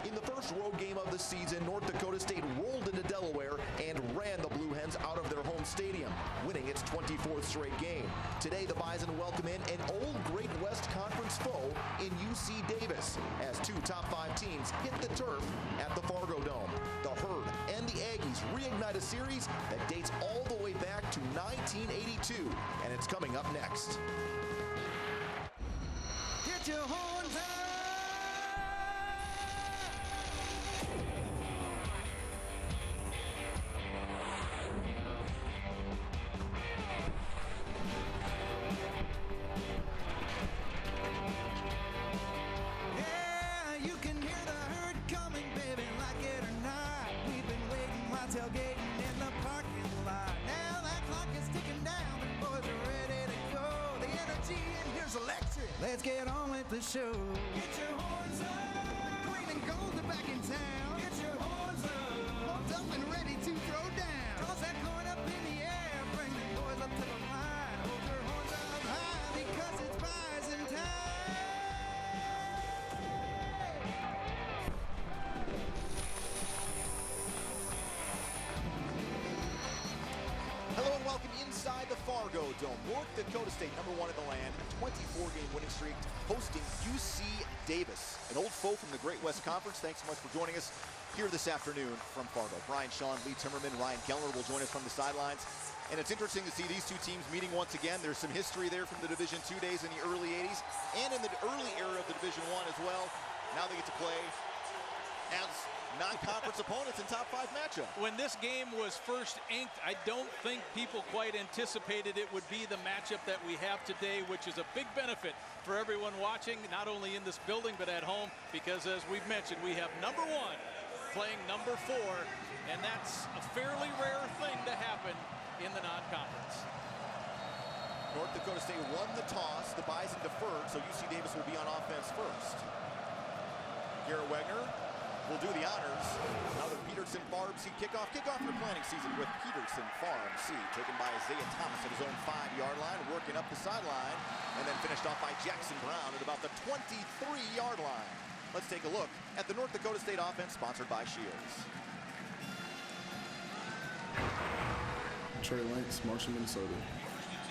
In the first road game of the season, North Dakota State rolled into Delaware and ran the Blue Hens out of their home stadium, winning its 24th straight game. Today, the Bison welcome in an old Great West Conference foe in UC Davis as two top 5 teams hit the turf at the Fargo Dome. The Herd and the Aggies reignite a series that dates all the way back to 1982, and it's coming up next. Get your horns up! Yeah, you can hear the herd coming, baby, like it or not. We've been waiting while tailgating in the parking lot. Now that clock is ticking down, the boys are ready to go. The energy in here's electric. Let's get on with the show. Get your horns up. Green and gold are back in town. Get your horns up. Pumped up and ready to throw down. Toss that coin up in the air. Bring the boys up to the line. Hold your horns up high because it's Bison time. Hello and welcome inside the Fargo Dome. North Dakota State, #1 in the land, a 24-game winning streak, hosting UC Davis, an old foe from the Great West Conference. Thanks so much for joining us here this afternoon from Fargo. Brian Shawn, Lee Timmerman, Ryan Kellner will join us from the sidelines. And it's interesting to see these two teams meeting once again. There's some history there from the Division II days in the early 80s and in the early era of the Division I as well. Now they get to play as non-conference opponents in top 5 matchup. When this game was first inked, I don't think people quite anticipated it would be the matchup that we have today, which is a big benefit for everyone watching, not only in this building but at home, because as we've mentioned, we have #1 playing #4, and that's a fairly rare thing to happen in the non-conference. North Dakota State won the toss. The Bison deferred, so UC Davis will be on offense first. Garrett Wagner will do the honors. Now the Peterson Farm Seed kickoff. Kickoff your planning season with Peterson Farm Seed. Taken by Isaiah Thomas at his own 5-yard line, working up the sideline, and then finished off by Jackson Brown at about the 23-yard line. Let's take a look at the North Dakota State offense, sponsored by Shields. Trey Lance, Marshall, Minnesota.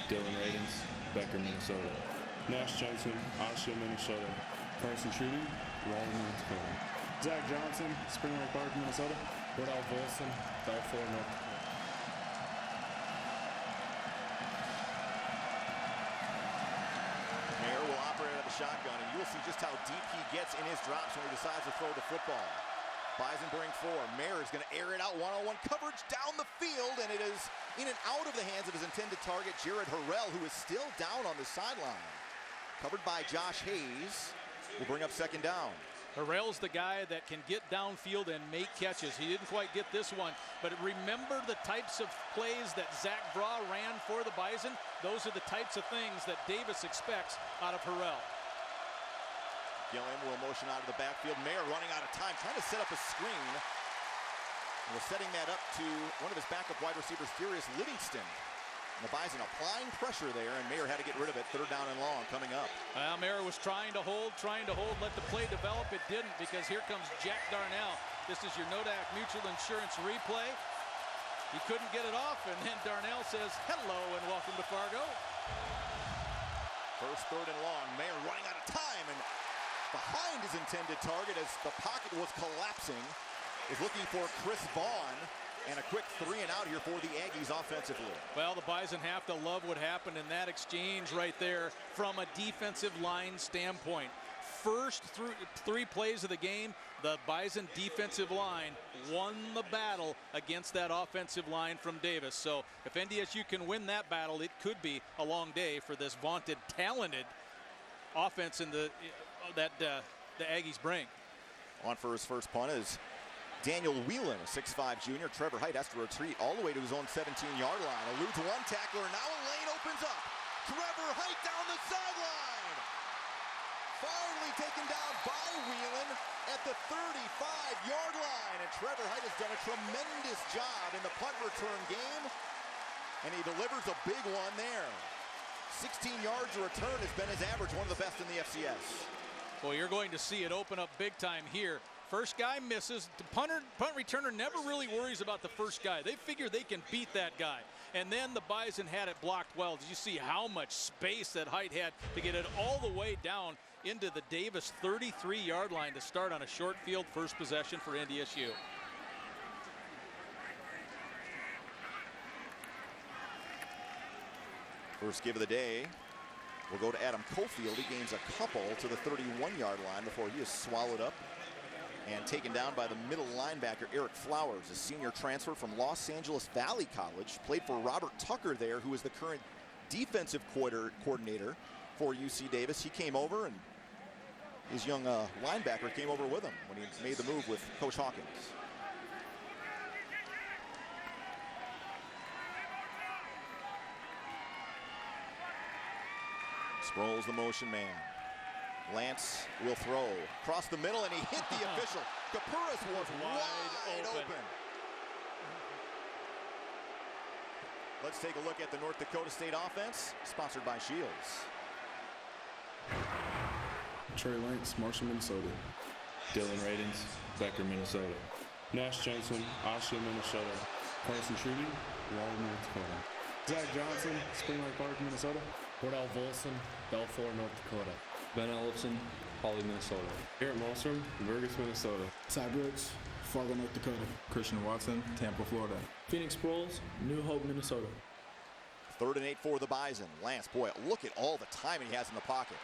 Dylan Radens, Becker, Minnesota. Nash Johnson, Oshawa, Minnesota. Carson Trudy, Raleigh, North Dakota. Zach Johnson, Springwell Park, Minnesota. Rudolph Wilson, Balfour, North Dakota. Mayer will operate out of the shotgun, and you'll see just how deep he gets in his drops when he decides to throw the football. Bison bring 4. Mayer is going to air it out, one-on-one coverage down the field, and it is in and out of the hands of his intended target, Jared Harrell, who is still down on the sideline. Covered by Josh Hayes. Will bring up second down. Harrell's the guy that can get downfield and make catches. He didn't quite get this one, but remember the types of plays that Zach Braw ran for the Bison? Those are the types of things that Davis expects out of Harrell. Gilliam will motion out of the backfield. Mayer running out of time, trying to set up a screen. And we're setting that up to one of his backup wide receivers, Furious Livingston. And the Bison applying pressure there, and Mayer had to get rid of it. 3rd down and long coming up. Well, Mayer was trying to hold, let the play develop. It didn't, because here comes Jack Darnell. This is your Nodak Mutual Insurance replay. He couldn't get it off, and then Darnell says, hello and welcome to Fargo. First 3rd and long. Mayer running out of time, and behind his intended target as the pocket was collapsing, is looking for Chris Vaughn. And a quick 3 and out here for the Aggies offensively. Well, the Bison have to love what happened in that exchange right there from a defensive line standpoint. First 3 plays of the game, the Bison defensive line won the battle against that offensive line from Davis. So if NDSU can win that battle, it could be a long day for this vaunted, talented offense that the Aggies bring. On for his first punt is Daniel Whelan, a 6'5 junior. Trevor Height has to retreat all the way to his own 17-yard line. Eludes one tackler, and now a lane opens up. Trevor Height down the sideline. Finally taken down by Whelan at the 35-yard line. And Trevor Height has done a tremendous job in the punt return game. And he delivers a big one there. 16 yards a return has been his average, one of the best in the FCS. Well, you're going to see it open up big time here First guy misses. The punt returner never really worries about the first guy. They figure they can beat that guy. And then the Bison had it blocked well. Did you see how much space that Height had to get it all the way down into the Davis 33-yard line to start on a short field first possession for NDSU? First give of the day will go to Adam Cofield. He gains a couple to the 31-yard line before he is swallowed up and taken down by the middle linebacker Eric Flowers, a senior transfer from Los Angeles Valley College. Played for Robert Tucker there, who is the current defensive coordinator for UC Davis. He came over, and his young linebacker came over with him when he made the move with Coach Hawkins. Sproles the motion man. Lance will throw across the middle, and he hit the official. Kapuras was wide open. Let's take a look at the North Dakota State offense, sponsored by Shields. Trey Lance, Marshall, Minnesota. Dylan Radins, Becker, Minnesota. Nash Jensen, Osceola, Minnesota. Carson Trudy, Raleigh, North Dakota. Zach Johnson, Spring Lake Park, Minnesota. Cordell Volson, Belfour, North Dakota. Ben Ellison, Holly, Minnesota. Garrett Malmstrom, Burgess, Minnesota. Ty Brooks, Fargo, North Dakota. Christian Watson, Tampa, Florida. Phoenix Sproles, New Hope, Minnesota. 3rd and 8 for the Bison. Lance, boy, look at all the time he has in the pocket.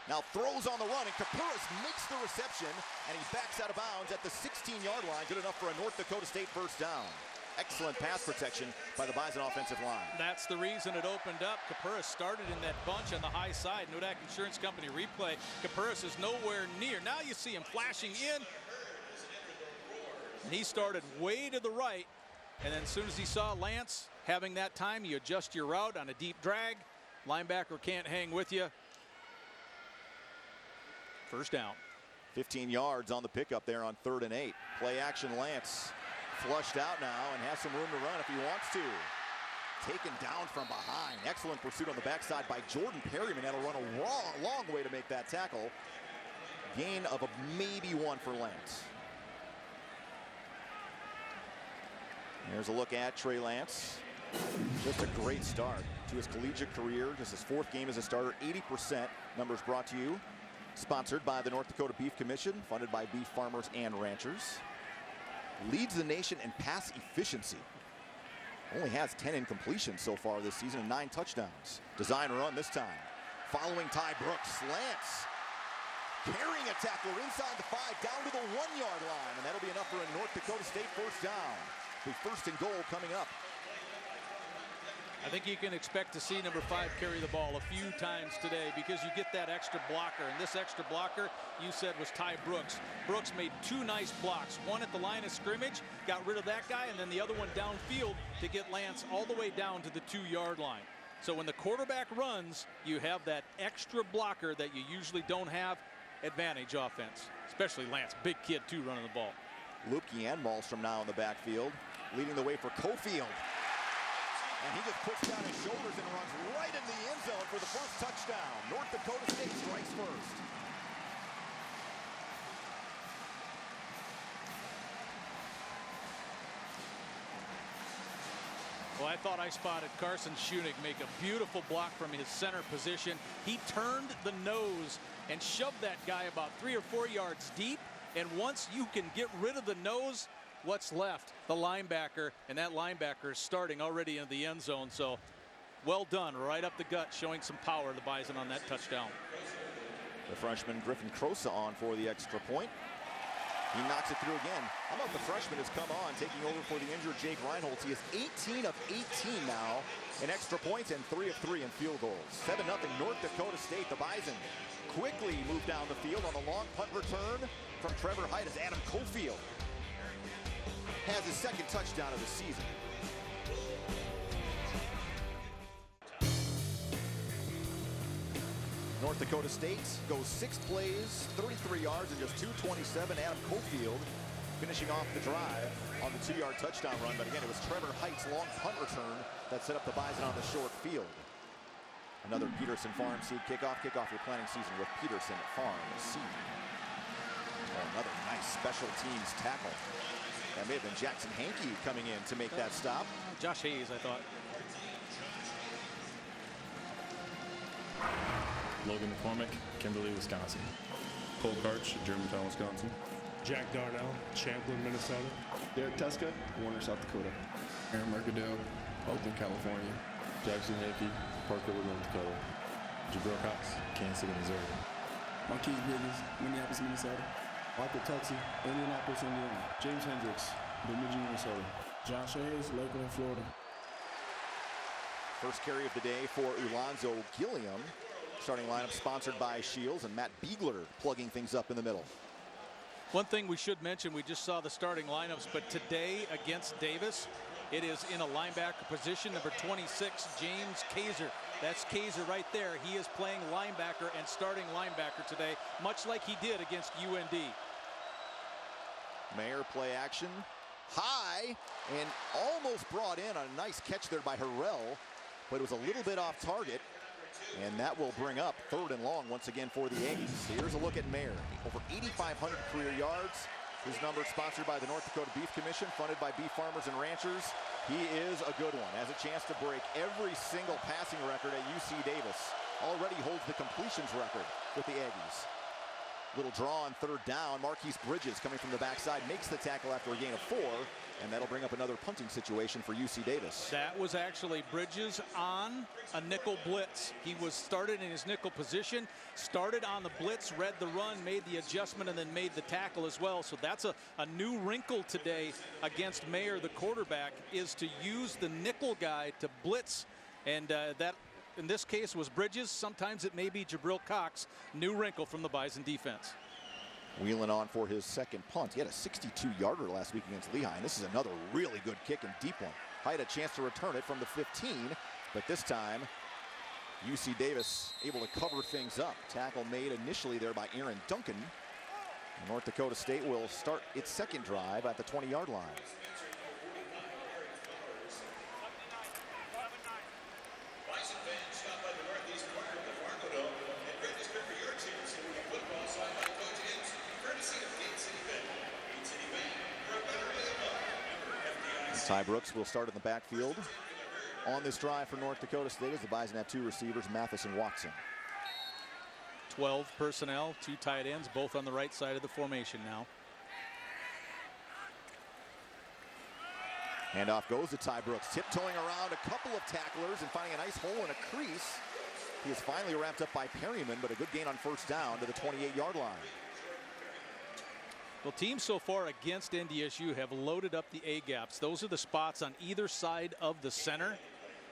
Now throws on the run, and Kapuras makes the reception, and he backs out of bounds at the 16-yard line. Good enough for a North Dakota State first down. Excellent pass protection by the Bison offensive line. That's the reason it opened up. Kapuras started in that bunch on the high side. Nodak Insurance Company replay. Kapuras is nowhere near. Now you see him flashing in. And he started way to the right. And then as soon as he saw Lance having that time, you adjust your route on a deep drag. Linebacker can't hang with you. First down. 15 yards on the pickup there on 3rd and 8. Play action Lance. Flushed out now and has some room to run if he wants to. Taken down from behind. Excellent pursuit on the backside by Jordan Perryman. That'll run a long way to make that tackle. Gain of maybe 1 for Lance. Here's a look at Trey Lance. Just a great start to his collegiate career. Just his 4th game as a starter. 80% numbers brought to you. Sponsored by the North Dakota Beef Commission. Funded by beef farmers and ranchers. Leads the nation in pass efficiency. Only has 10 incompletions so far this season and 9 touchdowns. Design run this time. Following Ty Brooks. Lance carrying a tackler inside the 5 down to the 1-yard line. And that'll be enough for a North Dakota State first down. The 1st and goal coming up. I think you can expect to see number 5 carry the ball a few times today because you get that extra blocker. And this extra blocker, you said, was Ty Brooks. Brooks made 2 nice blocks. One at the line of scrimmage, got rid of that guy, and then the other one downfield to get Lance all the way down to the 2-yard line. So when the quarterback runs, you have that extra blocker that you usually don't have. Advantage offense, especially Lance. Big kid, too, running the ball. Lupke and Malmstrom now in the backfield, leading the way for Cofield. And he just puts down his shoulders and runs right in the end zone for the first touchdown. North Dakota State strikes first. Well, I thought I spotted Carson Schunig make a beautiful block from his center position. He turned the nose and shoved that guy about 3 or 4 yards deep. And once you can get rid of the nose, what's left? The linebacker, and that linebacker is starting already in the end zone. So well done, right up the gut, showing some power, the Bison on that touchdown. The freshman Griffin Crosa on for the extra point. He knocks it through again. How about the freshman has come on, taking over for the injured Jake Reinholz. He is 18 of 18 now in extra points and 3 of 3 in field goals. 7-0 North Dakota State. The Bison quickly move down the field on a long punt return from Trevor Height as Adam Cofield has his 2nd touchdown of the season. North Dakota State goes 6 plays, 33 yards, and just 227. Adam Cofield finishing off the drive on the 2-yard touchdown run. But again, it was Trevor Height's long punt return that set up the Bison on the short field. Another Peterson Farm Seed kickoff. Kick off your planning season with Peterson Farm Seed. Oh, another nice special teams tackle. That may have been Jackson Hankey coming in to make that stop. Josh Hayes, I thought. Logan McCormick, Kimberly, Wisconsin. Cole Karch, Germantown, Wisconsin. Jack Darnell, Champlin, Minnesota. Derek Tuska, Warner, South Dakota. Aaron Mercadale, Oakland, California. Jackson Hickey, Parkville, North Dakota. Jabril Cox, Kansas City, Missouri. Marquise Biggins, Minneapolis, Minnesota. Michael Tutsy, Indianapolis, Indiana. James Hendricks, Bemidji, Minnesota. Josh Hayes, Lakeland, Florida. First carry of the day for Ulonzo Gilliam. Starting lineup sponsored by Shields, and Matt Biegler plugging things up in the middle. One thing we should mention, we just saw the starting lineups, but today against Davis, it is in a linebacker position, number 26, James Kaiser. That's Kaiser right there. He is playing linebacker and starting linebacker today, much like he did against UND. Mayer play action. High, and almost brought in on a nice catch there by Harrell, but it was a little bit off target. And that will bring up 3rd and long once again for the Aggies. Here's a look at Mayer. Over 8,500 career yards. His number sponsored by the North Dakota Beef Commission, funded by beef farmers and ranchers. He is a good one. Has a chance to break every single passing record at UC Davis. Already holds the completions record with the Aggies. Little draw on 3rd down. Marquise Bridges coming from the backside makes the tackle after a gain of 4. And that'll bring up another punting situation for UC Davis. That was actually Bridges on a nickel blitz. He was started in his nickel position, started on the blitz, read the run, made the adjustment, and then made the tackle as well. So that's a new wrinkle today against Mayer, the quarterback, is to use the nickel guy to blitz. And that, in this case, was Bridges. Sometimes it may be Jabril Cox. New wrinkle from the Bison defense. Wheeling on for his second punt. He had a 62-yarder last week against Lehigh, and this is another really good kick and deep one. Had a chance to return it from the 15, but this time UC Davis able to cover things up. Tackle made initially there by Aaron Duncan. North Dakota State will start its second drive at the 20-yard line. Ty Brooks will start in the backfield on this drive for North Dakota State as the Bison have 2 receivers, Mathis and Watson. 12 personnel, 2 tight ends, both on the right side of the formation now. Handoff goes to Ty Brooks, tiptoeing around a couple of tacklers and finding a nice hole in a crease. He is finally wrapped up by Perryman, but a good gain on 1st down to the 28-yard line. Well, teams so far against NDSU have loaded up the A-gaps. Those are the spots on either side of the center.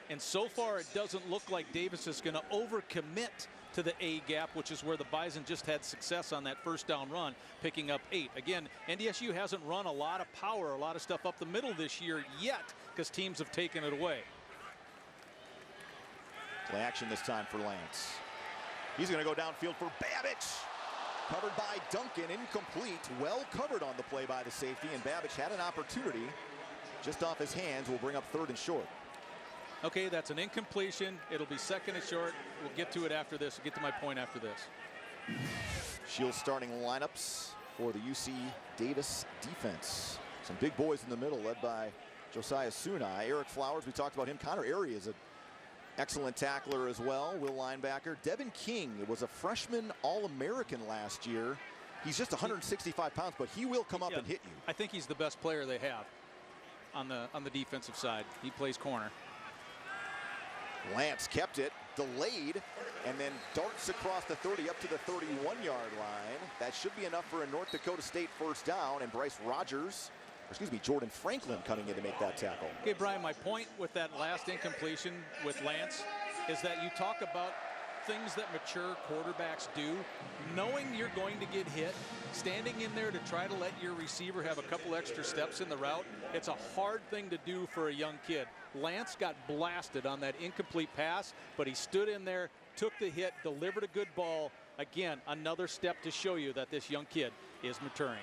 And so far, it doesn't look like Davis is going to overcommit to the A-gap, which is where the Bison just had success on that 1st down run, picking up 8. Again, NDSU hasn't run a lot of power, a lot of stuff up the middle this year yet, because teams have taken it away. Play action this time for Lance. He's going to go downfield for Babbage. Covered by Duncan, incomplete. Well covered on the play by the safety, and Babbage had an opportunity just off his hands. Will bring up 3rd and short. Okay, that's an incompletion. It'll be 2nd and short. We'll get to it after this. We'll get to my point after this. Shields starting lineups for the UC Davis defense. Some big boys in the middle, led by Josiah Sunai. Eric Flowers, we talked about him. Connor Airy is an excellent tackler as well. Will linebacker. Devin King was a freshman All-American last year. He's just 165 pounds, but he will come up and hit you. I think he's the best player they have on the defensive side. He plays corner. Lance kept it, delayed, and then darts across the 30 up to the 31-yard line. That should be enough for a North Dakota State 1st down, and Jordan Franklin coming in to make that tackle. Okay, Brian, my point with that last incompletion with Lance is that you talk about things that mature quarterbacks do. Knowing you're going to get hit, standing in there to try to let your receiver have a couple extra steps in the route, it's a hard thing to do for a young kid. Lance got blasted on that incomplete pass, but he stood in there, took the hit, delivered a good ball. Again, another step to show you that this young kid is maturing.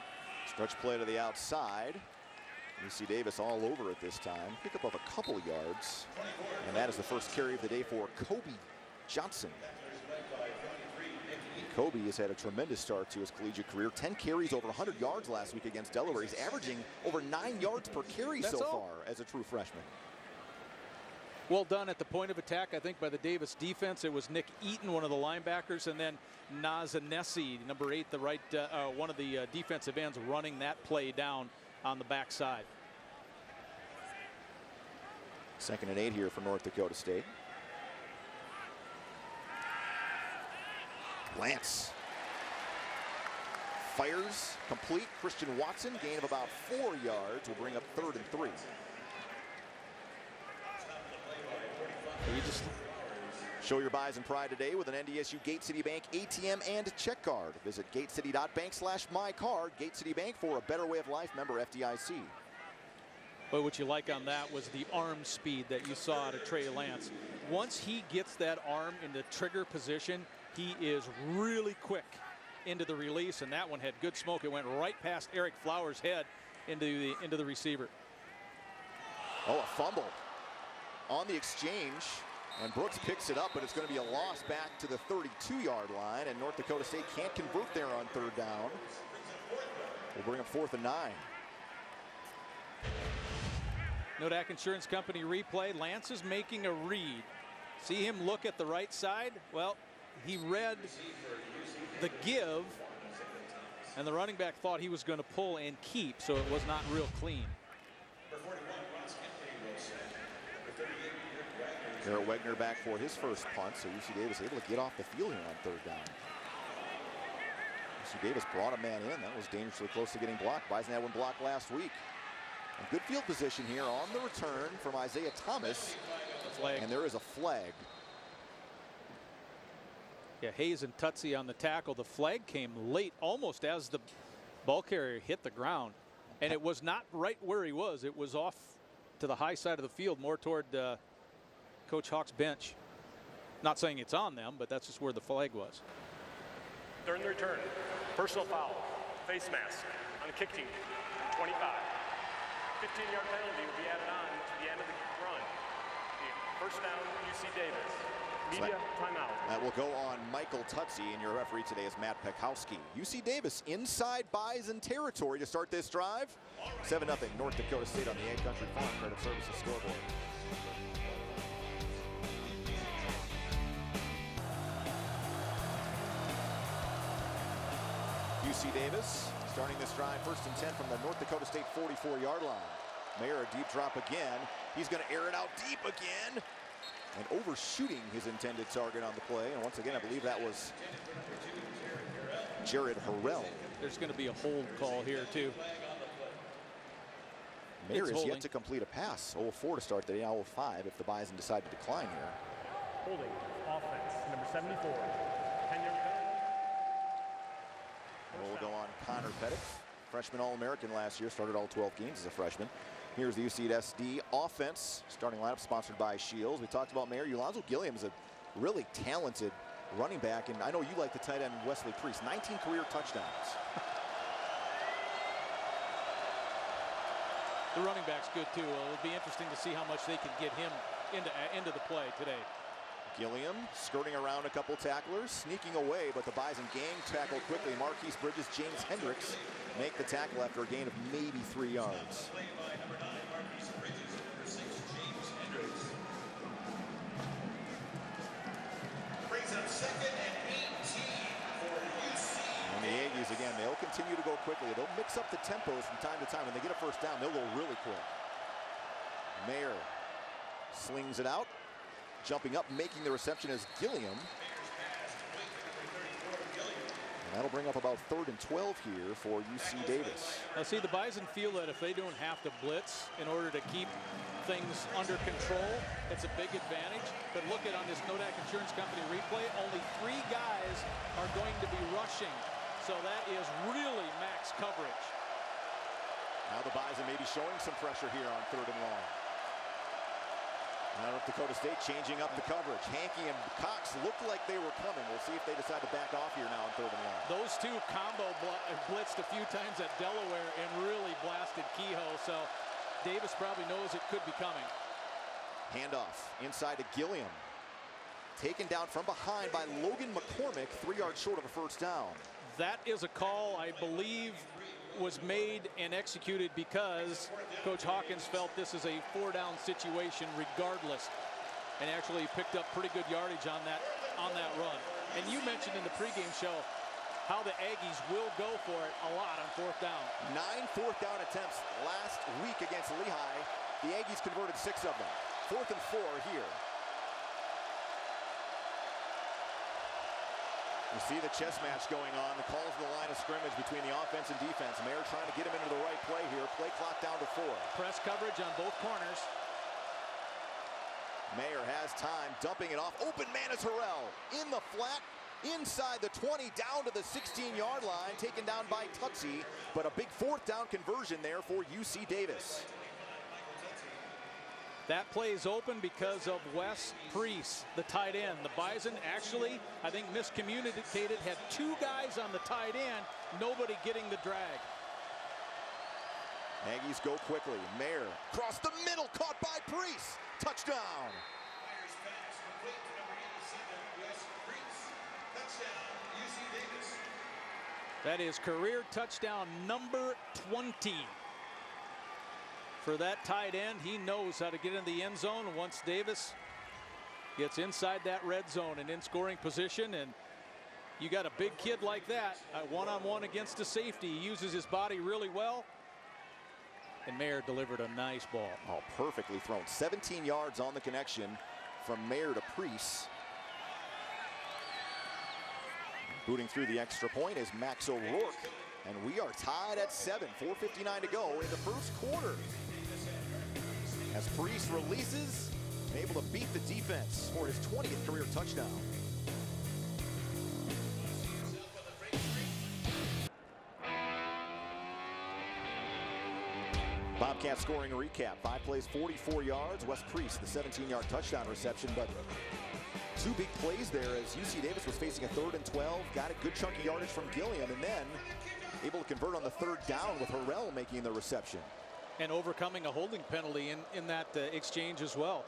Stretch play to the outside. UC Davis all over it this time. Pick up of a couple of yards. And that is the first carry of the day for Kobe Johnson. Kobe has had a tremendous start to his collegiate career. 10 carries, over 100 yards last week against Delaware. He's averaging over 9 yards per carry so far as a true freshman. Well done at the point of attack, I think, by the Davis defense. It was Nick Eaton, one of the linebackers, and then Nazanesi, number 8, the right, one of the defensive ends, running that play down on the backside. 2nd and 8 here for North Dakota State. Lance fires, complete. Christian Watson, gain of about 4 yards, will bring up 3rd and 3. You just show your Bison pride today with an NDSU Gate City Bank ATM and check card. Visit gatecity.bank/mycard. Gate City Bank, for a better way of life. Member FDIC. But what you like on that was the arm speed that you saw out of Trey Lance. Once he gets that arm in the trigger position, he is really quick into the release, and that one had good smoke. It went right past Eric Flowers' head into the receiver. Oh, a fumble on the exchange, and Brooks picks it up, but it's going to be a loss back to the 32-yard line, and North Dakota State can't convert there on 3rd down. We'll bring up 4th and 9. Nodak Insurance Company replay. Lance is making a read. See him look at the right side? Well, he read the give, and the running back thought he was going to pull and keep, so it was not real clean. Garrett Wegner back for his first punt, so UC Davis able to get off the field here on 3rd down. UC Davis brought a man in. That was dangerously close to getting blocked. Bison had one blocked last week. A good field position here on the return from Isaiah Thomas. And there is a flag. Yeah, Hayes and Tutsi on the tackle. The flag came late, almost as the ball carrier hit the ground. And it was not right where he was. It was off to the high side of the field, more toward Coach Hawk's bench. Not saying it's on them, but that's just where the flag was. During the return, personal foul, face mask on the kick team, 25. 15-yard penalty will be added on to the end of the run. First down, UC Davis. Media timeout. That will go on Michael Tutsi, and your referee today is Matt Pekowski. UC Davis inside Bison territory to start this drive. 7-0 North Dakota State on the Ag Country Farm Credit Services scoreboard. UC Davis starting this drive 1st and 10 from the North Dakota State 44-yard line. Mayer, a deep drop again. He's going to air it out deep again, and overshooting his intended target on the play. And once again, I believe that was Jared Harrell. There's going to be a hold call here too. Mayer is yet to complete a pass. 0-4 to start the day, 0-5 if the Bison decide to decline here. Holding offense, number 74. 10-yard penalty. We'll go on Connor Pettit, freshman All-American last year, started all 12 games as a freshman. Here's the UC SD offense, starting lineup sponsored by Shields. We talked about Mayer. Alonzo Gilliam is a really talented running back, and I know you like the tight end Wesley Priest. 19 career touchdowns. The running back's good too. It'll be interesting to see how much they can get him into the play today. Gilliam skirting around a couple tacklers, sneaking away, but the Bison gang tackled quickly. Marquise Bridges, James Hendricks make the tackle after a gain of maybe 3 yards. Brings up 2nd and 18 for UC. And the Aggies, again, they'll continue to go quickly. They'll mix up the tempos from time to time. When they get a first down, they'll go really quick. Mayer slings it out. Jumping up, making the reception as Gilliam. And that'll bring up about 3rd and 12 here for UC Davis. Now see, the Bison feel that if they don't have to blitz in order to keep things under control, it's a big advantage. But look at on this Nodak Insurance Company replay, only 3 guys are going to be rushing. So that is really max coverage. Now the Bison may be showing some pressure here on 3rd and long. Now North Dakota State changing up the coverage. Hankey and Cox looked like they were coming. We'll see if they decide to back off here now on 3rd and long. Those two combo blitzed a few times at Delaware and really blasted Kehoe. So Davis probably knows it could be coming. Handoff inside to Gilliam. taken down from behind by Logan McCormick, 3 yards short of a first down. That is a call I believe was made and executed because Coach Hawkins felt this is a 4-down situation regardless, and actually picked up pretty good yardage on that run. And you mentioned in the pregame show how the Aggies will go for it a lot on 4th down. 9 4th-down attempts last week against Lehigh. The Aggies converted 6 of them. 4th and 4 here. You see the chess match going on. The calls of the line of scrimmage between the offense and defense. Mayer trying to get him into the right play here. Play clock down to 4. Press coverage on both corners. Mayer has time, dumping it off. Open man is Harrell. In the flat, inside the 20, down to the 16-yard line. Taken down by Tutsi, but a big 4th down conversion there for UC Davis. That play is open because of Wes Priest, the tight end. The Bison actually, I think, miscommunicated, had 2 guys on the tight end, nobody getting the drag. Aggies go quickly. Mayer across the middle, caught by Priest. Touchdown. That is career touchdown number 20. For that tight end, he knows how to get in the end zone. Once Davis gets inside that red zone and in scoring position, and you got a big kid like that, one-on-one against a safety, he uses his body really well. And Mayer delivered a nice ball. Oh, perfectly thrown. 17 yards on the connection from Mayer to Priest. Booting through the extra point is Max O'Rourke. And we are tied at 7. 4:59 to go in the first quarter. As Priest releases, able to beat the defense for his 20th career touchdown. Bobcat scoring recap. 5 plays, 44 yards. Wes Priest, the 17-yard touchdown reception, but 2 big plays there as UC Davis was facing a 3rd and 12. Got a good chunk of yardage from Gilliam, and then able to convert on the 3rd down with Harrell making the reception. And overcoming a holding penalty in that exchange as well.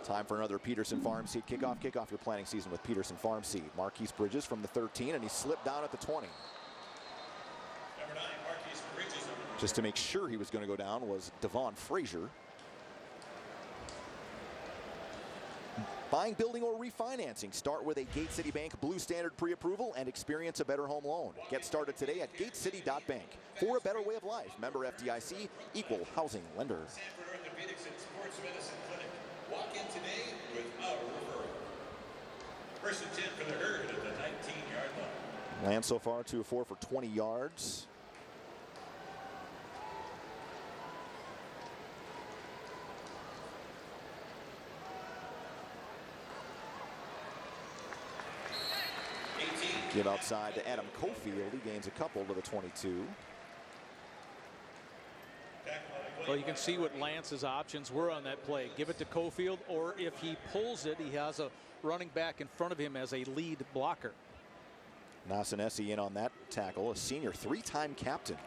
Time for another Peterson Farm Seed kickoff. Kick off your planning season with Peterson Farm Seed. Marquise Bridges from the 13, and he slipped down at the 20. Just to make sure he was going to go down was Devon Frazier. Buying, building, or refinancing. Start with a Gate City Bank Blue Standard pre-approval and experience a better home loan. Get started today at gatecity.bank. For a better way of life. Member FDIC, equal housing lender. Sanford Orthopedics and Sports Medicine Clinic. Walk in today without a referral. First and 10 for the Herd at the 19-yard line. Land so far 2 of 4 for 20 yards. Give outside to Adam Cofield. He gains a couple to the 22. Well, you can see what Lance's options were on that play. Give it to Cofield, or if he pulls it, he has a running back in front of him as a lead blocker. Nasanesi in on that tackle, a senior 3-time captain.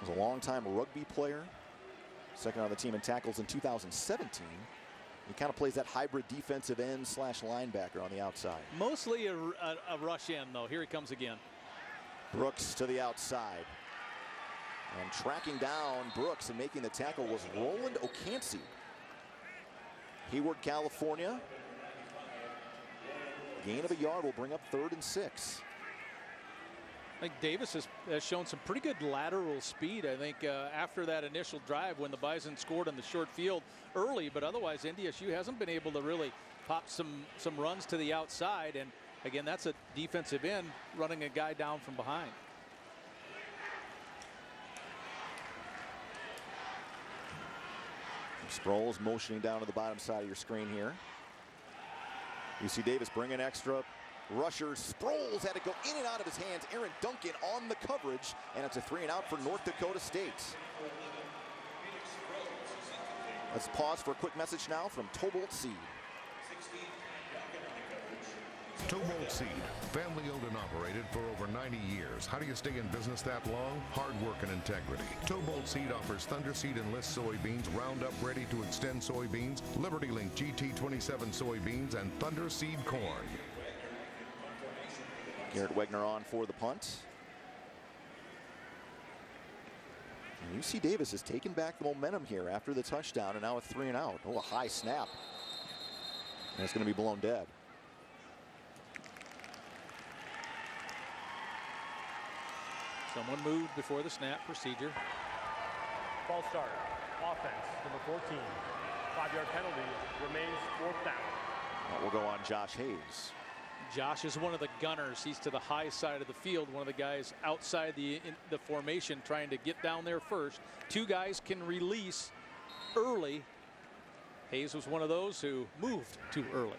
Was a long-time rugby player. Second on the team in tackles in 2017. He kind of plays that hybrid defensive end / linebacker on the outside. Mostly a rush in, though. Here he comes again. Brooks to the outside. And tracking down Brooks and making the tackle was Roland Ocansey. Hayward, California. Gain of a yard will bring up 3rd and 6. I think Davis has shown some pretty good lateral speed. I think after that initial drive when the Bison scored on the short field early, but otherwise NDSU hasn't been able to really pop some runs to the outside. And again, that's a defensive end running a guy down from behind. Sproles motioning down to the bottom side of your screen here. UC Davis bringing extra rushers. Sproles had to go in and out of his hands. Aaron Duncan on the coverage, and it's a 3 and out for North Dakota State. Let's pause for a quick message now from Tobolt Seed. Towboat Seed, family owned and operated for over 90 years. How do you stay in business that long? Hard work and integrity. Towboat Seed offers Thunder Seed Enlist soybeans, Roundup Ready to Extend soybeans, Liberty Link GT27 soybeans, and Thunder Seed corn. Garrett Wegner on for the punt. And UC Davis has taken back the momentum here after the touchdown, and now a 3 and out. Oh, a high snap. And it's going to be blown dead. Someone moved before the snap procedure. False start. Offense, number 14. 5-yard penalty. Remains 4th down. That will go on Josh Hayes. Josh is one of the gunners. He's to the high side of the field, one of the guys outside the formation trying to get down there first. Two guys can release early. Hayes was one of those who moved too early.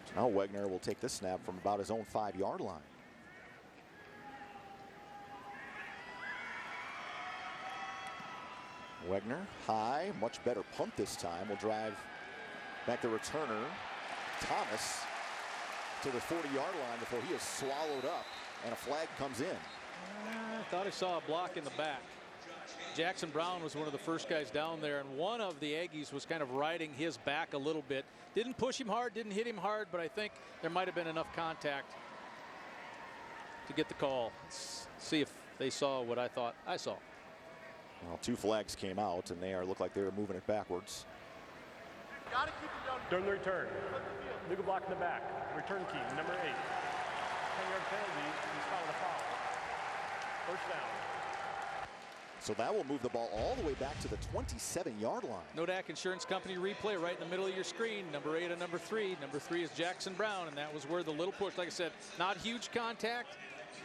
So now Wegner will take this snap from about his own 5-yard line. Wegner high, much better punt this time. Will drive back the returner, Thomas, to the 40-yard line before he is swallowed up, and a flag comes in. I thought I saw a block in the back. Jackson Brown was one of the first guys down there, and one of the Aggies was kind of riding his back a little bit. Didn't push him hard, didn't hit him hard, but I think there might have been enough contact to get the call. Let's see if they saw what I thought I saw. Well, 2 flags came out, and they look like they were moving it backwards. During the return, legal block in the back. Return team, number 8. 10-yard penalty. He's fouled a foul. 1st down. So that will move the ball all the way back to the 27-yard line. Nodak Insurance Company replay right in the middle of your screen. Number 8 and number 3. Number 3 is Jackson Brown, and that was where the little push, like I said, not huge contact.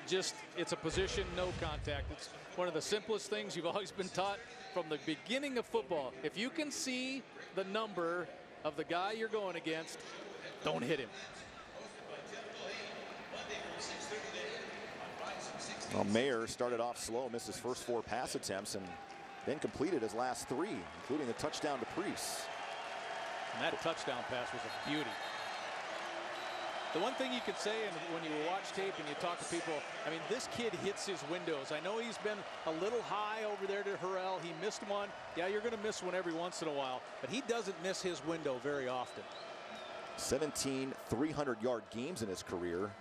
Just it's a position, no contact. It's one of the simplest things you've always been taught from the beginning of football. If you can see the number of the guy you're going against, don't hit him. Well, Mayer started off slow, missed his first 4 pass attempts, and then completed his last 3, including the touchdown to Priest. And that touchdown pass was a beauty. The one thing you could say, and when you watch tape and you talk to people, I mean, this kid hits his windows. I know he's been a little high over there to Harrell. He missed one. Yeah, you're going to miss one every once in a while, but he doesn't miss his window very often. 17 300-yard games in his career.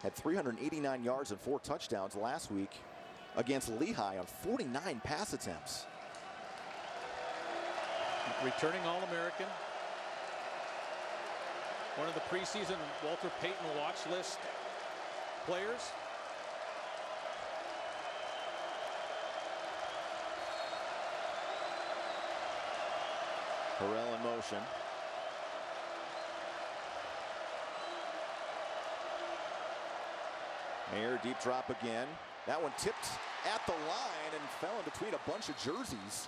Had 389 yards and 4 touchdowns last week against Lehigh on 49 pass attempts. Returning All-American. One of the preseason Walter Payton watch list players. Harrell in motion. Mayer deep drop again. That one tipped at the line and fell in between a bunch of jerseys.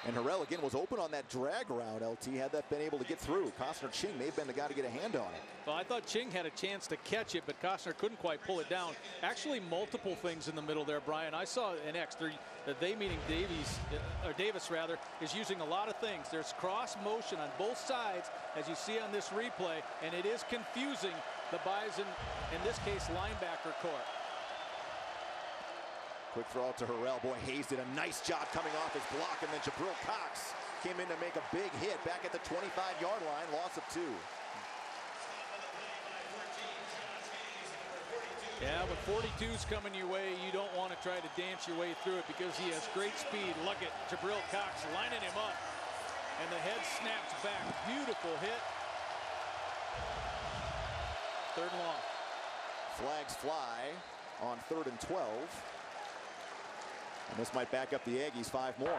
And Harrell again was open on that drag route, LT, had that been able to get through. Costner Ching may have been the guy to get a hand on it. Well, I thought Ching had a chance to catch it, but Costner couldn't quite pull it down. Actually, multiple things in the middle there, Brian. I saw an X. They meaning Davis rather, is using a lot of things. There's cross motion on both sides, as you see on this replay, and it is confusing the Bison, in this case, linebacker court. Quick throw out to Harrell. Boy, Hayes did a nice job coming off his block, and then Jabril Cox came in to make a big hit back at the 25-yard line, loss of 2. Yeah, when 42's coming your way, you don't want to try to dance your way through it because he has great speed. Look at Jabril Cox lining him up, and the head snaps back. Beautiful hit. 3rd and long. Flags fly on 3rd and 12. And this might back up the Aggies 5 more.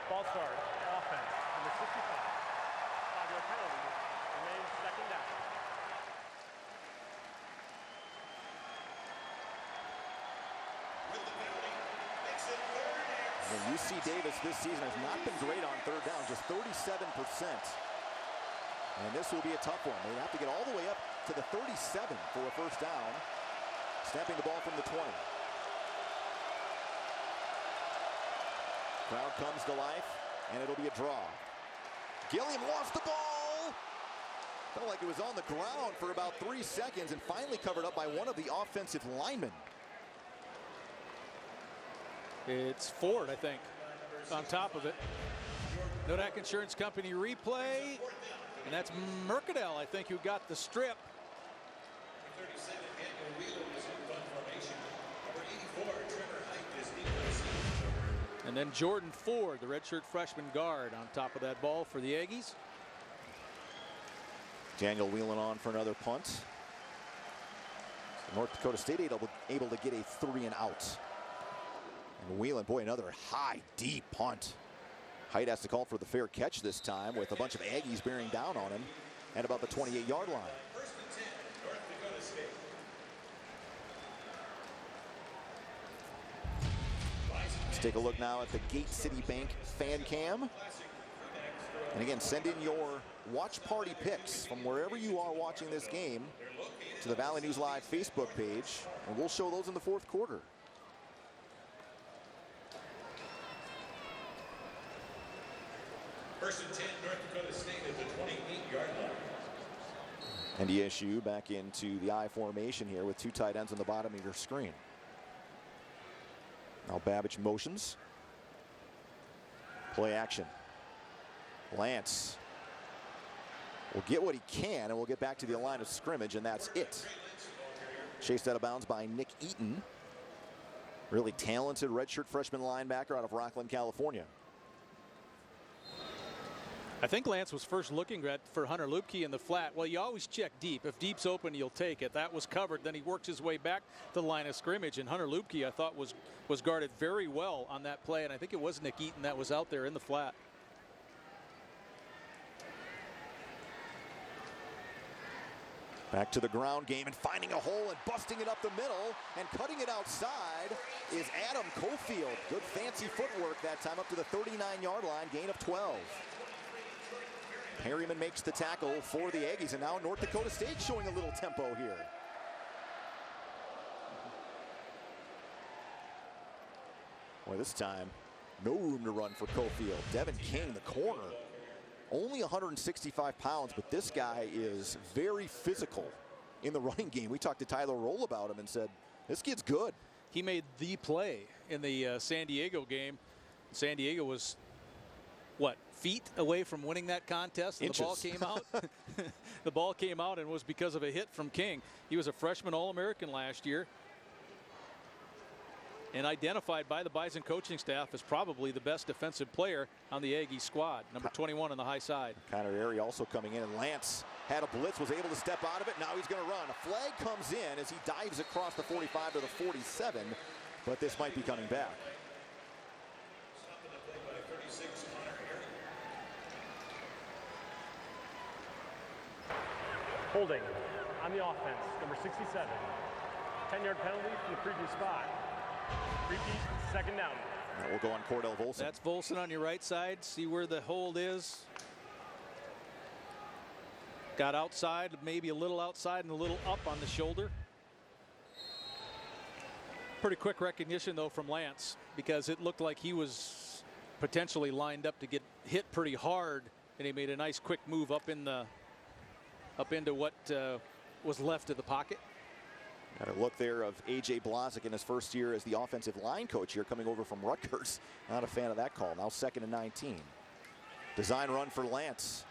False start. Offense. Number 65. 5-yard penalty. Remains 2nd down. With the penalty, makes it 3rd and And UC Davis this season has not been great on 3rd down, just 37%. And this will be a tough one. They have to get all the way up to the 37 for a 1st down. Snapping the ball from the 20. Crowd comes to life, and it'll be a draw. Gilliam lost the ball. Felt like it was on the ground for about 3 seconds and finally covered up by one of the offensive linemen. It's Ford, I think, on top of it. Nodak Insurance Company replay. And that's Mercadal, I think, who got the strip. And then Jordan Ford, the redshirt freshman guard, on top of that ball for the Aggies. Daniel Whelan on for another punt. North Dakota State able to get a 3-and-out. And Whelan, boy, another high, deep punt. Height has to call for the fair catch this time with a bunch of Aggies bearing down on him at about the 28-yard line. First and 10, North Dakota State. Let's take a look now at the Gate City Bank fan cam. And again, send in your watch party pics from wherever you are watching this game to the Valley News Live Facebook page, and we'll show those in the fourth quarter. First and 10, North Dakota State at the 28-yard line. NDSU back into the I formation here with two tight ends on the bottom of your screen. Now Babbage motions. Play action. Lance will get what he can, and we'll get back to the line of scrimmage, and that's it. Chased out of bounds by Nick Eaton. Really talented redshirt freshman linebacker out of Rockland, California. I think Lance was first looking for Hunter Lupke in the flat. Well, you always check deep. If deep's open, you'll take it. That was covered. Then he works his way back to the line of scrimmage, and Hunter Lupke, I thought, was guarded very well on that play, and I think it was Nick Eaton that was out there in the flat. Back to the ground game and finding a hole and busting it up the middle and cutting it outside is Adam Cofield. Good fancy footwork that time up to the 39-yard line, gain of 12. Perryman makes the tackle for the Aggies, and now North Dakota State showing a little tempo here. Boy, this time, no room to run for Cofield. Devin King, the corner, only 165 pounds, but this guy is very physical in the running game. We talked to Tyler Roll about him and said, this kid's good. He made the play in the San Diego game. San Diego was, what, feet away from winning that contest, and the ball came out. The ball came out and was because of a hit from King. He was a freshman All-American last year and identified by the Bison coaching staff as probably the best defensive player on the Aggie squad, number 21 on the high side. Connor Airy also coming in, and Lance had a blitz, was able to step out of it. Now he's going to run. A flag comes in as he dives across the 45 to the 47, but this might be coming back. Holding on the offense, number 67. 10-yard penalty from the previous spot. Repeat, second down. That will go on Cordell Volson. That's Volson on your right side. See where the hold is. Got outside, maybe a little outside and a little up on the shoulder. Pretty quick recognition, though, from Lance, because it looked like he was potentially lined up to get hit pretty hard, and he made a nice quick move up into what was left of the pocket. Got a look there of A.J. Blazek in his first year as the offensive line coach here, coming over from Rutgers. Not a fan of that call. Now 2nd and 19. Design run for Lance.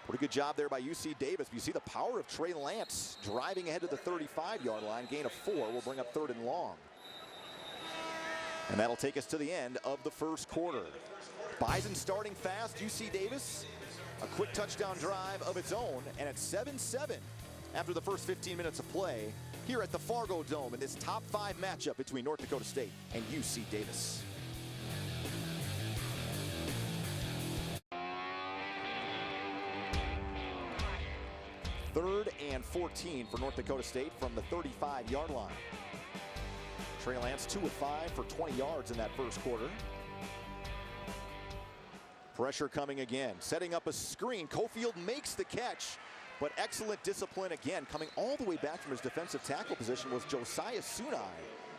Pretty good job there by UC Davis. You see the power of Trey Lance driving ahead to the 35-yard line. Gain of 4 will bring up 3rd and long. And that'll take us to the end of the first quarter. Bison starting fast. UC Davis, a quick touchdown drive of its own, and it's 7-7 after the first 15 minutes of play here at the Fargo Dome in this top 5 matchup between North Dakota State and UC Davis. Third and 14 for North Dakota State from the 35-yard line. Trey Lance 2 of 5 for 20 yards in that first quarter. Pressure coming again, setting up a screen. Cofield makes the catch, but excellent discipline again. Coming all the way back from his defensive tackle position was Josiah Sunai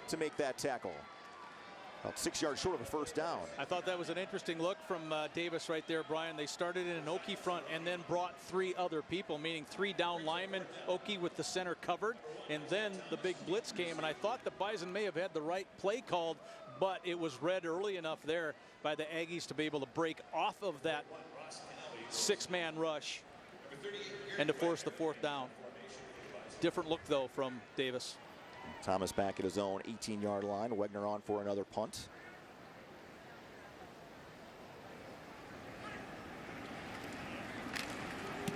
to make that tackle. About 6 yards short of a first down. I thought that was an interesting look from Davis right there, Brian. They started in an Okie front and then brought 3 other people, meaning 3 down linemen, Okie with the center covered, and then the big blitz came, and I thought the Bison may have had the right play called, but it was read early enough there by the Aggies to be able to break off of that 6-man rush and to force the 4th down. Different look, though, from Davis. Thomas back at his own 18-yard line. Wegner on for another punt.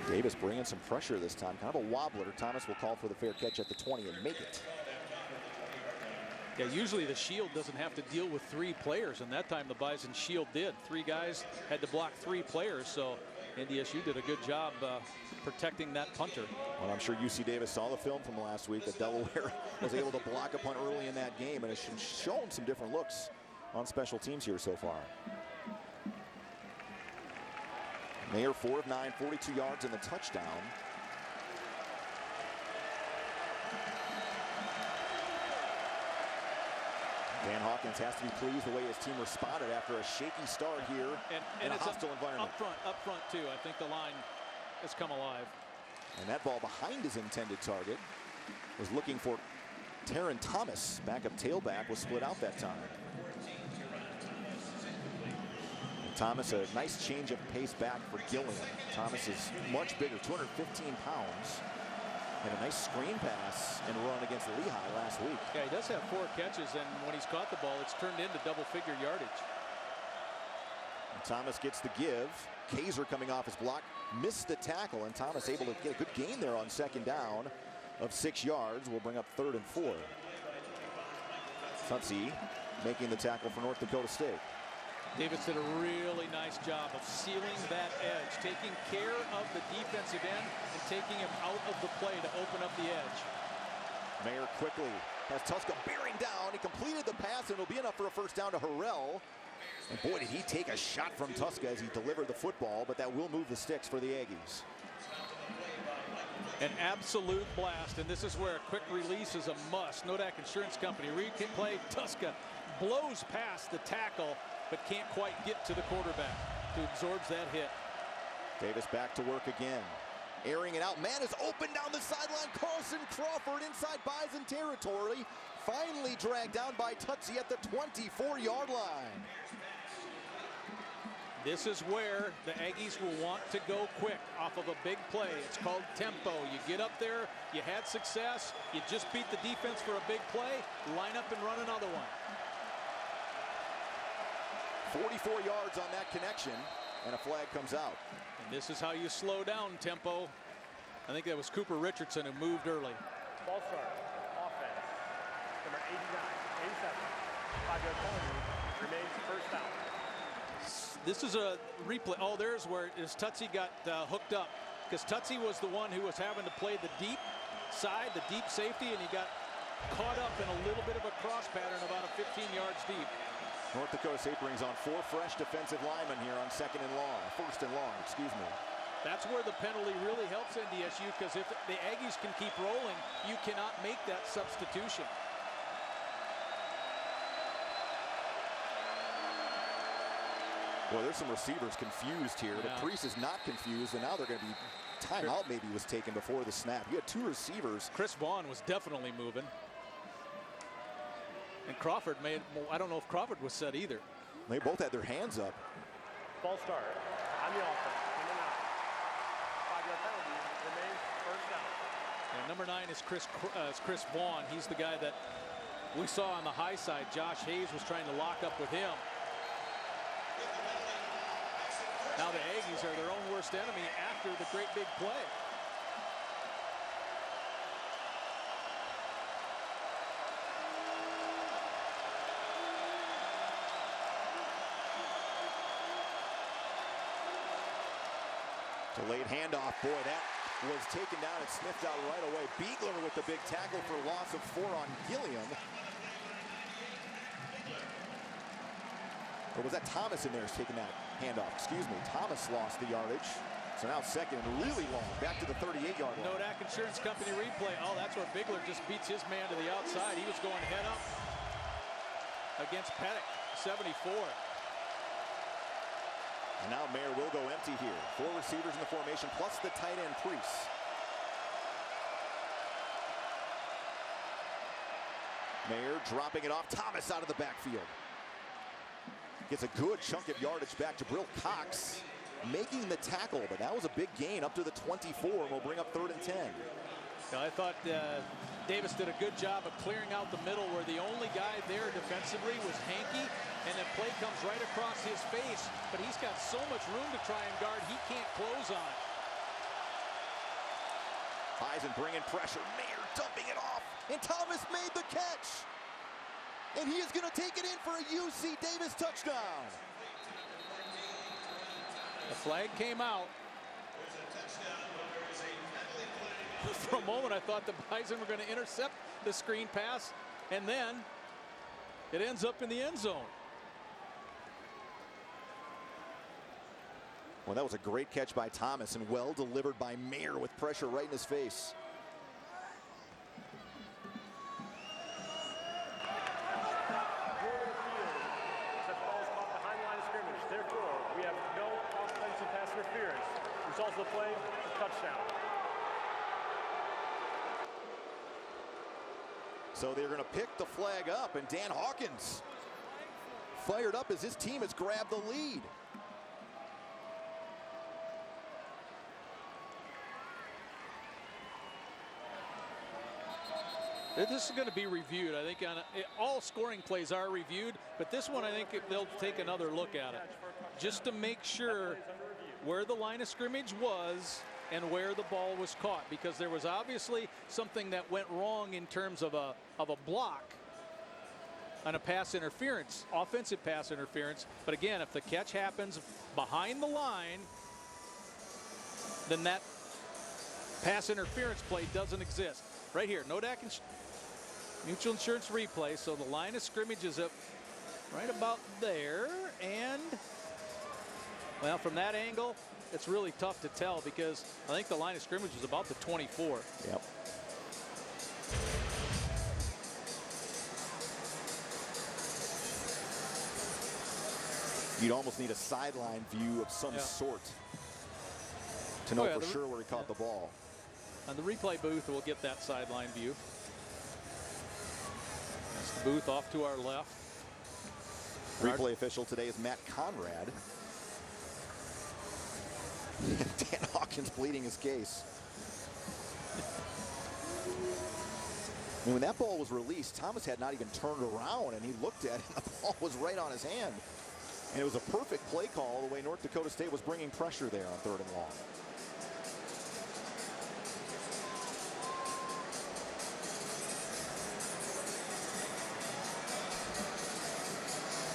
Davis bringing some pressure this time. Kind of a wobbler. Thomas will call for the fair catch at the 20 and make it. Yeah, usually the shield doesn't have to deal with 3 players, and that time the Bison shield did. 3 guys had to block 3 players, so NDSU did a good job protecting that punter. Well, I'm sure UC Davis saw the film from last week that Delaware was able to block a punt early in that game, and has shown some different looks on special teams here so far. Mayer 4 of 9, 42 yards and the touchdown. Dan Hawkins has to be pleased the way his team responded after a shaky start here in a hostile environment. Up front too. I think the line has come alive. And that ball behind his intended target was looking for Taron Thomas. Backup tailback was split out that time. And Thomas, a nice change of pace back for Gilliam. Thomas is much bigger, 215 pounds. And a nice screen pass and run against Lehigh last week. Yeah, he does have 4 catches, and when he's caught the ball, it's turned into double-figure yardage. And Thomas gets the give. Kaiser coming off his block, missed the tackle, and Thomas able to get a good gain there on 2nd down of 6 yards. Will bring up 3rd and 4. Tutsi making the tackle for North Dakota State. Davis did a really nice job of sealing that edge, taking care of the defensive end and taking him out of the play to open up the edge. Mayer quickly has Tuska bearing down. He completed the pass, and it'll be enough for a first down to Harrell. And boy, did he take a shot from Tuska as he delivered the football, but that will move the sticks for the Aggies. An absolute blast, and this is where a quick release is a must. Nodak Insurance Company replay. Tuska blows past the tackle, but can't quite get to the quarterback to absorb that hit. Davis back to work again. Airing it out. Man is open down the sideline. Carlson Crawford inside Bison territory. Finally dragged down by Tutsi at the 24-yard line. This is where the Aggies will want to go quick off of a big play. It's called tempo. You get up there, you had success, you just beat the defense for a big play, line up and run another one. 44 yards on that connection, and a flag comes out. And this is how you slow down tempo. I think that was Cooper Richardson who moved early. Ball start, offense, number 89, 87, 5-yard penalty, remains first down. This is a replay. Oh, there's where Tutsi got hooked up, because Tutsi was the one who was having to play the deep side, the deep safety, and he got caught up in a little bit of a cross pattern about 15 yards deep. North Dakota State brings on 4 fresh defensive linemen here on first and long, excuse me. That's where the penalty really helps NDSU, because if the Aggies can keep rolling, you cannot make that substitution. Well, there's some receivers confused here. Yeah. The Priest is not confused, and now they're going to be timeout maybe was taken before the snap. You had 2 receivers. Chris Vaughn was definitely moving. And Crawford made, I don't know if Crawford was set either. They both had their hands up. Ball start on the offense, number 9. 5-yard penalty, remains first down. And number 9 is Chris Vaughn. He's the guy that we saw on the high side. Josh Hayes was trying to lock up with him. Now the Aggies are their own worst enemy after the great big play. Delayed handoff. Boy, that was taken down and sniffed out right away. Beegler with the big tackle for loss of 4 on Gilliam. Or was that Thomas in there is taking that handoff? Excuse me. Thomas lost the yardage. So now second and really long. Back to the 38-yard line. Nodak Insurance Company replay. Oh, that's where Beegler just beats his man to the outside. He was going head up. against Pettit, 74. And now Mayer will go empty here. 4 receivers in the formation, plus the tight end Priest. Mayer dropping it off. Thomas out of the backfield. Gets a good chunk of yardage back to Brill Cox, making the tackle, but that was a big gain up to the 24, and will bring up 3rd and 10. I thought Davis did a good job of clearing out the middle, where the only guy there defensively was Hankey, and the play comes right across his face, but he's got so much room to try and guard, he can't close on it. Bison bringing pressure. Mayer dumping it off, and Thomas made the catch. And he is going to take it in for a UC Davis touchdown. The flag came out. For a moment, I thought the Bison were going to intercept the screen pass, and then it ends up in the end zone. Well, that was a great catch by Thomas and well delivered by Mayer with pressure right in his face. Therefore, we have no offensive pass interference. Results of the play, a touchdown. So they're going to pick the flag up, and Dan Hawkins fired up as his team has grabbed the lead. This is going to be reviewed. I think all scoring plays are reviewed, but this one I think they'll take another look at it just to make sure where the line of scrimmage was and where the ball was caught, because there was obviously something that went wrong in terms of a block on a pass interference, offensive pass interference. But again, if the catch happens behind the line, then that pass interference play doesn't exist. Right here, Nodak Mutual Insurance replay. So the line of scrimmage is up right about there, and well, from that angle, it's really tough to tell, because I think the line of scrimmage is about the 24. Yep. You'd almost need a sideline view of some sort to know for sure where he caught the ball. On the replay booth, we'll get that sideline view. That's the booth off to our left. Replay official today is Matt Conrad. Dan Hawkins pleading his case. And when that ball was released, Thomas had not even turned around, and he looked at it, and the ball was right on his hand. And it was a perfect play call the way North Dakota State was bringing pressure there on 3rd and long.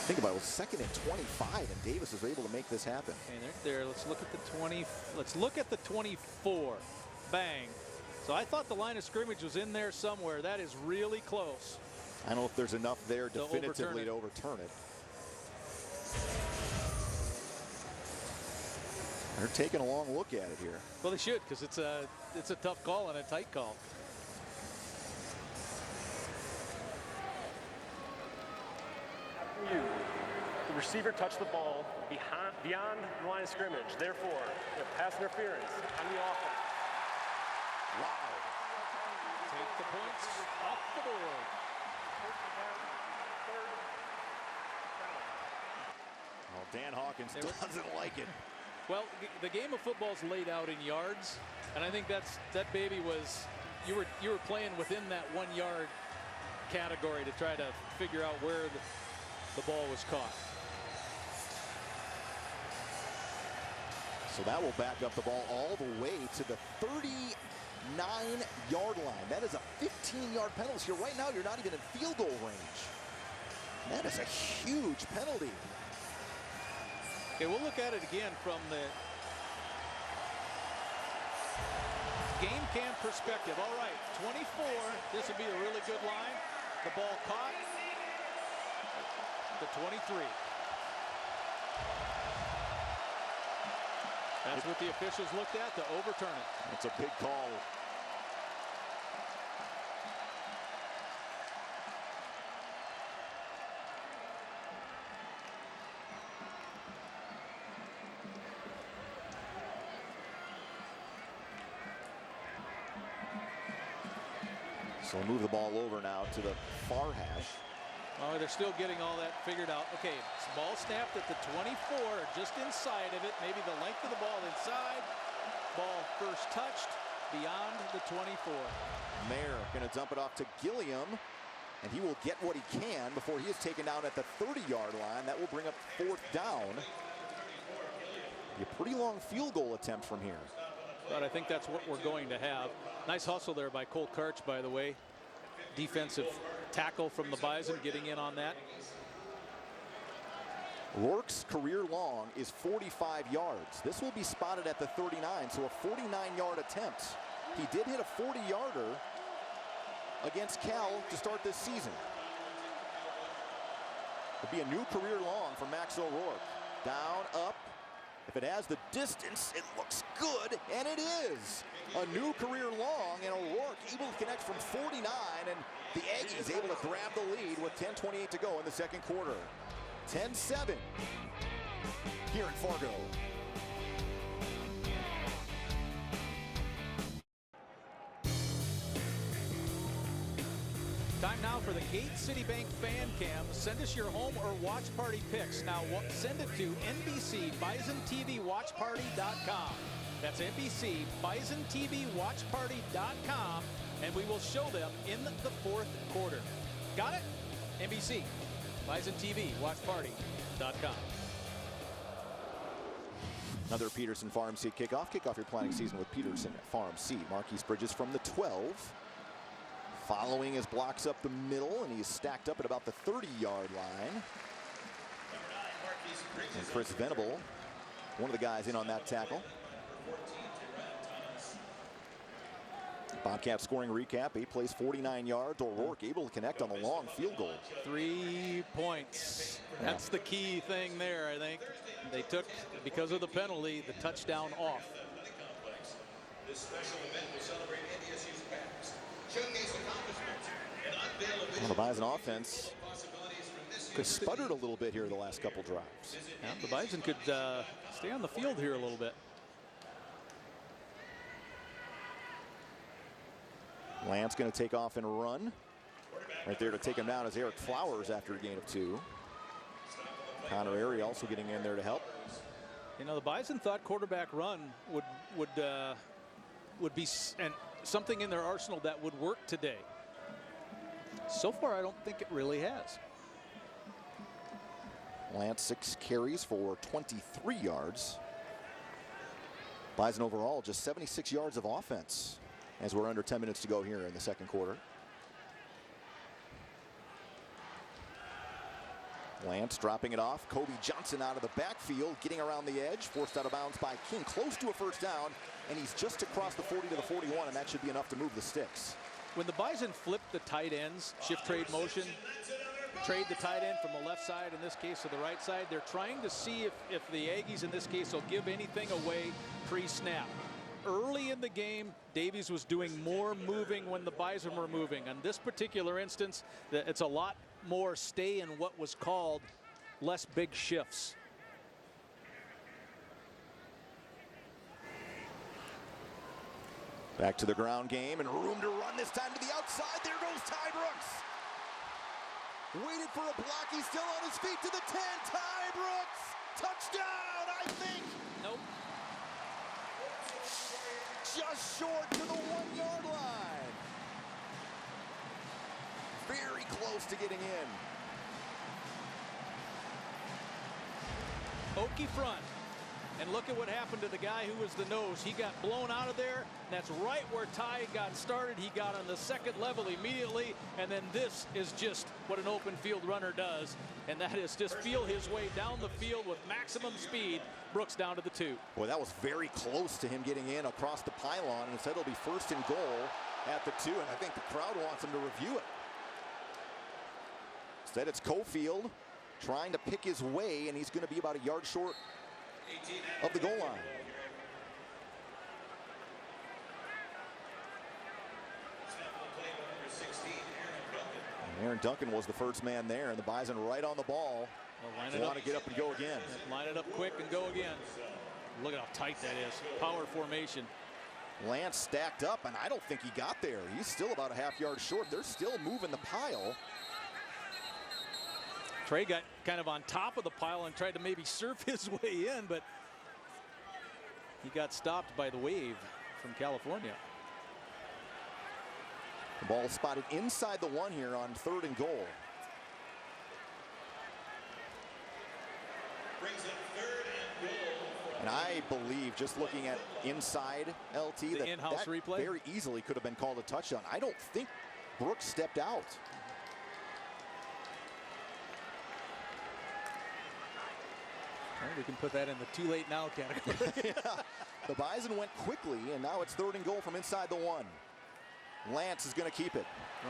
Think about it, it was 2nd and 25, and Davis is able to make this happen. Okay, there. Let's look at the 20. Let's look at the 24. Bang. So I thought the line of scrimmage was in there somewhere. That is really close. I don't know if there's enough there definitively to overturn it. They're taking a long look at it here. Well, they should, because it's a tough call and a tight call. The receiver touched the ball beyond the line of scrimmage. Therefore, pass interference on the offense. Wow. Take the points off the board. Well, Dan Hawkins doesn't like it. Well, the game of football is laid out in yards, and I think that baby was, you were playing within that 1 yard category to try to figure out where the ball was caught. So that will back up the ball all the way to the 39-yard line. That is a 15-yard penalty. So right now, you're not even in field goal range. That is a huge penalty. Okay, we'll look at it again from the game cam perspective. All right, 24. This would be a really good line. The ball caught. The 23. That's what the officials looked at to overturn it. It's a big call. So move the ball over now to the far hash. Oh, they're still getting all that figured out. Okay, ball snapped at the 24, just inside of it. Maybe the length of the ball inside. Ball first touched beyond the 24. Mayer going to dump it off to Gilliam, and he will get what he can before he is taken down at the 30-yard line. That will bring up 4th down. A pretty long field goal attempt from here. But I think that's what we're going to have. Nice hustle there by Cole Karch, by the way. Defensive tackle from the Bison getting in on that. Rourke's career long is 45 yards. This will be spotted at the 39, so a 49-yard attempt. He did hit a 40-yarder against Cal to start this season. It'll be a new career long for Max O'Rourke. Down, up. If it has the distance, it looks good, and it is. A new career long, and O'Rourke able to connect from 49, and the Aggies able to grab the lead with 10:28 to go in the second quarter. 10-7 here in Fargo. Time now for the Gate Citibank Fan Cam. Send us your home or watch party pics. Now send it to NBCBisonTVWatchParty.com. That's NBCBisonTVWatchParty.com, and we will show them in the fourth quarter. Got it? NBC BisonTVWatchParty.com. Another Peterson Farm Seed kickoff. Kick off your planning season with Peterson Farm Seed. Marquise Bridges from the 12. Following his blocks up the middle, and he's stacked up at about the 30-yard line. And Chris Venable, one of the guys in on that tackle. Bobcat scoring recap. 8 plays, 49 yards. O'Rourke able to connect on the long field goal. 3 points. That's the key thing there, I think. They took, because of the penalty, the touchdown off. This special event will celebrate NDSU's past, showcase accomplishments, and unveil a vision. The Bison offense could sputtered a little bit here the last couple drives. Yeah, the Bison could stay on the field here a little bit. Lance going to take off and run. Right there to take him down is Eric Flowers after a gain of 2. Connor Airy also getting in there to help. You know, the Bison thought quarterback run would be something in their arsenal that would work today. So far, I don't think it really has. Lance 6 carries for 23 yards. Bison overall just 76 yards of offense as we're under 10 minutes to go here in the second quarter. Lance dropping it off. Kobe Johnson out of the backfield, getting around the edge, forced out of bounds by King, close to a first down, and he's just across the 40 to the 41, and that should be enough to move the sticks. When the Bison flip the tight ends, shift trade motion, trade the tight end from the left side, in this case to the right side, they're trying to see if the Aggies in this case will give anything away pre-snap. Early in the game, Davies was doing more moving when the Bison were moving. On this particular instance, it's a lot more stay in what was called less big shifts. Back to the ground game and room to run this time to the outside. There goes Ty Brooks. Waited for a block. He's still on his feet to the 10. Ty Brooks. Touchdown, I think. Nope. Just short to the 1-yard line. Very close to getting in. Okie front. And look at what happened to the guy who was the nose. He got blown out of there. That's right where Ty got started. He got on the second level immediately. And then this is just what an open field runner does. And that is just feel his way down the field with maximum speed. Brooks down to the 2. Boy, that was very close to him getting in across the pylon. And instead it'll be first and goal at the 2. And I think the crowd wants him to review it. Instead it's Cofield trying to pick his way, and he's going to be about a yard short of the goal line. Aaron Duncan was the first man there, and the Bison right on the ball. They want to get up and go again. Line it up quick and go again. Look at how tight that is. Power formation. Lance stacked up, and I don't think he got there. He's still about a half yard short. They're still moving the pile. Trey got kind of on top of the pile and tried to maybe surf his way in, but he got stopped by the wave from California. The ball spotted inside the 1 here on 3rd and goal. Brings up 3rd and goal. And I believe, just looking at inside LT, that in-house replay very easily could have been called a touchdown. I don't think Brooks stepped out. Well, we can put that in the too late now category. Yeah. The Bison went quickly, and now it's 3rd and goal from inside the 1. Lance is going to keep it.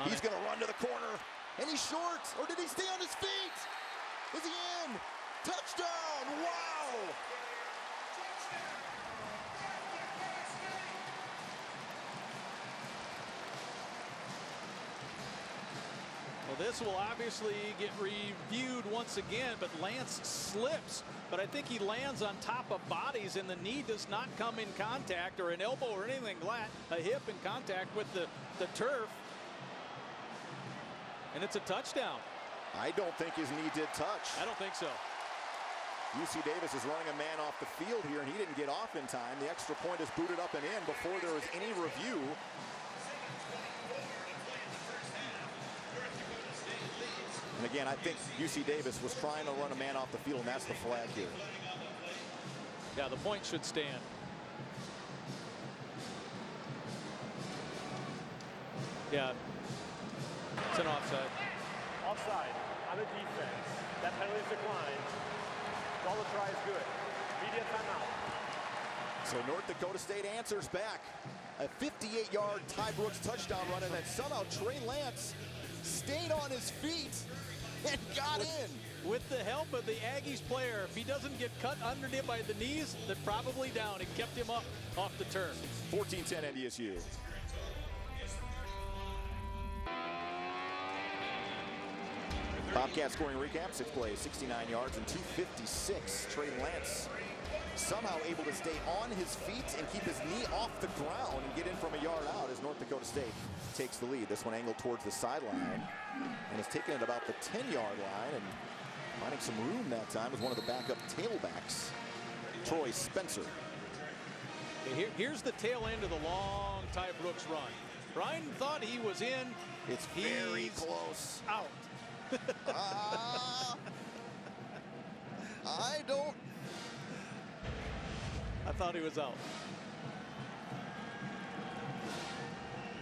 He's going to run to the corner, and he's short. Or did he stay on his feet? Is he in? Touchdown! Wow! Well, this will obviously get reviewed once again, but Lance slips. But I think he lands on top of bodies, and the knee does not come in contact, or an elbow or anything like that, a hip in contact with the turf. And it's a touchdown. I don't think his knee did touch. I don't think so. UC Davis is running a man off the field here, and he didn't get off in time. The extra point is booted up and in before there was any review. And again, I think UC Davis was trying to run a man off the field, and that's the flag here. Yeah, the point should stand. Yeah, it's an offside. Offside on the defense. That penalty is declined. All the try is good. Immediate timeout. So North Dakota State answers back. A 58-yard Ty Brooks touchdown run, and then somehow Trey Lance stayed on his feet and got in. With the help of the Aggies player, if he doesn't get cut underneath by the knees, they're probably down. It kept him up off the turf. 14-10 NDSU. Bobcat scoring recap, 6 plays, 69 yards, and 256. Trey Lance somehow able to stay on his feet and keep his knee off the ground and get in from a yard out as North Dakota State takes the lead. This one angled towards the sideline and is taken at about the 10-yard line, and finding some room that time was one of the backup tailbacks, Troy Spencer. Okay, here's the tail end of the long Ty Brooks run. Brian thought he was in. It's very close. Out. I thought he was out.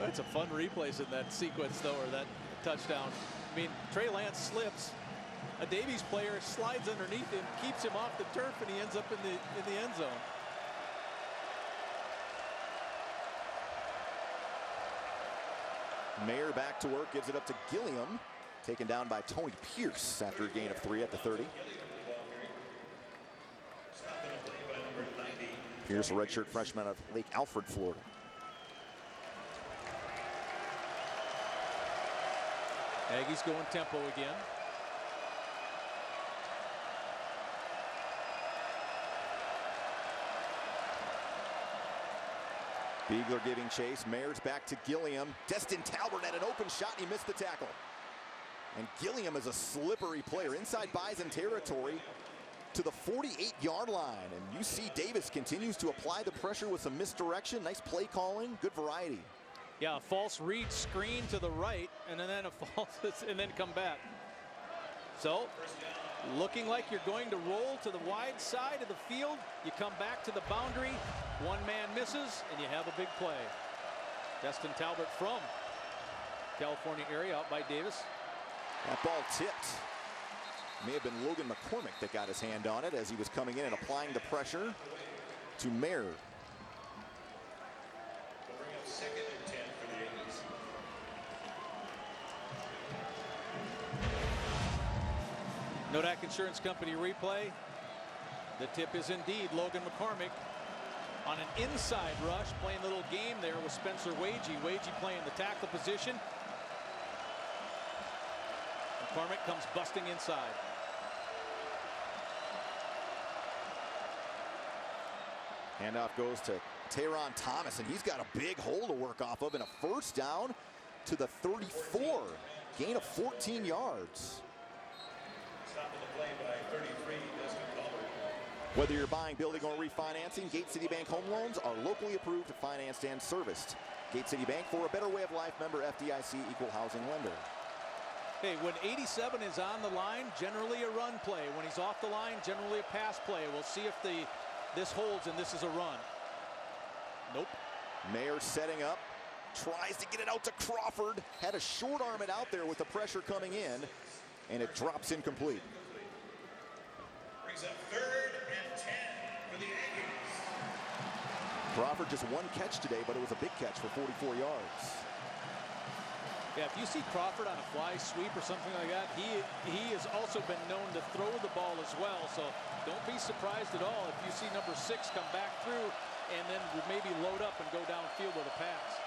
It's a fun replays in that sequence, though, or that touchdown. I mean, Trey Lance slips. A Davies player slides underneath him, keeps him off the turf, and he ends up in the end zone. Mayer back to work, gives it up to Gilliam. Taken down by Tony Pierce after a gain of 3 at the 30. Pierce, a redshirt freshman of Lake Alfred, Florida. Aggies going tempo again. Beagler giving chase. Mayer's back to Gilliam. Destin Talbert had an open shot, and he missed the tackle. And Gilliam is a slippery player inside Bison territory to the 48-yard line. And UC Davis continues to apply the pressure with some misdirection. Nice play calling, good variety. Yeah, a false read screen to the right, and then a false, and then come back. So, looking like you're going to roll to the wide side of the field. You come back to the boundary. One man misses, and you have a big play. Destin Talbot from California area, out by Davis. That ball tipped. May have been Logan McCormick that got his hand on it as he was coming in and applying the pressure to Mayer. Nodak Insurance Company replay. The tip is indeed Logan McCormick on an inside rush, playing a little game there with Spencer Wagey. Wagey playing the tackle position. McCormick comes busting inside. Handoff goes to Teron Thomas, and he's got a big hole to work off of, and a first down to the 34. Gain of 14 yards. Stop of the play by 33, Desmond Culver. Whether you're buying, building, or refinancing, Gate City Bank Home Loans are locally approved, financed, and serviced. Gate City Bank, for a better way of life, member FDIC, equal housing lender. Hey, when 87 is on the line, generally a run play. When he's off the line, generally a pass play. We'll see if this holds and this is a run. Nope. Mayer setting up, tries to get it out to Crawford. Had to short arm it out there with the pressure coming in, and it drops incomplete. Brings up 3rd and 10 for the Aggies. Crawford just one catch today, but it was a big catch for 44 yards. Yeah, if you see Crawford on a fly sweep or something like that, he has also been known to throw the ball as well. So don't be surprised at all if you see number 6 come back through and then maybe load up and go downfield with a pass.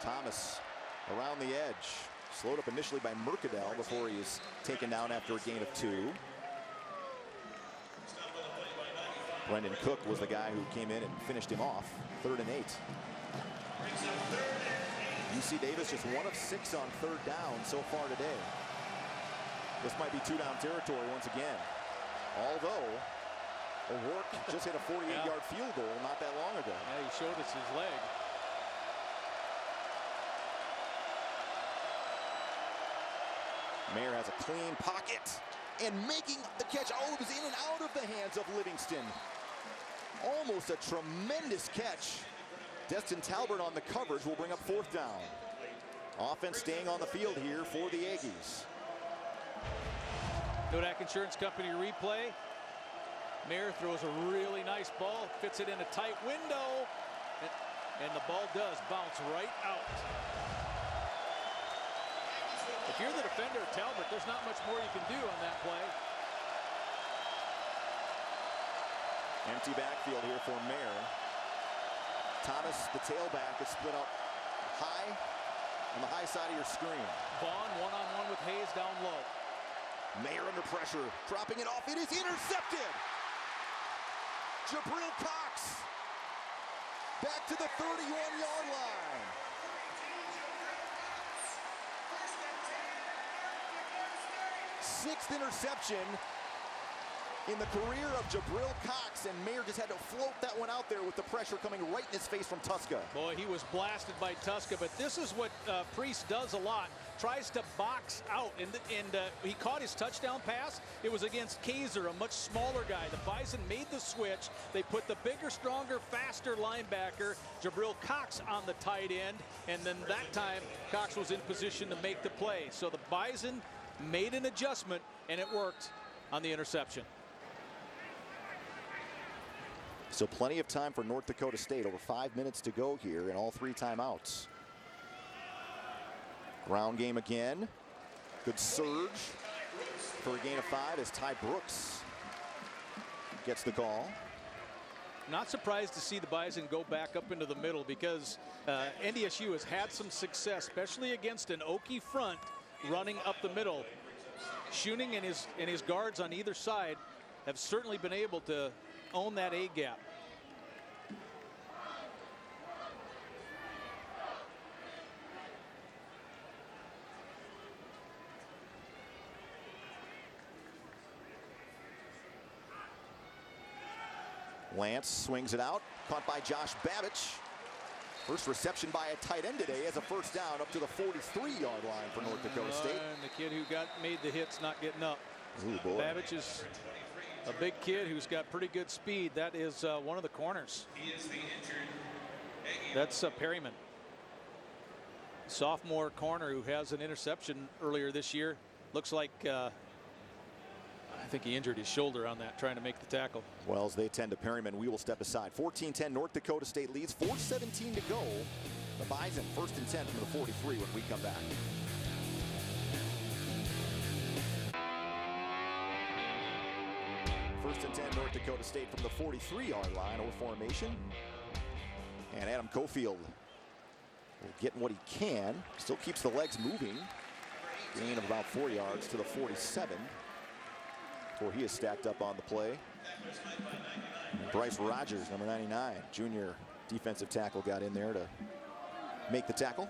Thomas around the edge. Slowed up initially by Mercadal before he is taken down after a gain of 2. Brendan Cook was the guy who came in and finished him off. 3rd and 8. UC Davis just 1 of 6 on 3rd down so far today. This might be 2-down territory once again. Although O'Rourke just hit a 48-yard field goal not that long ago. Yeah, he showed us his leg. Mayer has a clean pocket and making the catch. Oh, it was in and out of the hands of Livingston. Almost a tremendous catch. Destin Talbert on the coverage will bring up 4th down. Offense staying on the field here for the Aggies. Kodak Insurance Company replay. Mayer throws a really nice ball, fits it in a tight window, and the ball does bounce right out. If you're the defender of Talbot, there's not much more you can do on that play. Empty backfield here for Mayer. Thomas, the tailback, is split up high on the high side of your screen. Vaughn one-on-one with Hayes down low. Mayer under pressure, dropping it off. It is intercepted. Jabril Cox back to the 31-yard line. Sixth interception in the career of Jabril Cox, and Mayer just had to float that one out there with the pressure coming right in his face from Tuska. Boy, he was blasted by Tuska, but this is what Priest does a lot. Tries to box out, and he caught his touchdown pass. It was against Kaiser, a much smaller guy. The Bison made the switch. They put the bigger, stronger, faster linebacker, Jabril Cox, on the tight end, and then that time Cox was in position to make the play. So the Bison made an adjustment, and it worked on the interception. So plenty of time for North Dakota State. Over 5 minutes to go here in all 3 timeouts. Ground game again. Good surge for a gain of 5 as Ty Brooks gets the call. Not surprised to see the Bison go back up into the middle because NDSU has had some success, especially against an Okie front, running up the middle. Schuning and his guards on either side have certainly been able to own that A gap. Lance swings it out, caught by Josh Babich. First reception by a tight end today as a first down up to the 43-yard line for North Dakota State. And the kid who made the hits not getting up. Ooh, boy. Babich is a big kid who's got pretty good speed. That is one of the corners. He is the injured Aggie. That's Perryman. Sophomore corner who has an interception earlier this year. Looks like I think he injured his shoulder on that, trying to make the tackle. Well, as they tend to Perryman, we will step aside. 14-10, North Dakota State leads. 4:17 to go. The Bison 1st and 10 from the 43 when we come back. First and 10, North Dakota State from the 43-yard line over formation. And Adam Cofield will get what he can. Still keeps the legs moving. Gain of about 4 yards to the 47. He is stacked up on the play. And Bryce Rogers, number 99, junior defensive tackle, got in there to make the tackle.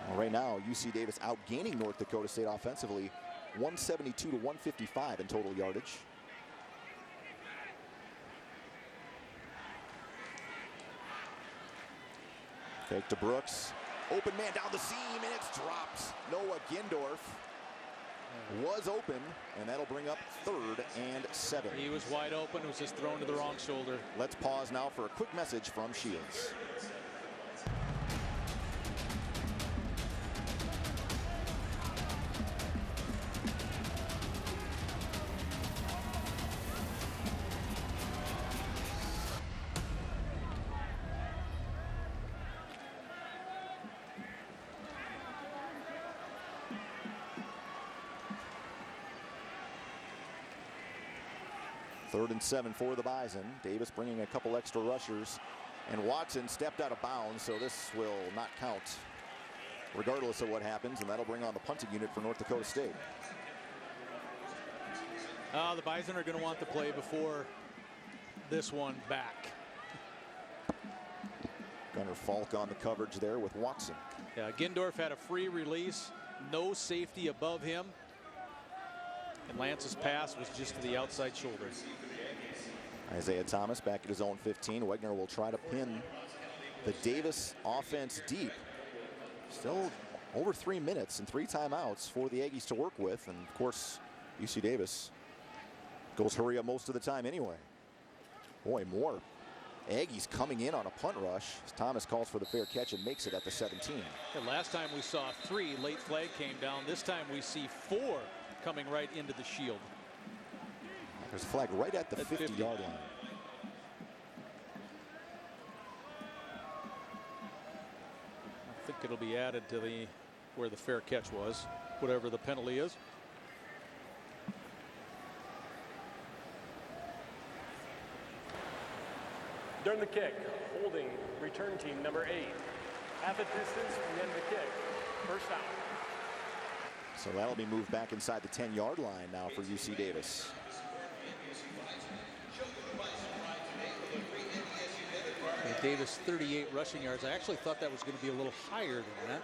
Well, right now, UC Davis outgaining North Dakota State offensively, 172 to 155 in total yardage. Fake to Brooks. Open man down the seam, and it's dropped. Noah Gindorf was open, and that'll bring up 3rd and 7. He was wide open. It was just thrown to the wrong shoulder. Let's pause now for a quick message from Shields. Third and 7 for the Bison. Davis bringing a couple extra rushers, and Watson stepped out of bounds, so this will not count regardless of what happens, and that'll bring on the punting unit for North Dakota State. The Bison are going to want the play before this one back. Gunnar Falk on the coverage there with Watson. Yeah, Gindorf had a free release, no safety above him, and Lance's pass was just to the outside shoulder. Isaiah Thomas back at his own 15. Wegner will try to pin the Davis offense deep. Still over 3 minutes and 3 timeouts for the Aggies to work with. And of course, UC Davis goes hurry up most of the time anyway. Boy, more Aggies coming in on a punt rush. Thomas calls for the fair catch and makes it at the 17. The last time we saw 3, late flag came down. This time we see 4 coming right into the shield. There's a flag right at the 50-yard line. I think it'll be added to the where the fair catch was, whatever the penalty is. During the kick, holding return team number 8. Half a distance from the end of the kick. First down. So that'll be moved back inside the 10-yard line now for UC Davis. Davis 38 rushing yards. I actually thought that was going to be a little higher than that.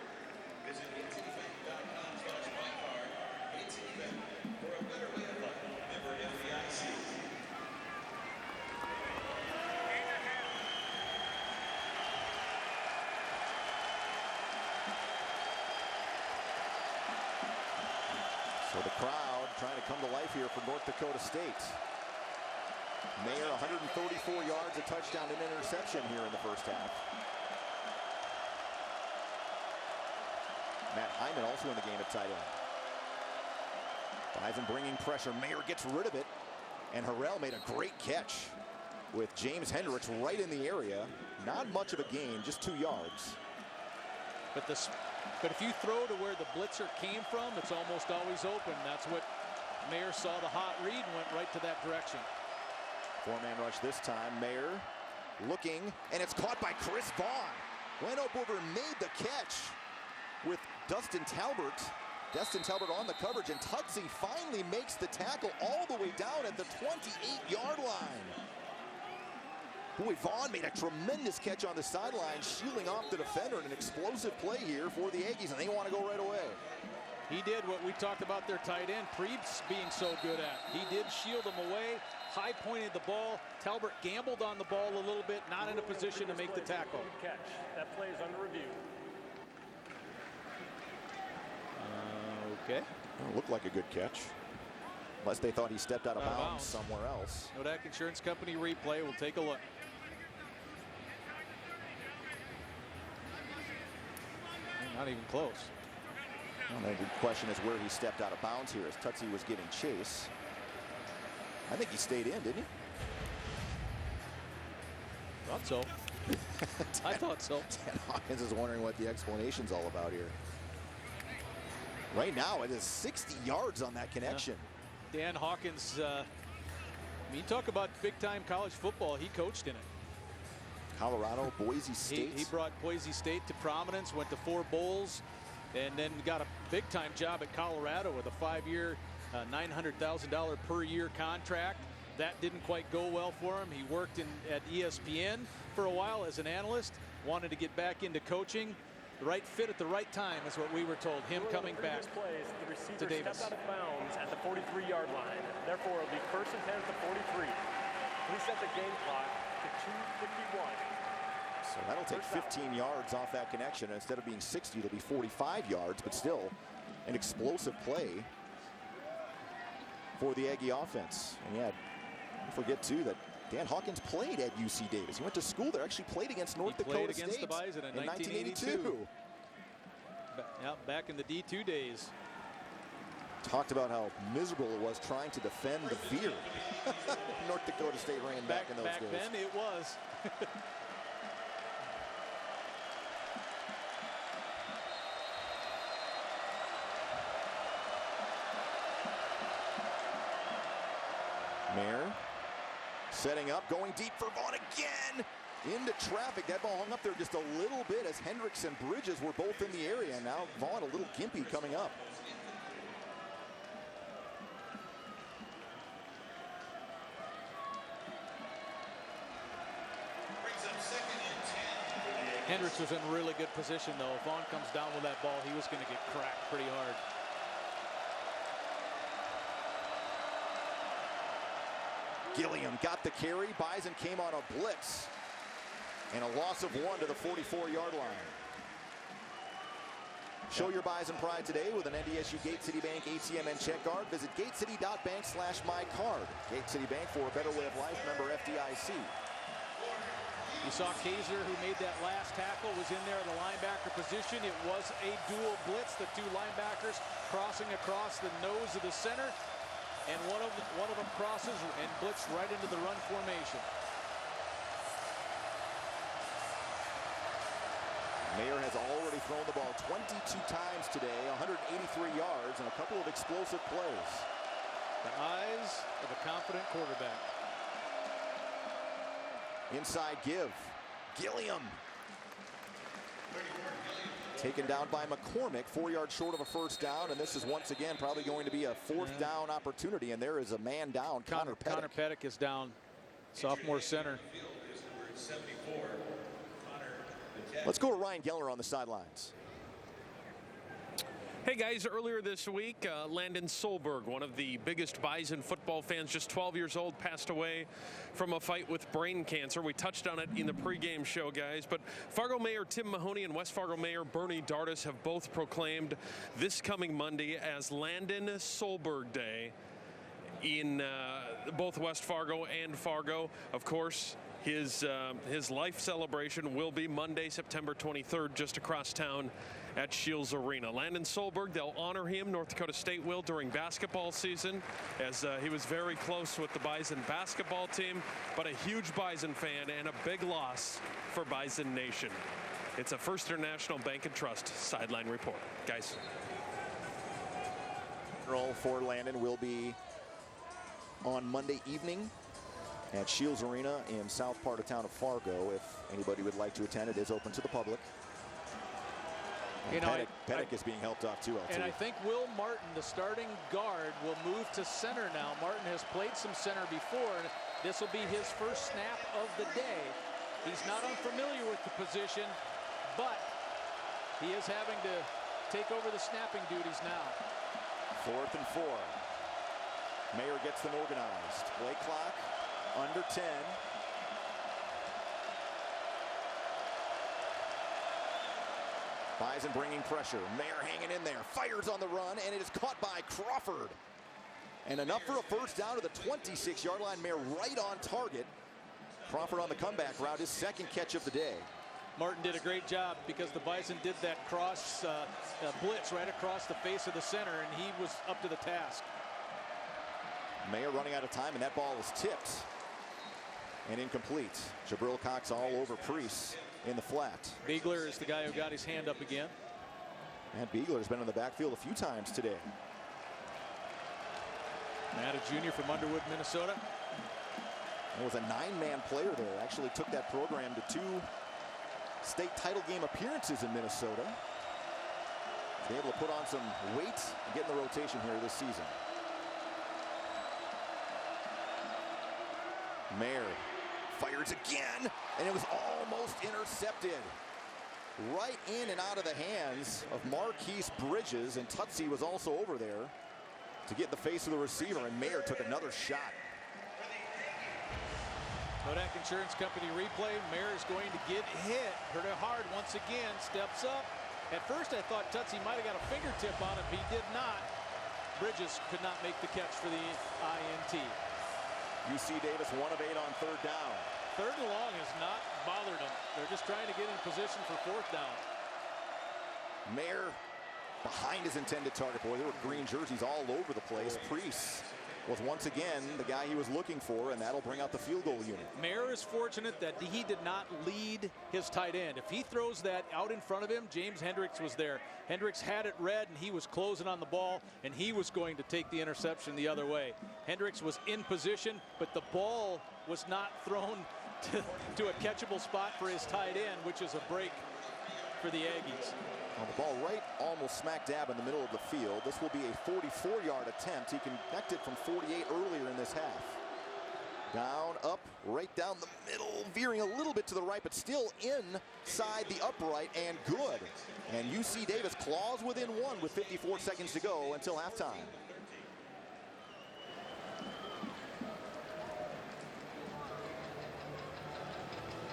So the crowd trying to come to life here for North Dakota State. Mayer 134 yards, a touchdown and interception here in the first half. Matt Hyman also in the game at tight end. Bison bringing pressure. Mayer gets rid of it, and Harrell made a great catch with James Hendricks right in the area. Not much of a gain, just 2 yards. But if you throw to where the blitzer came from, it's almost always open. That's what Mayer saw the hot read and went right to that direction. 4-man rush this time. Mayer looking, and it's caught by Chris Vaughn. Went up over and made the catch with Dustin Talbert. Dustin Talbert on the coverage, and Tutsi finally makes the tackle all the way down at the 28-yard line. Boy, Vaughn made a tremendous catch on the sideline, shielding off the defender, and an explosive play here for the Aggies, and they want to go right away. He did what we talked about their tight end, Preebs, being so good at. He did shield him away, high pointed the ball. Talbert gambled on the ball a little bit, not in a position to make the tackle. Good catch. That play is under review. Okay. Well, it looked like a good catch. Unless they thought he stepped out of bounds somewhere else. Nodak Insurance Company replay. We'll take a look. Not even close. Well, the question is where he stepped out of bounds here as Tutsi was giving chase. I think he stayed in, didn't he? Thought so. I thought so. Dan Hawkins is wondering what the explanation's all about here. Right now, it is 60 yards on that connection. Yeah. Dan Hawkins, I mean, talk about big-time college football. He coached in it. Colorado, Boise State. He brought Boise State to prominence, went to 4 bowls, and then got a big-time job at Colorado with a 5-year, $900,000 per year contract. That didn't quite go well for him. He worked at ESPN for a while as an analyst, wanted to get back into coaching. The right fit at the right time is what we were told. Him coming back plays, the receiver to Davis. stepped out of bounds at the 43-yard line. Therefore, it'll be 1st and 10 at the 43. Please set the game clock to 2:51. So that'll take 15 yards off that connection. Instead of being 60, it'll be 45 yards, but still an explosive play for the Aggie offense. And yeah, don't forget too that Dan Hawkins played at UC Davis. He went to school there, actually played against North Dakota State against the Bison in 1982. Back in the D2 days. Talked about how miserable it was trying to defend the fear North Dakota State ran back in those days. Back then it was. Mayer setting up, going deep for Vaughn again. Into traffic. That ball hung up there just a little bit as Hendricks and Bridges were both in the area. And now Vaughn a little gimpy coming up. Hendricks was in really good position, though. If Vaughn comes down with that ball, he was going to get cracked pretty hard. Gilliam got the carry. Bison came on a blitz. And a loss of 1 to the 44-yard line. Show your Bison pride today with an NDSU Gate City Bank ATM and check card. Visit gatecity.bank/mycard. Gate City Bank, for a better way of life. Member FDIC. You saw Kaiser, who made that last tackle, was in there at the linebacker position. It was a dual blitz. The two linebackers crossing across the nose of the center. And one of them crosses and blitzed right into the run formation. Mayer has already thrown the ball 22 times today, 183 yards, and a couple of explosive plays. The eyes of a confident quarterback. Inside give. Gilliam. Taken down by McCormick, 4 yards short of a first down, and this is once again probably going to be a fourth down opportunity, and there is a man down. Connor Pettick. Connor Pettick is down, sophomore center. Let's go to Ryan Geller on the sidelines. Hey guys, earlier this week, Landon Solberg, one of the biggest Bison football fans, just 12 years old, passed away from a fight with brain cancer. We touched on it in the pregame show, guys. But Fargo Mayor Tim Mahoney and West Fargo Mayor Bernie Dardis have both proclaimed this coming Monday as Landon Solberg Day in both West Fargo and Fargo. Of course, his life celebration will be Monday, September 23rd, just across town at Shields Arena. Landon Solberg, they'll honor him, North Dakota State will, during basketball season, as he was very close with the Bison basketball team, but a huge Bison fan and a big loss for Bison Nation. It's a First International Bank and Trust sideline report. Guys. Roll for Landon will be on Monday evening at Shields Arena in south part of town of Fargo. If anybody would like to attend, it is open to the public. Pettick is being helped off too, LT. And I think Will Martin, the starting guard, will move to center now. Martin has played some center before, and this will be his first snap of the day. He's not unfamiliar with the position, but he is having to take over the snapping duties now. 4th and 4. Mayer gets them organized. Play clock under 10. Bison bringing pressure. Mayer hanging in there. Fires on the run, and it is caught by Crawford. And enough for a first down to the 26-yard line. Mayer right on target. Crawford on the comeback route, his second catch of the day. Martin did a great job because the Bison did that cross blitz right across the face of the center, and he was up to the task. Mayer running out of time, and that ball is tipped and incomplete. Jabril Cox all over Priest in the flat. Beegler is the guy who got his hand up again. And Beegler's been in the backfield a few times today. Matt, a junior from Underwood, Minnesota. There was a 9-man player there. Actually took that program to 2 state title game appearances in Minnesota. Be able to put on some weight and get in the rotation here this season. Mayer fires again, and it was almost intercepted. Right in and out of the hands of Marquise Bridges, and Tutsi was also over there to get in the face of the receiver, and Mayer took another shot. Kodak Insurance Company replay. Mayer is going to get hit. Hurt it hard once again. Steps up. At first I thought Tutsi might have got a fingertip on it, but he did not. Bridges could not make the catch for the INT. UC Davis 1 of 8 on third down. Third and long has not bothered them. They're just trying to get in position for fourth down. Mayer behind his intended target. Boy, there were green jerseys all over the place. Priest was once again the guy he was looking for, and that'll bring out the field goal unit. Mayer is fortunate that he did not lead his tight end. If he throws that out in front of him, James Hendricks was there. Hendricks had it read, and he was closing on the ball, and he was going to take the interception the other way. Hendricks was in position, but the ball was not thrown to a catchable spot for his tight end, which is a break for the Aggies. Well, the ball right almost smack dab in the middle of the field. This will be a 44-yard attempt. He connected from 48 earlier in this half. Down, up, right down the middle, veering a little bit to the right, but still inside the upright, and good. And UC Davis claws within one with 54 seconds to go until halftime.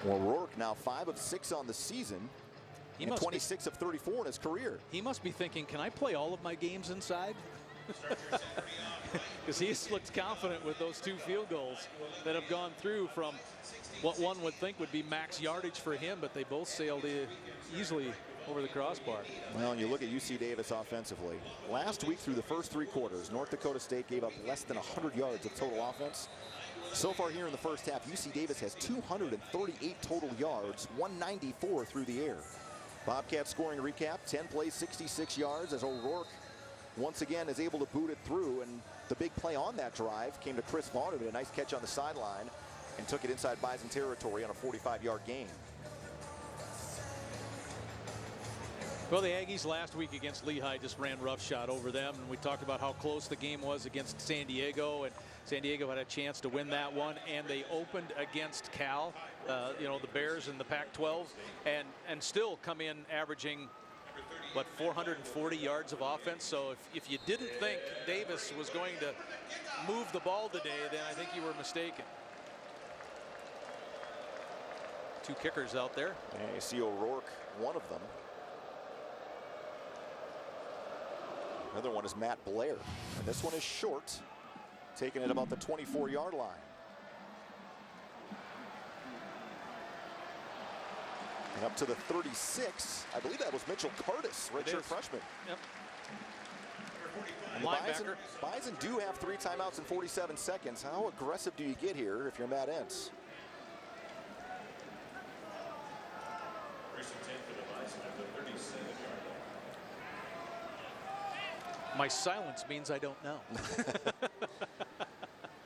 Well, O'Rourke now 5 of 6 on the season. And 26 of 34 in his career. He must be thinking, can I play all of my games inside? Because he's looked confident with those 2 field goals that have gone through from what one would think would be max yardage for him, but they both sailed easily over the crossbar. Well, and you look at UC Davis offensively. Last week through the first 3 quarters, North Dakota State gave up less than 100 yards of total offense. So far here in the first half, UC Davis has 238 total yards, 194 through the air. Bobcats scoring recap, 10 plays, 66 yards as O'Rourke once again is able to boot it through, and the big play on that drive came to Chris Vaughn, who did a nice catch on the sideline and took it inside Bison territory on a 45-yard gain. Well, the Aggies last week against Lehigh just ran roughshod over them, and we talked about how close the game was against San Diego, and San Diego had a chance to win that one, and they opened against Cal, you know, the Bears in the Pac-12, and still come in averaging, what, 440 yards of offense. So if you didn't think Davis was going to move the ball today, then I think you were mistaken. 2 kickers out there. And you see O'Rourke, one of them. Another one is Matt Blair, and this one is short, taking it about the 24-yard line. And up to the 36, I believe that was Mitchell Curtis, redshirt freshman. Yep. And the Bison do have 3 timeouts in 47 seconds. How aggressive do you get here if you're Matt Entz? My silence means I don't know.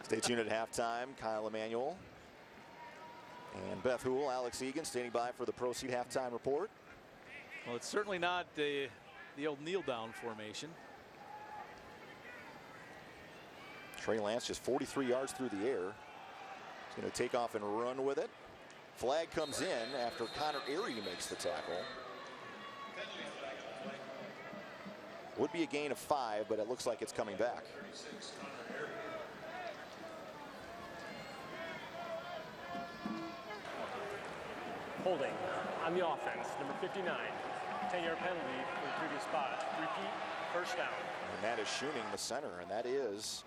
Stay tuned at halftime. Kyle Emanuel and Beth Hool, Alex Egan standing by for the Proceed halftime report. Well, it's certainly not the old kneel down formation. Trey Lance just 43 yards through the air. He's going to take off and run with it. Flag comes in after Connor Erie makes the tackle. Would be a gain of 5, but it looks like it's coming back. Holding on the offense, number 59. 10-yard penalty for the previous spot. Repeat, first down. And that is Schuning, the center, and that is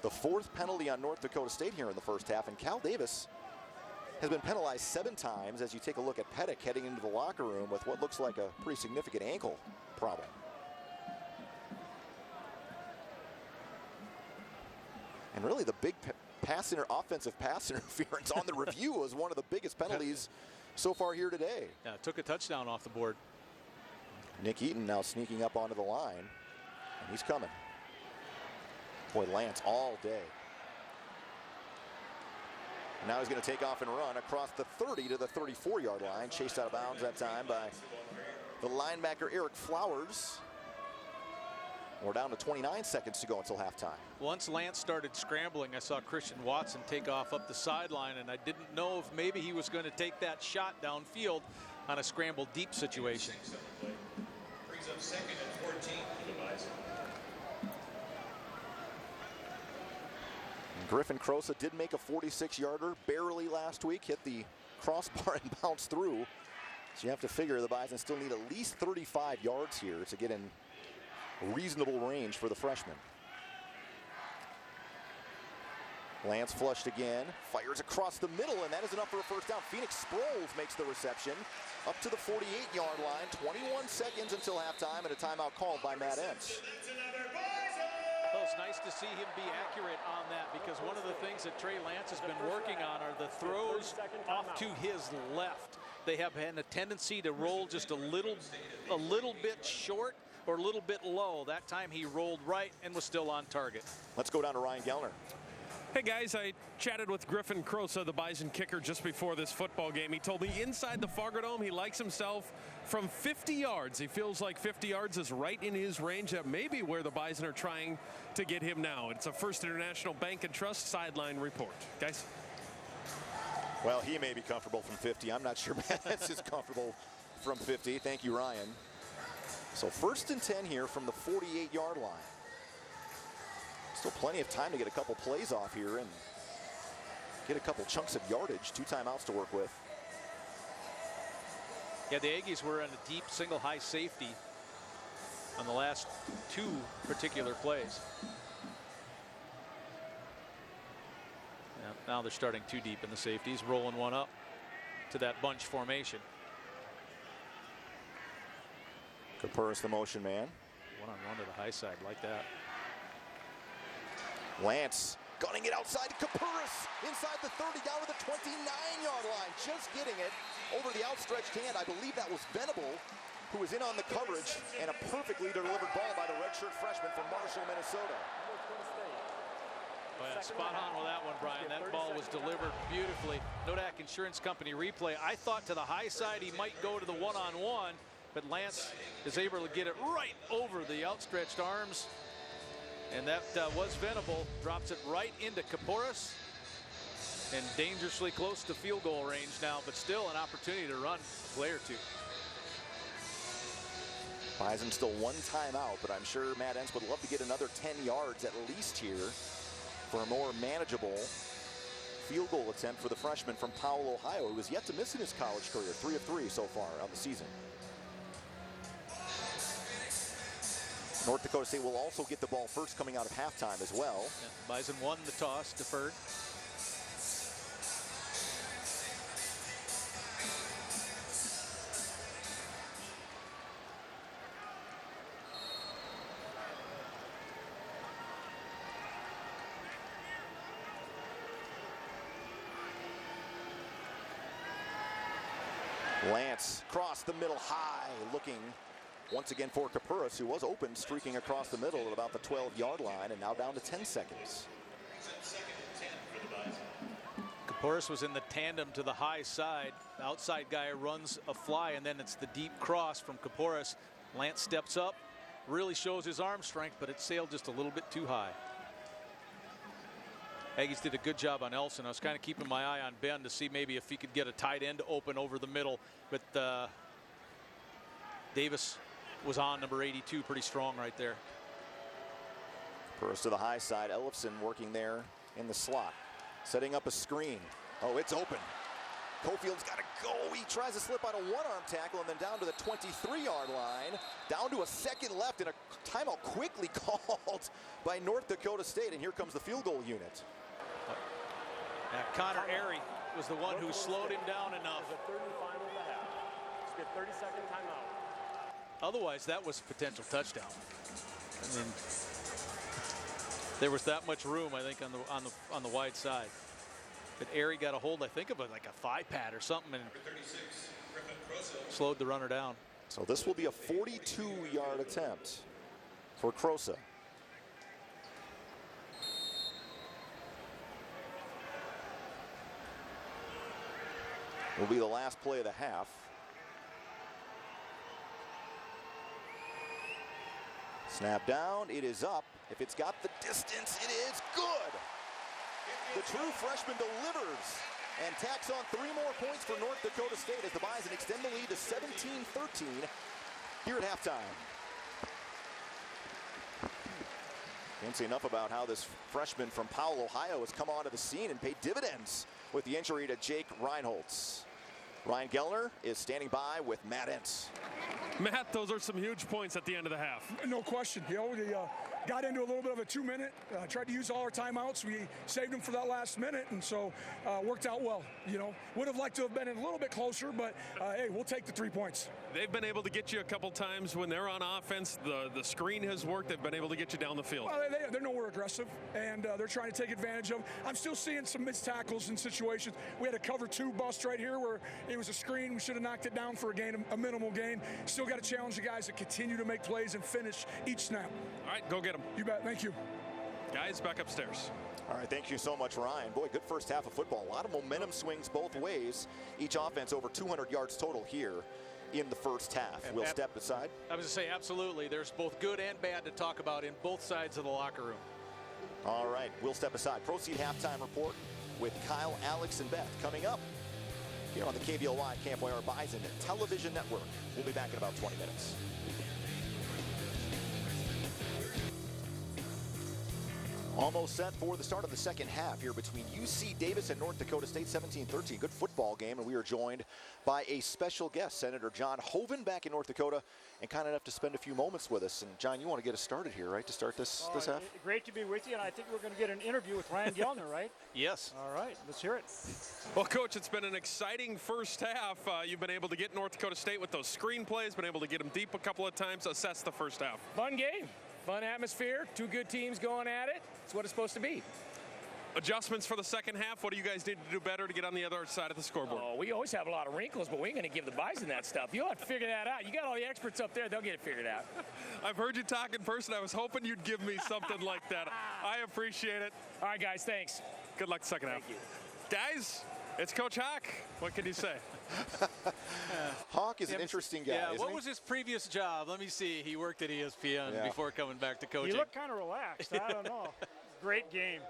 the 4th penalty on North Dakota State here in the first half. And Cal Davis has been penalized 7 times as you take a look at Pettick heading into the locker room with what looks like a pretty significant ankle problem. And really the big offensive pass interference on the review was one of the biggest penalties so far here today. Yeah, took a touchdown off the board. Nick Eaton now sneaking up onto the line, and he's coming. Boy, Lance all day. And now he's going to take off and run across the 30 to the 34-yard line, chased out of bounds that time by the linebacker Eric Flowers. We're down to 29 seconds to go until halftime. Once Lance started scrambling, I saw Christian Watson take off up the sideline, and I didn't know if maybe he was going to take that shot downfield on a scramble deep situation. Brings up second and 14 for the Bison. Griffin Crosa did make a 46-yarder barely last week, hit the crossbar and bounced through. So you have to figure the Bison still need at least 35 yards here to get in reasonable range for the freshman. Lance flushed again, fires across the middle, and that is enough for a first down. Phoenix Sproles makes the reception up to the 48-yard line. 21 seconds until halftime, and a timeout called by Matt Entz. Well, it's nice to see him be accurate on that, because one of the things that Trey Lance has been working on are the throws off to his left. They have had a tendency to roll just a little bit short or a little bit low. That time he rolled right and was still on target. Let's go down to Ryan Gellner. Hey guys, I chatted with Griffin Crosa, the Bison kicker, just before this football game. He told me inside the Fargo Dome he likes himself from 50 yards. He feels like 50 yards is right in his range. That may be where the Bison are trying to get him now. It's a First International Bank and Trust sideline report. Guys? Well, he may be comfortable from 50. I'm not sure Matt Entz is comfortable from 50. Thank you, Ryan. So 1st and 10 here from the 48-yard line. Still plenty of time to get a couple plays off here and get a couple chunks of yardage. 2 timeouts to work with. Yeah, the Aggies were on a deep single high safety on the last 2 particular plays. Yeah, now they're starting too deep in the safeties, rolling one up to that bunch formation. Kapuris, the motion man. One-on-one to the high side like that. Lance gunning it outside. Kapuris inside the 30, down to the 29-yard line. Just getting it over the outstretched hand. I believe that was Venable, who was in on the coverage, and a perfectly delivered ball by the redshirt freshman from Marshall, Minnesota. Oh yeah, spot on with that one, Brian. That ball was delivered beautifully. Nodak Insurance Company replay. I thought to the high side he might go to the one-on-one, but Lance is able to get it right over the outstretched arms. And that was Venable. Drops it right into Kapuris. And dangerously close to field goal range now, but still an opportunity to run a play or 2. Bison still 1 timeout, but I'm sure Matt Entz would love to get another 10 yards at least here for a more manageable field goal attempt for the freshman from Powell, Ohio, who has yet to miss in his college career. 3 of 3 so far on the season. North Dakota State will also get the ball first coming out of halftime as well. Yeah, Bison won the toss, deferred. Lance crossed the middle high, looking once again for Kapuris, who was open, streaking across the middle at about the 12-yard line, and now down to 10 seconds. Kapuris was in the tandem to the high side. The outside guy runs a fly, and then it's the deep cross from Kapuris. Lance steps up, really shows his arm strength, but it sailed just a little bit too high. Aggies did a good job on Elson. I was kind of keeping my eye on Ben to see maybe if he could get a tight end open over the middle, but Davis was on number 82 pretty strong right there. First to the high side, Ellefson working there in the slot, setting up a screen. Oh, it's open. Cofield's got to go. He tries to slip on a one-arm tackle and then down to the 23-yard line, down to a second left, and a timeout quickly called by North Dakota State. And here comes the field goal unit. Connor Airy was the one who slowed him down enough. The third and final of the half. Just get 30-second timeout. Otherwise, that was a potential touchdown. I mean, there was that much room, I think, on the wide side. But Airy got a hold, I think, of like a thigh pad or something, and slowed the runner down. So this will be a 42-yard attempt for Crosa. Will be the last play of the half. Snap down, it is up. If it's got the distance, it is good. The true freshman delivers and tacks on 3 more points for North Dakota State as the Bison extend the lead to 17-13 here at halftime. Can't say enough about how this freshman from Powell, Ohio has come onto the scene and paid dividends with the injury to Jake Reinholtz. Ryan Gellner is standing by with Matt Entz. Matt, those are some huge points at the end of the half. No question. You know, they got into a little bit of a 2-minute, tried to use all our timeouts. We saved them for that last minute, and so worked out well. You know, would have liked to have been a little bit closer, but hey, we'll take the 3 points. They've been able to get you a couple times when they're on offense. The screen has worked. They've been able to get you down the field. Well, they're nowhere aggressive, and they're trying to take advantage of. I'm still seeing some missed tackles in situations. We had a cover 2 bust right here where it was a screen. We should have knocked it down for a gain, a minimal gain. Still got to challenge the guys that continue to make plays and finish each snap. All right, go get them. You bet. Thank you. Guys, back upstairs. All right, thank you so much, Ryan. Boy, good first half of football. A lot of momentum swings both ways. Each offense over 200 yards total here in the first half. We'll step aside. I was going to say, absolutely. There's both good and bad to talk about in both sides of the locker room. All right, we'll step aside. Proceed halftime report with Kyle, Alex, and Beth coming up here on the KBLY Camp Wire Bison Television Network. We'll be back in about 20 minutes. Almost set for the start of the second half here between UC Davis and North Dakota State, 17-13. Good football game, and we are joined by a special guest, Senator John Hoeven, back in North Dakota, and kind enough to spend a few moments with us. And John, you want to get us started here, right, to start this half? Great to be with you, and I think we're going to get an interview with Ryan Gellner, right? Yes. All right, let's hear it. Well, Coach, it's been an exciting first half. You've been able to get North Dakota State with those screen plays, been able to get them deep a couple of times. Assess the first half. Fun game. Fun atmosphere, 2 good teams going at it. It's what it's supposed to be. Adjustments for the second half. What do you guys need to do better to get on the other side of the scoreboard? Oh, we always have a lot of wrinkles, but we ain't going to give the Bison that stuff. You'll have to figure that out. You got all the experts up there. They'll get it figured out. I've heard you talk in person. I was hoping you'd give me something like that. I appreciate it. All right, guys, thanks. Good luck second half. Thank you. Guys, it's Coach Hawk. What can you say? Hawk is an interesting guy. Yeah, isn't what he? was his previous job? Let me see. He worked at ESPN before coming back to coaching. He looked kind of relaxed. I don't know. Great game.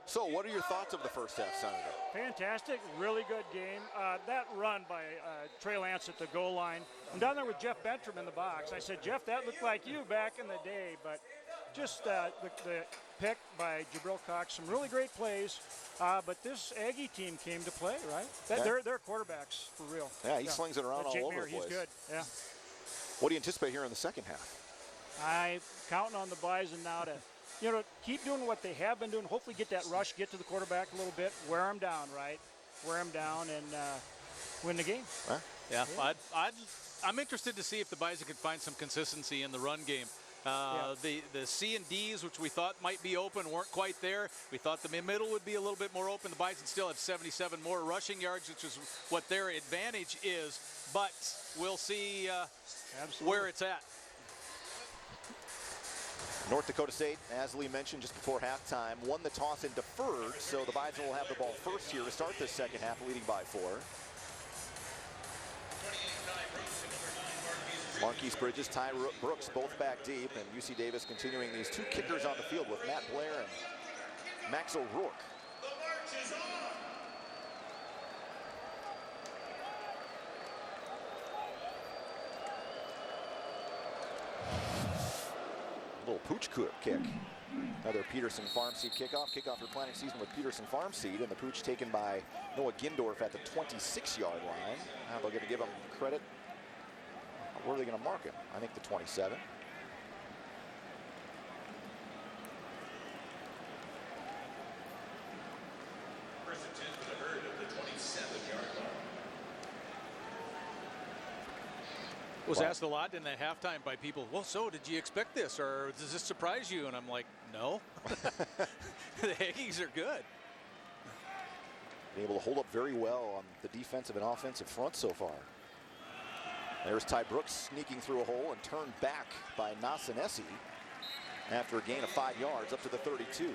So, what are your thoughts of the first half, Senator? Fantastic, really good game. That run by Trey Lance at the goal line. I'm down there with Jeff Bentram in the box. I said, Jeff, that looked like you back in the day, but just the pick by Jabril Cox, some really great plays. But this Aggie team came to play, right? They're quarterbacks for real. Yeah, he slings it around all Jake over Mayer, the place. He's good, yeah. What do you anticipate here in the second half? I'm counting on the Bison now to, keep doing what they have been doing. Hopefully get that rush, get to the quarterback a little bit, wear him down, right? Wear him down and win the game. Huh? Yeah, I'm interested to see if the Bison could find some consistency in the run game. The C and D's, which we thought might be open, weren't quite there. We thought the middle would be a little bit more open. The Bison still have 77 more rushing yards, which is what their advantage is. But we'll see where it's at. North Dakota State, as Lee mentioned just before halftime, won the toss and deferred, so the Bison will have the ball first here to start this second half, leading by 4. Marquise Bridges, Ty Brooks, both back deep, and UC Davis continuing these 2 kickers on the field with Matt Blair and Max O'Rourke. Little pooch kick. Another Peterson Farm Seed kickoff. Kickoff your planning season with Peterson Farm Seed, and the pooch taken by Noah Gindorf at the 26-yard line. Now they're going to give him credit. Where are they going to mark him? I think the 27. First and 10 for the Herd at the 27-yard line. Was asked a lot in the halftime by people, well, so did you expect this, or does this surprise you? And I'm like, no. The Aggies are good. Been able to hold up very well on the defensive and offensive front so far. There's Ty Brooks sneaking through a hole and turned back by Nasanesi after a gain of 5 yards up to the 32.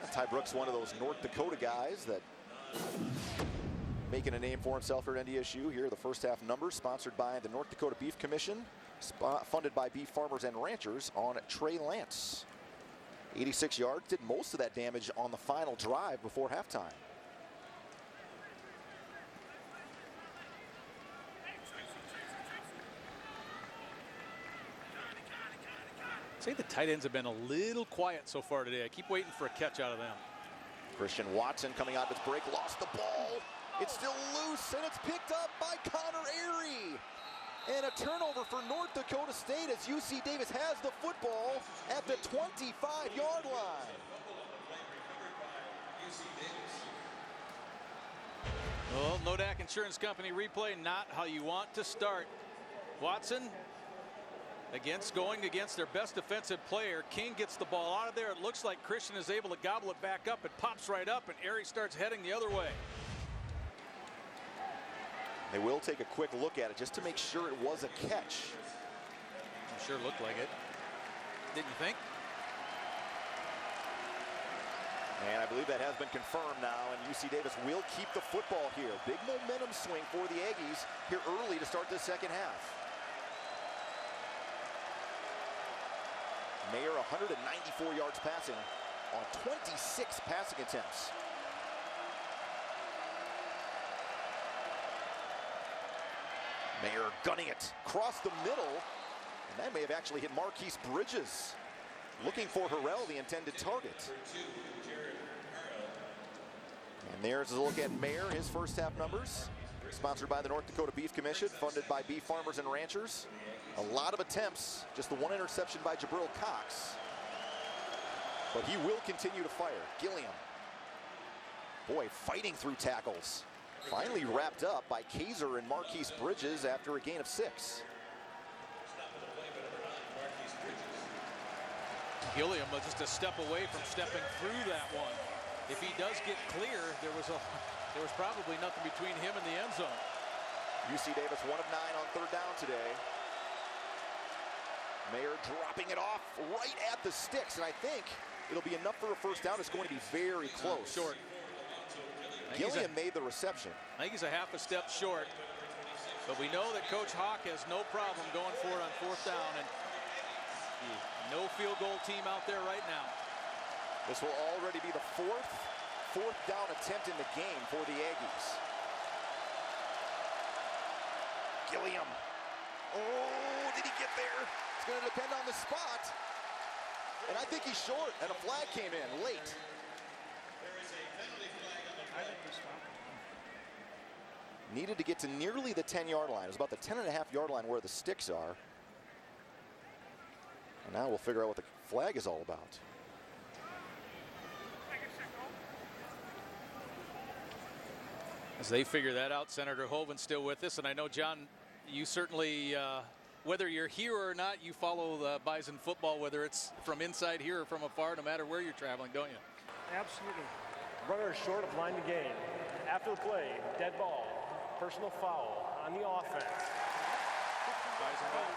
Ty Brooks, one of those North Dakota guys that making a name for himself here at NDSU. Here are the first half numbers sponsored by the North Dakota Beef Commission. funded by beef farmers and ranchers, on Trey Lance. 86 yards, did most of that damage on the final drive before halftime. I'd say the tight ends have been a little quiet so far today. I keep waiting for a catch out of them. Christian Watson coming out of his break, lost the ball. It's still loose, and it's picked up by Connor Airy. And a turnover for North Dakota State as UC Davis has the football at the 25-yard line. Well, Nodak Insurance Company replay, not how you want to start. Watson going against their best defensive player. King gets the ball out of there. It looks like Christian is able to gobble it back up. It pops right up, and Airy starts heading the other way. They will take a quick look at it just to make sure it was a catch. It sure looked like it. Didn't you think? And I believe that has been confirmed now, and UC Davis will keep the football here. Big momentum swing for the Aggies here early to start the second half. Mayer 194 yards passing on 26 passing attempts. Mayer gunning it across the middle, and that may have actually hit Marquise Bridges. Looking for Harrell, the intended target. And there's a look at Mayer, his first half numbers. Sponsored by the North Dakota Beef Commission, funded by beef farmers and ranchers. A lot of attempts, just the one interception by Jabril Cox. But he will continue to fire. Gilliam. Boy, fighting through tackles. Finally wrapped up by Kaiser and Marquise Bridges after a gain of 6. Gilliam was just a step away from stepping through that one. If he does get clear, there was probably nothing between him and the end zone. UC Davis 1 of 9 on third down today. Mayer dropping it off right at the sticks, and I think it'll be enough for a first down. It's going to be very close. Short. Gilliam made the reception. I think he's a half a step short, but we know that Coach Hawk has no problem going for it on fourth down, and no field goal team out there right now. This will already be the fourth down attempt in the game for the Aggies. Gilliam. Oh, did he get there? It's going to depend on the spot. And I think he's short, and a flag came in late. Needed to get to nearly the 10-yard line. It was about the 10.5-yard line where the sticks are. And now we'll figure out what the flag is all about. As they figure that out, Senator Hoven's still with us. And I know, John, you certainly, whether you're here or not, you follow the Bison football, whether it's from inside here or from afar, no matter where you're traveling, don't you? Absolutely. Runner is short of line to gain. After the play, dead ball, personal foul on the offense. Bison ball.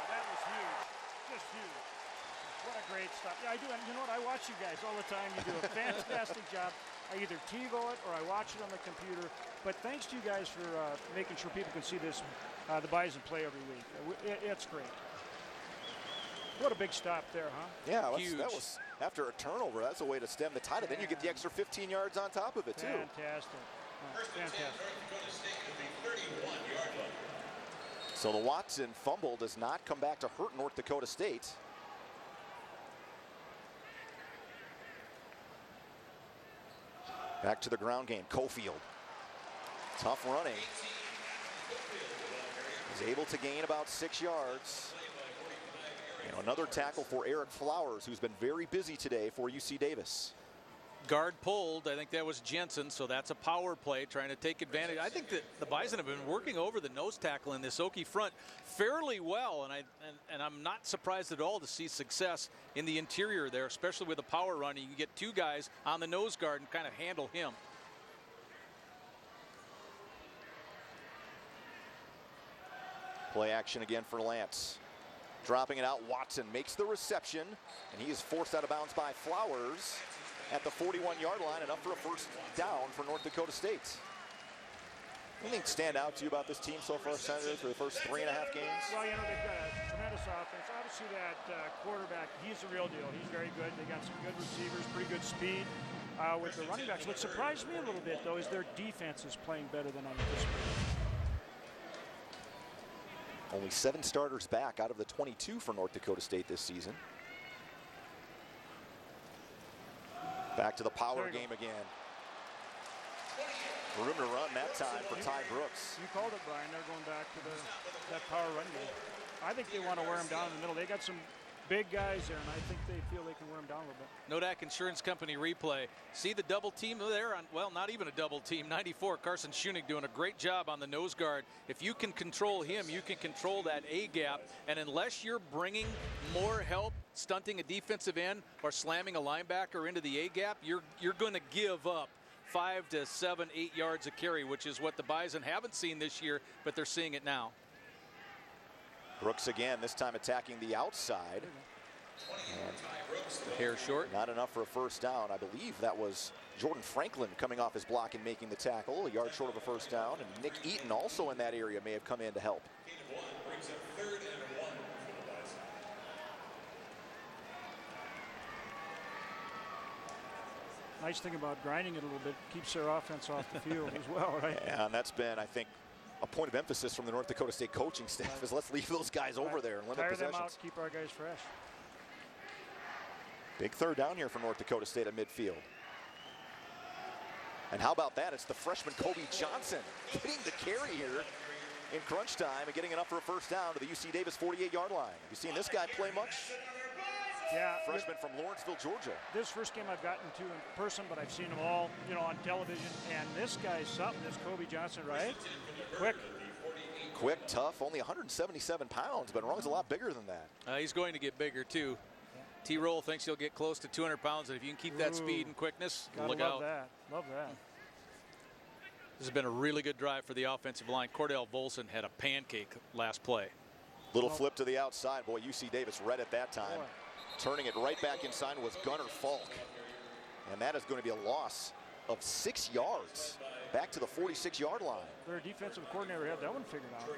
That was huge. Just huge. What a great stop. Yeah, I do. And you know what? I watch you guys all the time. You do a fantastic job. I either TiVo it or I watch it on the computer. But thanks to you guys for making sure people can see this, the Bison play every week. It's great. What a big stop there, huh? Yeah, that was after a turnover. That's a way to stem the tide. And then you get the extra 15 yards on top of it, too. Fantastic. Fantastic. So the Watson fumble does not come back to hurt North Dakota State. Back to the ground game. Cofield. Tough running. He's able to gain about 6 yards. And another tackle for Eric Flowers, who's been very busy today for UC Davis. Guard pulled. I think that was Jensen, so that's a power play trying to take advantage. I think that the Bison have been working over the nose tackle in this Okie front fairly well, and I'm not surprised at all to see success in the interior there, especially with a power run. You can get two guys on the nose guard and kind of handle him. Play action again for Lance. Dropping it out, Watson makes the reception, and he is forced out of bounds by Flowers at the 41-yard line, enough for a first down for North Dakota State. Anything stand out to you about this team so far, Senator, for the first 3.5 games? Well, you know, they've got a tremendous offense. Obviously, that quarterback, he's the real deal. He's very good. They got some good receivers, pretty good speed with the running backs. What surprised me a little bit, though, is their defense is playing better than I anticipated. Only 7 starters back out of the 22 for North Dakota State this season. Back to the power game again. Room to run that time for Ty Brooks. You called it, Brian. They're going back to that power run game. I think they want to wear them down in the middle. They got some big guys there, and I think they feel they can wear them down a little bit. Nodak Insurance Company replay. See the double team there on, well, not even a double team. 94, Carson Schoenig doing a great job on the nose guard. If you can control him, you can control that A gap. And unless you're bringing more help, stunting a defensive end or slamming a linebacker into the A gap, you're going to give up 5 to 7, 8 yards a carry, which is what the Bison haven't seen this year, but they're seeing it now. Brooks again, this time attacking the outside. And hair short. Not enough for a first down. I believe that was Jordan Franklin coming off his block and making the tackle. A yard short of a first down. And Nick Eaton also in that area may have come in to help. Nice thing about grinding it a little bit, keeps their offense off the field as well, right? Yeah, and that's been, I think, a point of emphasis from the North Dakota State coaching staff is let's leave those guys over there and limit Tire possessions. them out, keep our guys fresh. Big third down here for North Dakota State at midfield. And how about that? It's the freshman Kobe Johnson getting the carry here in crunch time and getting enough for a first down to the UC Davis 48-yard line. Have you seen this guy play much? Yeah. Freshman from Lawrenceville, Georgia. This first game I've gotten to in person, but I've seen them all, you know, on television. And this guy's something, this Kobe Johnson, right? Quick, tough, only 177 pounds, but runs a lot bigger than that. He's going to get bigger, too. T-Roll thinks he'll get close to 200 pounds, and if you can keep that speed and quickness, look out. Love that. This has been a really good drive for the offensive line. Cordell Volson had a pancake last play. Little flip to the outside. Boy, UC Davis read it that time. Turning it right back inside was Gunnar Falk. And that is going to be a loss of 6 yards back to the 46-yard line. Their defensive coordinator had that one figured out.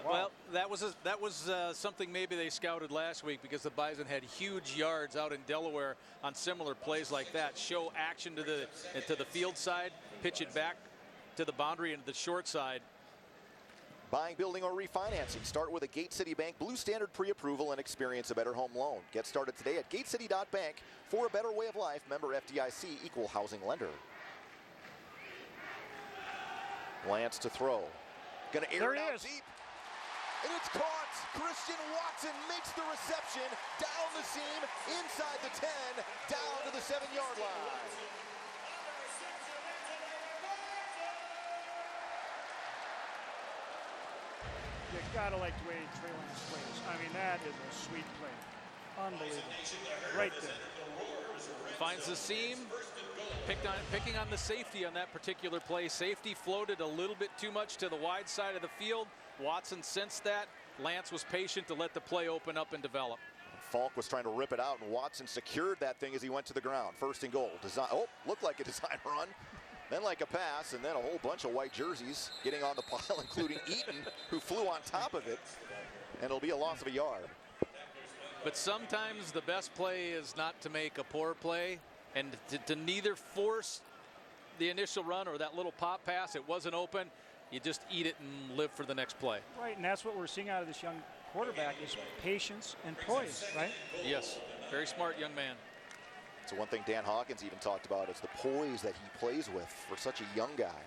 Wow. Well, that was something maybe they scouted last week because the Bison had huge yards out in Delaware on similar plays like that. Show action to the field side, pitch it back to the boundary and to the short side. Buying, building, or refinancing. Start with a Gate City Bank Blue Standard pre-approval and experience a better home loan. Get started today at gatecity.bank for a better way of life. Member FDIC, equal housing lender. Lance to throw. Gonna air it out deep. And it's caught. Christian Watson makes the reception down the seam, inside the 10, down to the 7-yard line. You gotta like the way Trey Lance plays. I mean, that is a sweet play. Unbelievable. Right there. Finds the seam. Picking on the safety on that particular play. Safety floated a little bit too much to the wide side of the field. Watson sensed that. Lance was patient to let the play open up and develop. Falk was trying to rip it out, and Watson secured that thing as he went to the ground. First and goal. Looked like a design run. Then like a pass, and then a whole bunch of white jerseys getting on the pile, including Eaton, who flew on top of it. And it'll be a loss of a yard. But sometimes the best play is not to make a poor play, and to neither force the initial run or that little pop pass. It wasn't open. You just eat it and live for the next play. Right, and that's what we're seeing out of this young quarterback is patience and poise, right? Yes, very smart young man. So one thing Dan Hawkins even talked about is the poise that he plays with for such a young guy.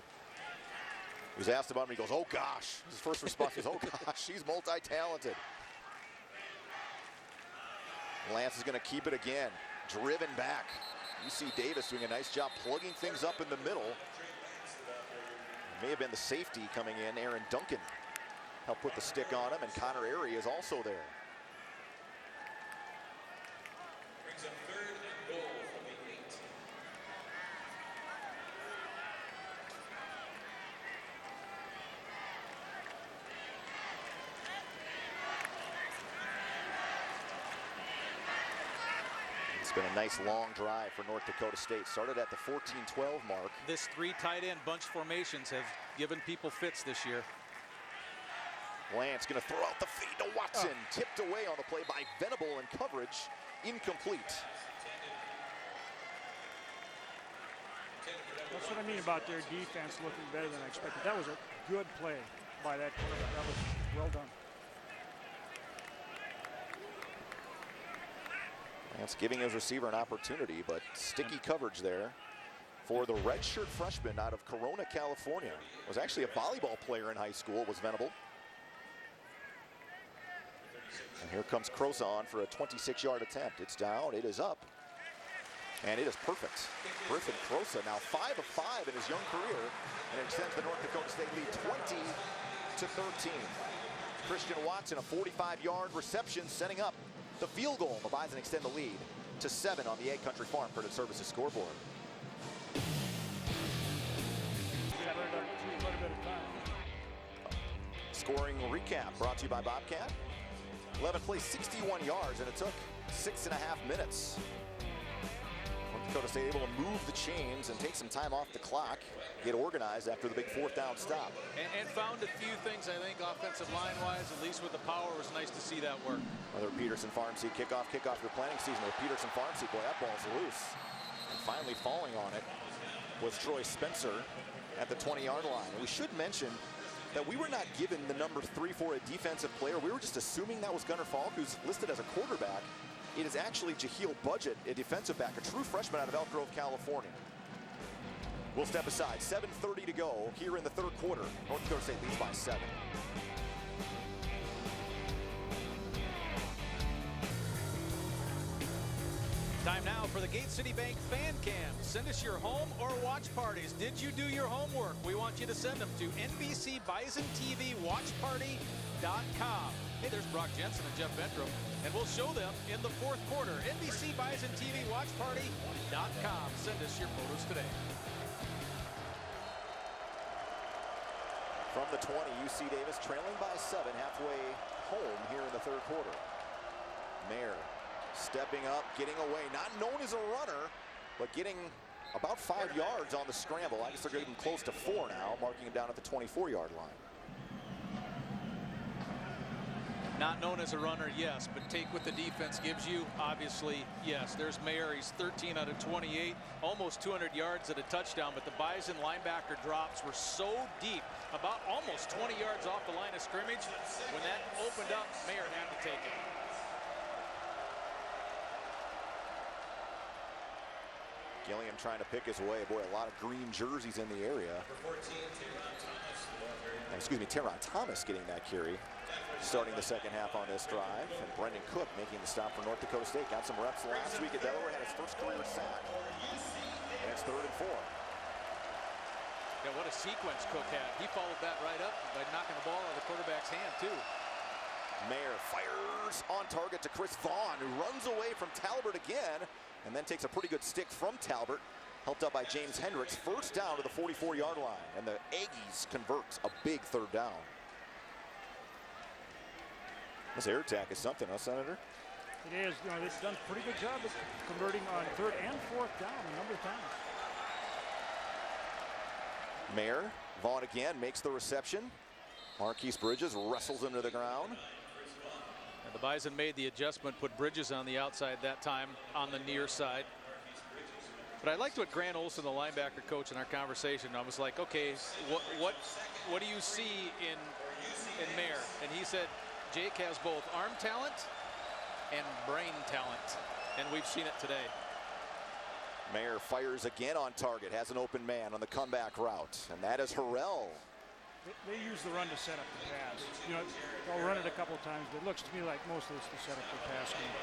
He was asked about him, he goes, oh gosh. His first response was, oh gosh, he's multi-talented. Lance is going to keep it again. Driven back. UC Davis doing a nice job plugging things up in the middle. It may have been the safety coming in, Aaron Duncan. Helped put the stick on him, and Connor Airy is also there. Brings up third and goal from the 8. It's been a nice long drive for North Dakota State. Started at the 14-12 mark. This 3 tight end bunch formations have giving people fits this year. Lance going to throw out the feed to Watson. Tipped away on the play by Venable, and coverage incomplete. That's what I mean about their defense looking better than I expected. That was a good play by that quarterback. That was well done. Lance giving his receiver an opportunity, but sticky coverage there for the redshirt freshman out of Corona, California. Was actually a volleyball player in high school, was Venable. And here comes Crosa on for a 26-yard attempt. It's down, it is up, and it is perfect. Griffin Crosa now 5 of 5 in his young career, and it extends the North Dakota State lead 20-13. Christian Watson, a 45-yard reception, setting up the field goal. The Bison extend the lead to 7 on the Egg Country Farm Printed Services scoreboard. Scoring recap brought to you by Bobcat. 11 plays, 61 yards, and it took 6.5 minutes. North Dakota State able to move the chains and take some time off the clock, get organized after the big 4th down stop. And found a few things, I think, offensive line-wise, at least with the power. It was nice to see that work. Another Peterson Farm Seed kickoff your planning season with Peterson Farm Seed. Boy, that ball's loose. And finally falling on it was Troy Spencer at the 20-yard line. And we should mention that we were not given the number 3 for a defensive player. We were just assuming that was Gunnar Falk, who's listed as a quarterback. It is actually Jahiel Budget, a defensive back, a true freshman out of Elk Grove, California. We'll step aside. 7:30 to go here in the 3rd quarter. North Dakota State leads by 7. Time now for the Gate City Bank Fan Cam. Send us your home or watch parties. Did you do your homework? We want you to send them to NBCBisonTVWatchParty.com. Hey, there's Brock Jensen and Jeff Ventrum, and we'll show them in the 4th quarter. NBCBisonTVWatchParty.com. Send us your photos today. From the 20, UC Davis trailing by 7 halfway home here in the 3rd quarter. Mayer stepping up, getting away, not known as a runner, but getting about 5 yards on the scramble. I guess they're getting close to 4 now, marking him down at the 24-yard line. Not known as a runner, yes, but take what the defense gives you, obviously, yes. There's Mayer, he's 13 out of 28, almost 200 yards at a touchdown, but the Bison linebacker drops were so deep, about almost 20 yards off the line of scrimmage. When that opened up, Mayer had to take it. Gilliam trying to pick his way. Boy, a lot of green jerseys in the area. Excuse me, Teron Thomas getting that carry. Starting the 2nd half on this drive. And Brendan Cook making the stop for North Dakota State. Got some reps last week at Delaware. Had his first career sack. And it's 3rd and 4. Yeah, what a sequence Cook had. He followed that right up by knocking the ball out of the quarterback's hand, too. Mayer fires on target to Chris Vaughn, who runs away from Talbert again. And then takes a pretty good stick from Talbert, helped up by James Hendricks. 1st down to the 44-yard line, and the Aggies convert a big 3rd down. This air attack is something, huh, Senator? It is. You know, they've done a pretty good job of converting on 3rd and 4th down a number of times. Mayer, Vaughn again makes the reception. Marquise Bridges wrestles him to the ground. And the Bison made the adjustment, put Bridges on the outside that time on the near side. But I liked what Grant Olson, the linebacker coach, in our conversation. I was like, okay, what do you see in Mayer? And he said, Jake has both arm talent and brain talent, and we've seen it today. Mayer fires again on target, has an open man on the comeback route, and that is Harrell. They use the run to set up the pass. You know, they'll run it a couple times, but it looks to me like most of this to set up the pass game.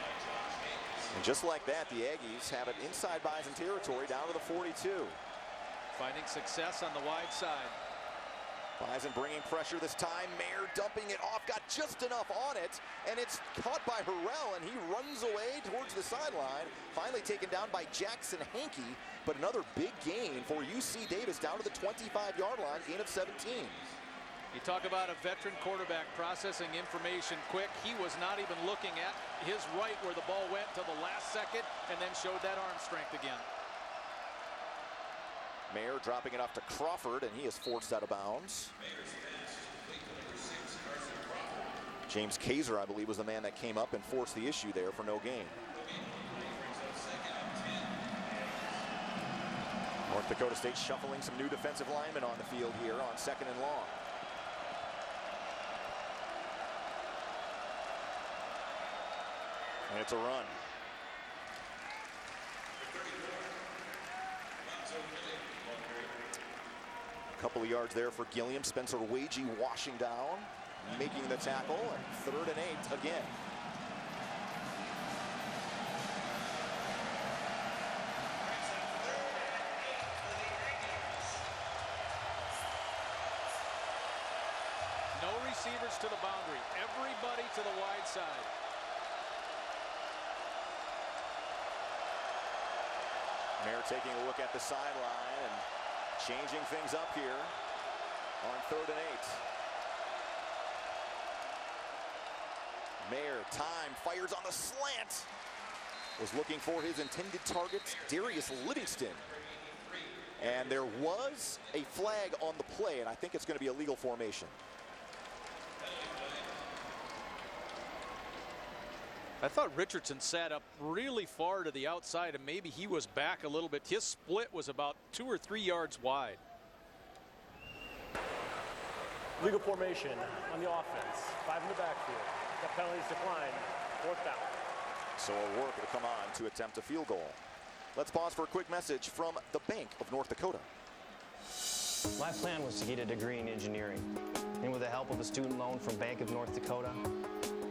And just like that, the Aggies have it inside Bison territory down to the 42. Finding success on the wide side. Bison bringing pressure this time. Mayer dumping it off, got just enough on it, and it's caught by Harrell, and he runs away towards the sideline. Finally taken down by Jackson Hankey, but another big gain for UC Davis down to the 25-yard line, gain of 17. You talk about a veteran quarterback processing information quick. He was not even looking at his right where the ball went till the last second, and then showed that arm strength again. Mayer dropping it off to Crawford, and he is forced out of bounds. James Kaiser, I believe, was the man that came up and forced the issue there for no gain. North Dakota State shuffling some new defensive linemen on the field here on 2nd and long. And it's a run. A couple of yards there for Gilliam. Spencer Wagee washing down, making the tackle, and 3rd and 8 again. No receivers to the boundary. Everybody to the wide side. Mayer taking a look at the sideline and changing things up here on 3rd and 8. Mayer, time, fires on the slant. Was looking for his intended target, Darius Livingston. And there was a flag on the play, and I think it's going to be a legal formation. I thought Richardson sat up really far to the outside, and maybe he was back a little bit. His split was about 2 or 3 yards wide. Legal formation on the offense. 5 in the backfield. The penalties decline. 4th down. So O'Rourke will come on to attempt a field goal. Let's pause for a quick message from the Bank of North Dakota. My plan was to get a degree in engineering. And with the help of a student loan from Bank of North Dakota,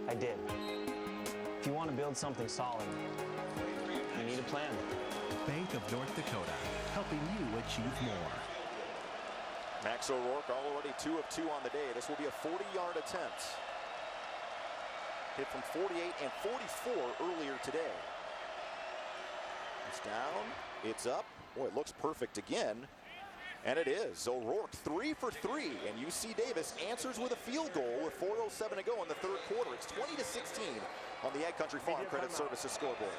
I did. If you want to build something solid, you need a plan. Bank of North Dakota, helping you achieve more. Max O'Rourke already 2 of 2 on the day. This will be a 40-yard attempt. Hit from 48 and 44 earlier today. It's down, it's up. Boy, it looks perfect again. And it is. O'Rourke 3 for 3, and UC Davis answers with a field goal with 4:07 to go in the 3rd quarter. It's 20-16 on the Ag Country Farm Credit Services scoreboard.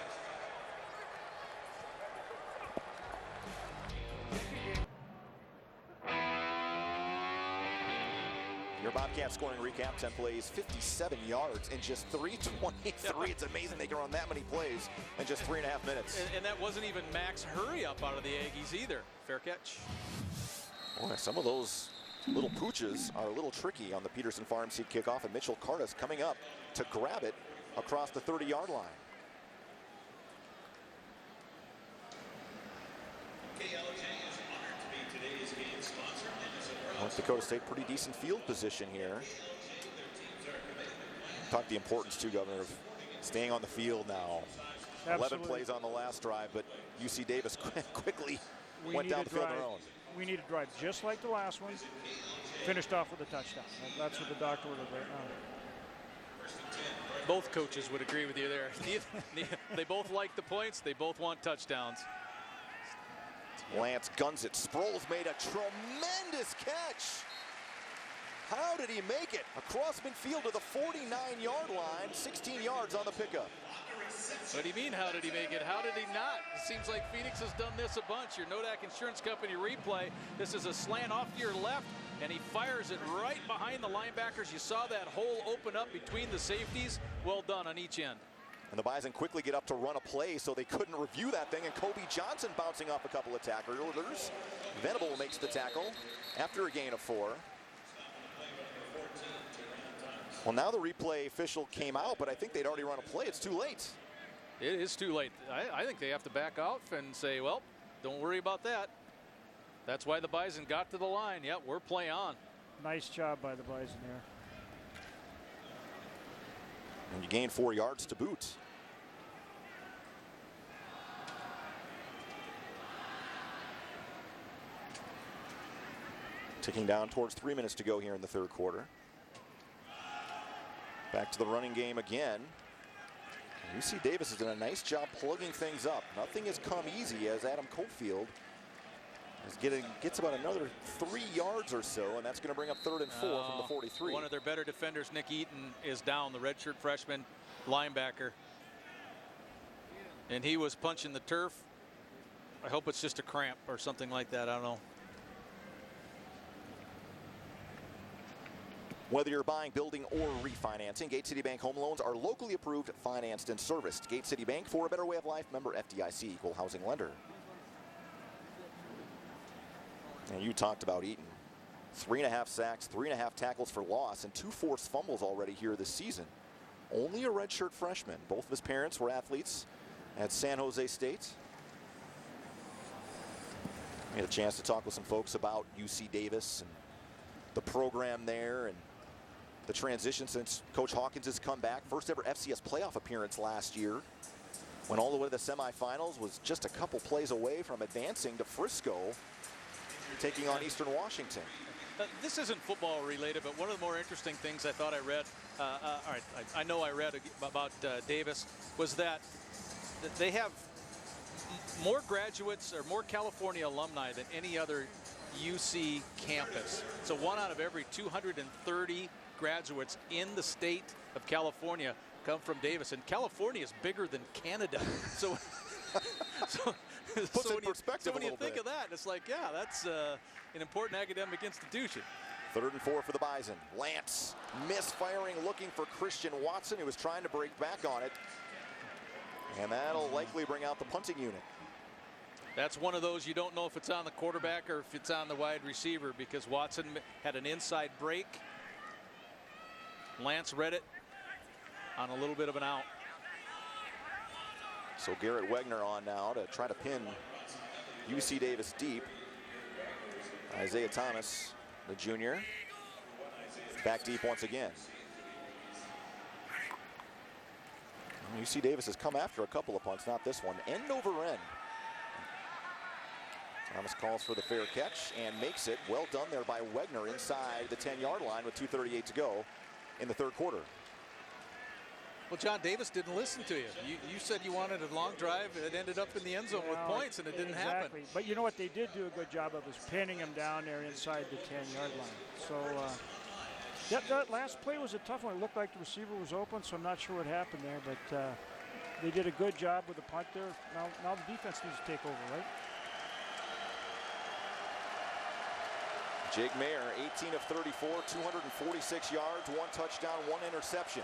Your Bobcat scoring recap, 10 plays, 57 yards, and just 3:23. It's amazing they can run that many plays in just 3.5 minutes. And that wasn't even max hurry up out of the Aggies either. Fair catch. Boy, some of those little pooches are a little tricky on the Peterson Farm Seed kickoff, and Mitchell Cartas coming up to grab it across the 30-yard line. North Dakota State, pretty decent field position here. Talk the importance, too, Governor, of staying on the field now. Absolutely. 11 plays on the last drive, but UC Davis quickly went down the field on their own. We need to drive just like the last one. Finished off with a touchdown. That's what the doctor ordered right now. Both coaches would agree with you there. They both like the points. They both want touchdowns. Lance guns it. Sproles made a tremendous catch. How did he make it? Across midfield to the 49-yard line, 16 yards on the pickup. What do you mean, how did he make it? How did he not? It seems like Phoenix has done this a bunch. Your Nodak Insurance Company replay. This is a slant off to your left, and he fires it right behind the linebackers. You saw that hole open up between the safeties. Well done on each end. And the Bison quickly get up to run a play, so they couldn't review that thing, and Kobe Johnson bouncing off a couple of tacklers. Venable makes the tackle after a gain of 4. Well, now the replay official came out, but I think they'd already run a play. It's too late. It is too late. I think they have to back off and say, well, don't worry about that. That's why the Bison got to the line. Yep, we're play on. Nice job by the Bison here. And you gain 4 yards to boot. Ticking down towards 3 minutes to go here in the 3rd quarter. Back to the running game again. UC Davis has done a nice job plugging things up. Nothing has come easy as Adam Cofield gets about another 3 yards or so, and that's going to bring up 3rd and 4 from the 43. One of their better defenders, Nick Eaton, is down, the redshirt freshman linebacker. And he was punching the turf I hope it's just a cramp or something like that. I don't know. Whether you're buying, building, or refinancing, Gate City Bank home loans are locally approved, financed, and serviced. Gate City Bank, for a better way of life, member FDIC, equal housing lender. And you talked about Eaton. 3.5 sacks, 3.5 tackles for loss, and 2 forced fumbles already here this season. Only a redshirt freshman. Both of his parents were athletes at San Jose State. We had a chance to talk with some folks about UC Davis and the program there and the transition since Coach Hawkins has come back. First ever FCS playoff appearance last year. Went all the way to the semifinals, was just a couple plays away from advancing to Frisco, taking on Eastern Washington. This isn't football related, but one of the more interesting things I thought I read, I know I read about Davis, was that they have more graduates or more California alumni than any other UC campus. So 1 out of every 230 graduates in the state of California come from Davis, and California is bigger than Canada. So Puts it in perspective when you think of that, it's like, yeah, that's an important academic institution. 3rd and 4 for the Bison. Lance misfiring, looking for Christian Watson, who was trying to break back on it. And that'll likely bring out the punting unit. That's one of those you don't know if it's on the quarterback or if it's on the wide receiver, because Watson had an inside break. Lance read it on a little bit of an out. So Garrett Wegner on now to try to pin UC Davis deep. Isaiah Thomas, the junior, back deep once again. UC Davis has come after a couple of punts, not this one. End over end. Thomas calls for the fair catch and makes it. Well done there by Wegner inside the 10-yard line with 2:38 to go in the 3rd quarter. Well, John, Davis didn't listen to you. You said you wanted a long drive. It ended up in the end zone with points, and it didn't happen. But you know what they did do a good job of is pinning him down there inside the 10-yard line. So that last play was a tough one. It looked like the receiver was open, so I'm not sure what happened there. But they did a good job with the punt there. Now the defense needs to take over, right? Jake Mayer, 18 of 34, 246 yards, 1 touchdown, 1 interception.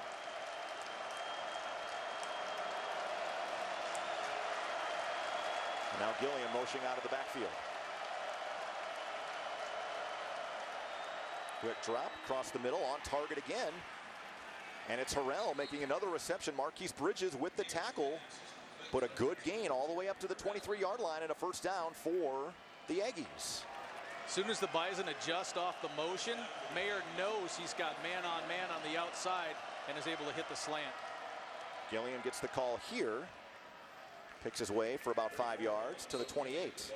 Now Gilliam motioning out of the backfield. Quick drop across the middle, on target again. And it's Harrell making another reception. Marquise Bridges with the tackle, but a good gain all the way up to the 23-yard line and a first down for the Aggies. As soon as the Bison adjust off the motion, Mayer knows he's got man-on-man on the outside and is able to hit the slant. Gilliam gets the call here. Picks his way for about 5 yards to the 28.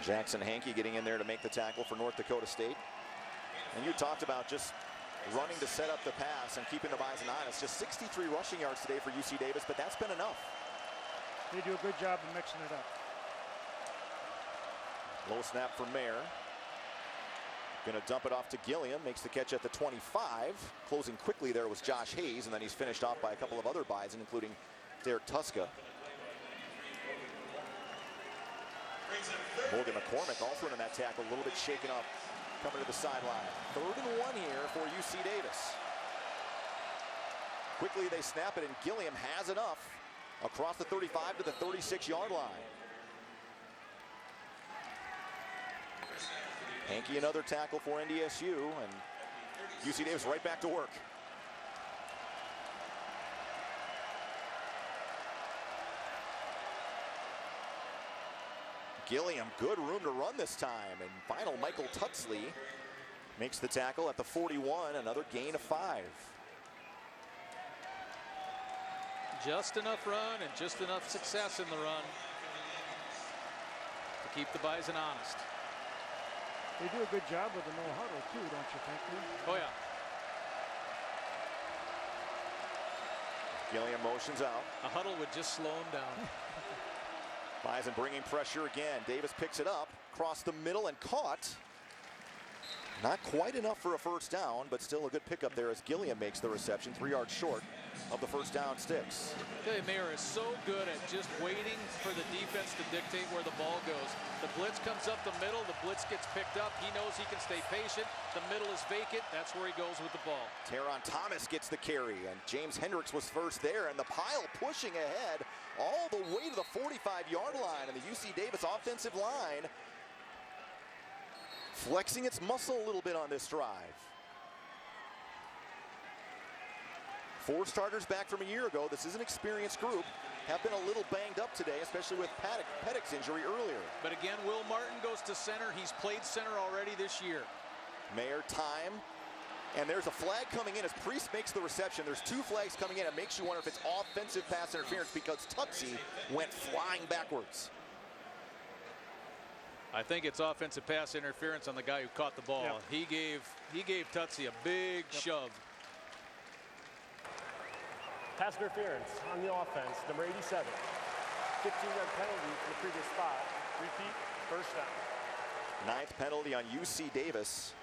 Jackson Hankey getting in there to make the tackle for North Dakota State. And you talked about just running to set up the pass and keeping the Bison honest. Just 63 rushing yards today for UC Davis, but that's been enough. They do a good job of mixing it up. Low snap for Mayer. Going to dump it off to Gilliam. Makes the catch at the 25. Closing quickly there was Josh Hayes, and then he's finished off by a couple of other Bison, including Derek Tuska. Morgan McCormick also in that tackle, a little bit shaken up, coming to the sideline. 3rd and 1 here for UC Davis. Quickly they snap it, and Gilliam has enough across the 35 to the 36-yard line. Hankey another tackle for NDSU, and UC Davis right back to work. Gilliam, good room to run this time, and final Michael Tutsley makes the tackle at the 41, another gain of 5. Just enough run and just enough success in the run to keep the Bison honest. They do a good job with the no huddle too, don't you think, Lee? Oh yeah. Gilliam motions out. A huddle would just slow him down. Bison bringing pressure again. Davis picks it up, across the middle and caught. Not quite enough for a first down, but still a good pickup there as Gilliam makes the reception, 3 yards short of the first down sticks. Okay, Mayer is so good at just waiting for the defense to dictate where the ball goes. The blitz comes up the middle, the blitz gets picked up. He knows he can stay patient. The middle is vacant. That's where he goes with the ball. Teron Thomas gets the carry, and James Hendricks was first there, and the pile pushing ahead all the way to the 45-yard line, and the UC Davis offensive line flexing its muscle a little bit on this drive. 4 starters back from a year ago. This is an experienced group. Have been a little banged up today, especially with Pettick's injury earlier. But again, Will Martin goes to center. He's played center already this year. Mayer time. And there's a flag coming in as Priest makes the reception. There's 2 flags coming in. It makes you wonder if it's offensive pass interference because Tutsy went flying backwards. I think it's offensive pass interference on the guy who caught the ball. Yep. He gave Tutsy a big shove. Pass interference on the offense, number 87. 15-yard penalty from the previous spot. Repeat, first down. 9th penalty on UC Davis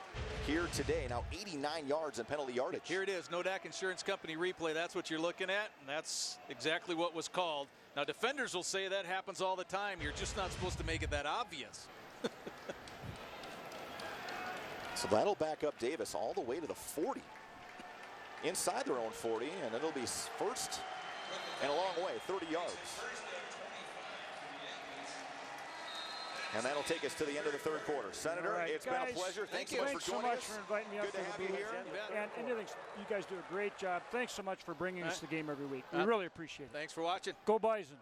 here today. Now 89 yards in penalty yardage. Here it is, Nodak Insurance Company replay. That's what you're looking at, and that's exactly what was called. Now defenders will say that happens all the time. You're just not supposed to make it that obvious. So that'll back up Davis all the way to the 40. Inside their own 40, and it'll be first and a long way, 30 yards. And that'll take us to the end of the 3rd quarter. Senator, right, it's guys, been a pleasure. Thanks so much for inviting me up. Good to have you here. And you guys do a great job. Thanks so much for bringing us the game every week. We really appreciate it. Thanks for watching. Go Bison.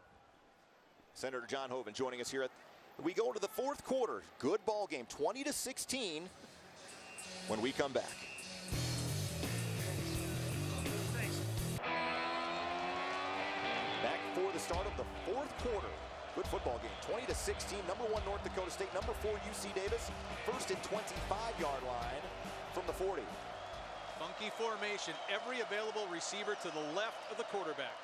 Senator John Hoeven joining us here. We go to the 4th quarter. Good ball game, 20-16 when we come back. Back for the start of the 4th quarter. Good football game, 20-16. Number 1 North Dakota State, number 4 UC Davis. First and 25-yard line from the 40. Funky formation. Every available receiver to the left of the quarterback.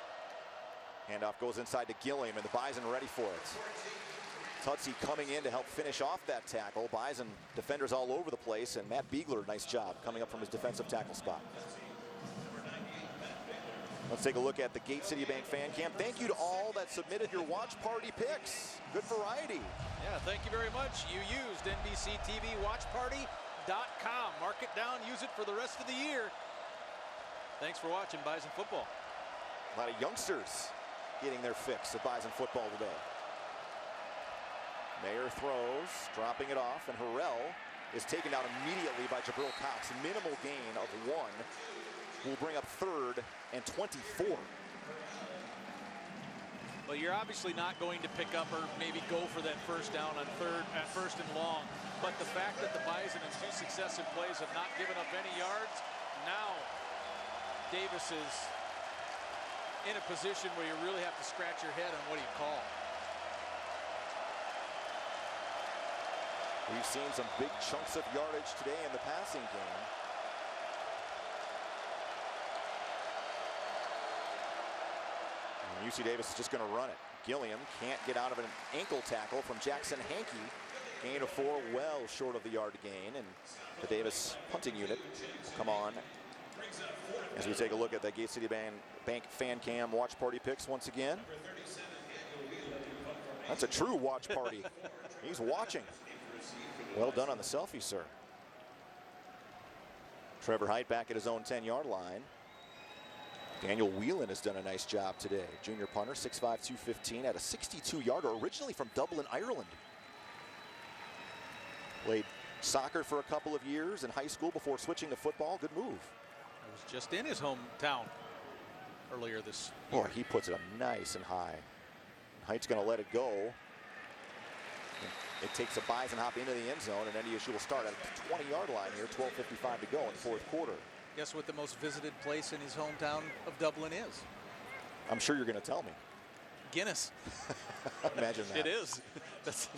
Handoff goes inside to Gilliam, and the Bison ready for it. Tutsy coming in to help finish off that tackle. Bison defenders all over the place, and Matt Beegler, nice job coming up from his defensive tackle spot. Let's take a look at the Gate City Bank fan cam. Thank you to all that submitted your watch party picks. Good variety. Yeah, thank you very much. You used NBC TV WatchParty.com. Mark it down, use it for the rest of the year. Thanks for watching Bison football. A lot of youngsters getting their fix of Bison football today. Mayer throws, dropping it off, and Harrell is taken down immediately by Jabril Cox. Minimal gain of 1. Will bring up 3rd and 24. Well, you're obviously not going to pick up or maybe go for that first down on first and long. But the fact that the Bison in 2 successive plays have not given up any yards, now Davis is in a position where you really have to scratch your head on what do you call. We've seen some big chunks of yardage today in the passing game. UC Davis is just going to run it. Gilliam can't get out of an ankle tackle from Jackson Hankey. Gain of 4, well short of the yard gain, and the Davis punting unit will come on as we take a look at the Gate City Bank fan cam watch party picks once again. That's a true watch party. He's watching. Well done on the selfie, sir. Trevor Height back at his own 10-yard line. Daniel Whelan has done a nice job today. Junior punter, 6'5", 215, at a 62-yarder, originally from Dublin, Ireland. Played soccer for a couple of years in high school before switching to football. Good move. I was just in his hometown earlier this year. Boy, he puts it up nice and high. Height's going to let it go. It takes a Bison hop into the end zone, and NDSU will start at the 20-yard line here, 12:55 to go in the 4th quarter. Guess what the most visited place in his hometown of Dublin is? I'm sure you're going to tell me. Guinness. Imagine that. It is. That's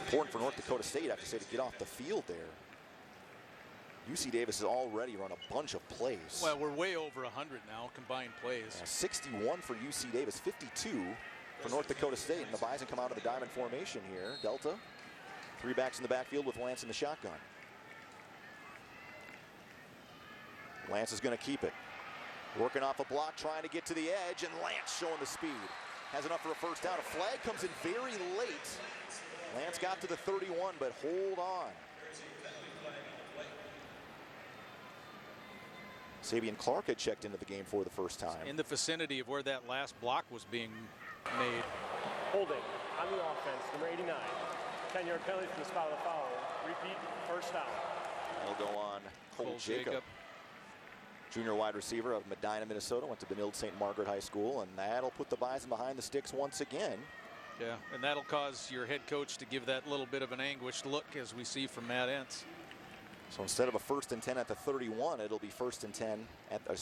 important for North Dakota State, I have to say, to get off the field there. UC Davis has already run a bunch of plays. Well, we're way over 100 now, combined plays. 61 for UC Davis, 52 for North Dakota State. And the Bison come out of the diamond formation here. Delta, 3 backs in the backfield with Lance in the shotgun. Lance is going to keep it. Working off a block, trying to get to the edge, and Lance showing the speed. Has enough for a first down. A flag comes in very late. Lance got to the 31, but hold on. Sabian Clark had checked into the game for the first time. In the vicinity of where that last block was being made. Holding on the offense, number 89. 10-yard penalty from the spot of the foul. Repeat, first down. That'll go on Cole Jacob. Junior wide receiver of Medina, Minnesota. Went to Benilde St. Margaret High School, and that'll put the Bison behind the sticks once again. Yeah, and that'll cause your head coach to give that little bit of an anguished look, as we see from Matt Entz. So instead of a 1st and 10 at the 31, it'll be 1st and 10 at the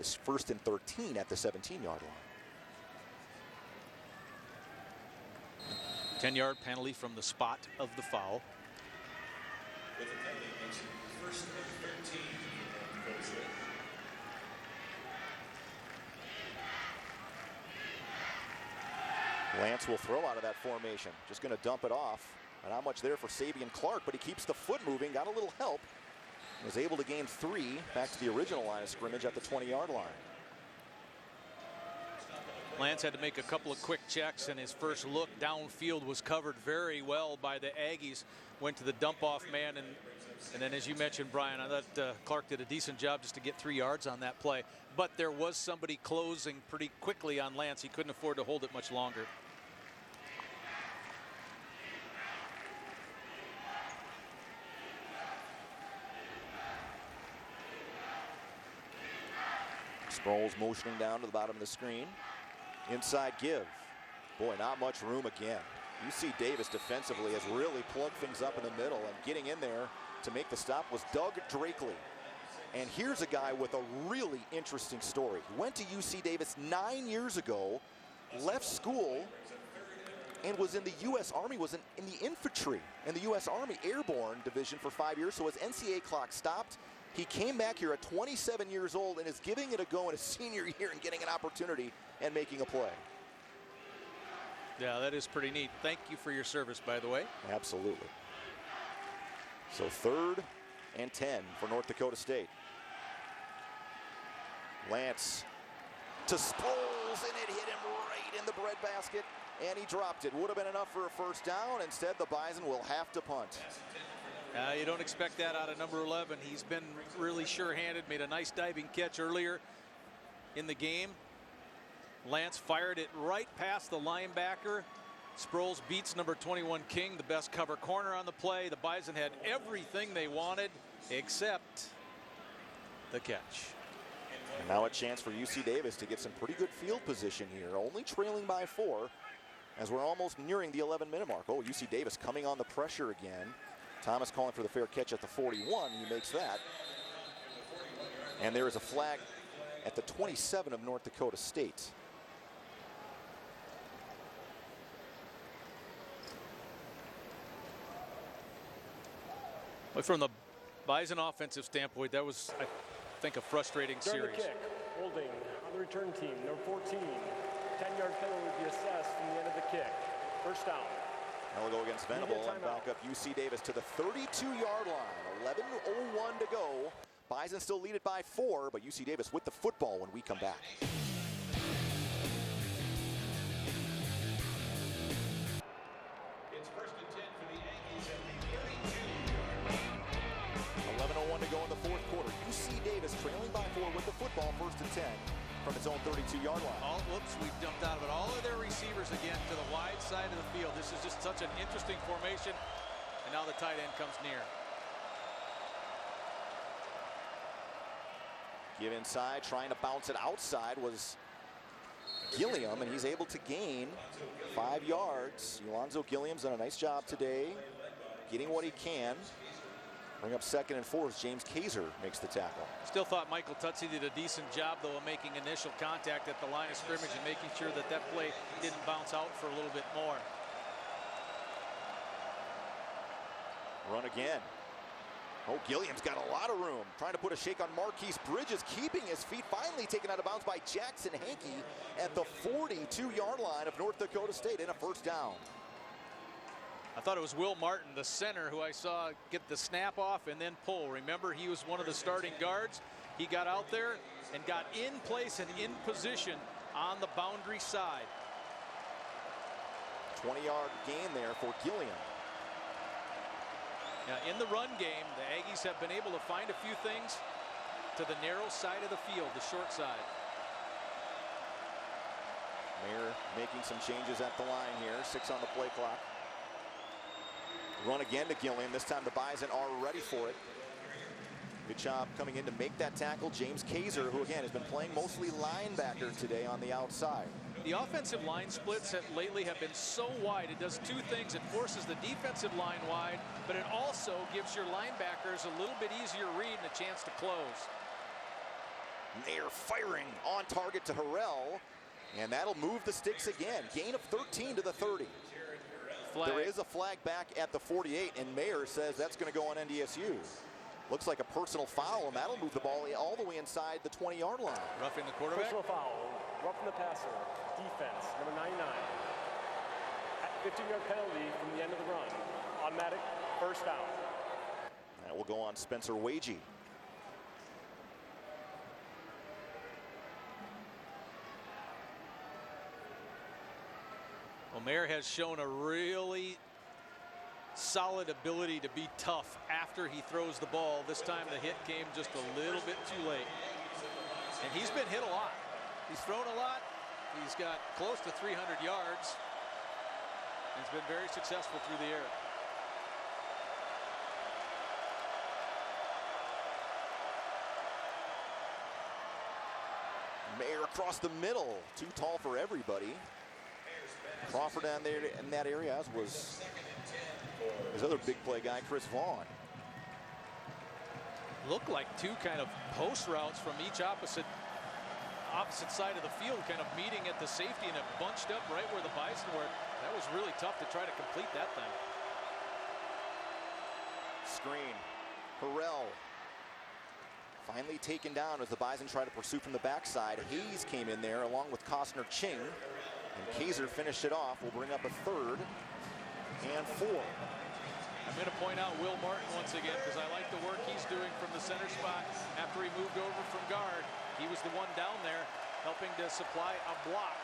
1st and 13 at the 17-yard line. 10-yard penalty from the spot of the foul. With the penalty, makes it 1st and 13. Lance will throw out of that formation. Just going to dump it off. Not much there for Sabian Clark, but he keeps the foot moving. Got a little help. Was able to gain 3 back to the original line of scrimmage at the 20-yard line. Lance had to make a couple of quick checks, and his first look downfield was covered very well by the Aggies. Went to the dump-off man, and then, as you mentioned, Brian, I thought Clark did a decent job just to get 3 yards on that play. But there was somebody closing pretty quickly on Lance. He couldn't afford to hold it much longer. Sproles motioning down to the bottom of the screen. Inside give. Boy, not much room again. UC Davis defensively has really plugged things up in the middle, and getting in there to make the stop was Doug Drakely. And here's a guy with a really interesting story. He went to UC Davis 9 years ago, left school, and was in the U.S. Army, was in the infantry in the U.S. Army Airborne Division for 5 years. So his NCAA clock stopped. He came back here at 27 years old and is giving it a go in his senior year and getting an opportunity and making a play. Yeah, that is pretty neat. Thank you for your service, by the way. Absolutely. So 3rd and 10 for North Dakota State. Lance to Sproles, and it hit him right in the breadbasket, and he dropped it. Would have been enough for a first down. Instead, the Bison will have to punt. You don't expect that out of number 11. He's been really sure-handed, made a nice diving catch earlier in the game. Lance fired it right past the linebacker. Sproles beats number 21 King, the best cover corner on the play. The Bison had everything they wanted except the catch. And now a chance for UC Davis to get some pretty good field position here, only trailing by 4 as we're almost nearing the 11-minute mark. Oh, UC Davis coming on the pressure again. Thomas calling for the fair catch at the 41. He makes that. And there is a flag at the 27 of North Dakota State. But from the Bison offensive standpoint, that was, I think, a frustrating series. Kick, holding on the return team, number 14. 10-yard penalty will be assessed from the end of the kick. First down. Now we'll go against Venable and back up UC Davis to the 32-yard line. 11:01 to go. Bison still lead it by 4, but UC Davis with the football when we come back. It's 1st and 10 for the Aggies at the 32-yard line. 11:01 to go in the 4th quarter. UC Davis trailing by 4 with the football, 1st and 10 from its own 32-yard line. Oh, whoops, we've jumped out of it. All of their receivers again to the wide side of the field. This is just such an interesting formation. And now the tight end comes near. Give inside, trying to bounce it outside was Gilliam, and he's able to gain 5 yards. Alonzo Gilliam's done a nice job today, getting what he can. Bring up 2nd and 4 as James Kaiser makes the tackle. Still thought Michael Tutsi did a decent job, though, of making initial contact at the line of scrimmage and making sure that that play didn't bounce out for a little bit more. Run again. Oh, Gilliam's got a lot of room. Trying to put a shake on Marquise Bridges, keeping his feet, finally taken out of bounds by Jackson Hankey at the 42-yard line of North Dakota State in a first down. I thought it was Will Martin, the center, who I saw get the snap off and then pull. Remember, he was one of the starting guards. He got out there and got in place and in position on the boundary side. 20-yard gain there for Gilliam. Now, in the run game, the Aggies have been able to find a few things to the narrow side of the field, the short side. Mayer making some changes at the line here. 6 on the play clock. Run again to Gilliam. This time the Bison are ready for it. Good job coming in to make that tackle. James Kaiser, who again has been playing mostly linebacker today on the outside. The offensive line splits lately have been so wide. It does two things. It forces the defensive line wide, but it also gives your linebackers a little bit easier read and a chance to close. Mayer firing on target to Harrell, and that'll move the sticks again. Gain of 13 to the 30. Flag. There is a flag back at the 48, and Mayer says that's going to go on NDSU. Looks like a personal foul, and that'll move the ball all the way inside the 20-yard line. Roughing the quarterback. Personal foul, roughing the passer, defense, number 99. 15-yard penalty from the end of the run. Automatic first down. That will go on Spencer Wagey. Well, Mayer has shown a really solid ability to be tough after he throws the ball. This time the hit came just a little bit too late. And he's been hit a lot. He's thrown a lot. He's got close to 300 yards. He's been very successful through the air. Mayer across the middle. Too tall for everybody. Crawford down there in that area, as was his other big play guy, Chris Vaughn. Look like two kind of post routes from each opposite side of the field, kind of meeting at the safety, and it bunched up right where the Bison were. That was really tough to try to complete that thing. Screen. Harrell finally taken down as the Bison try to pursue from the backside. Hayes came in there along with Costner Ching. And Kaiser finished it off. We'll bring up a 3rd and 4. I'm going to point out Will Martin once again, because I like the work he's doing from the center spot after he moved over from guard. He was the one down there helping to supply a block.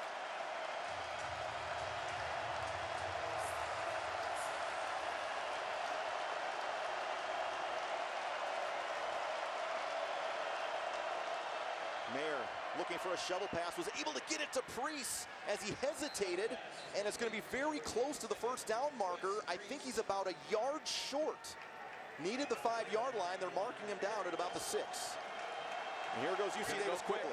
Mayer looking for a shovel pass, was able to get it to Priest as he hesitated, and it's going to be very close to the first down marker. I think he's about a yard short. Needed the 5-yard line. They're marking him down at about the 6. And here goes UC Davis quickly.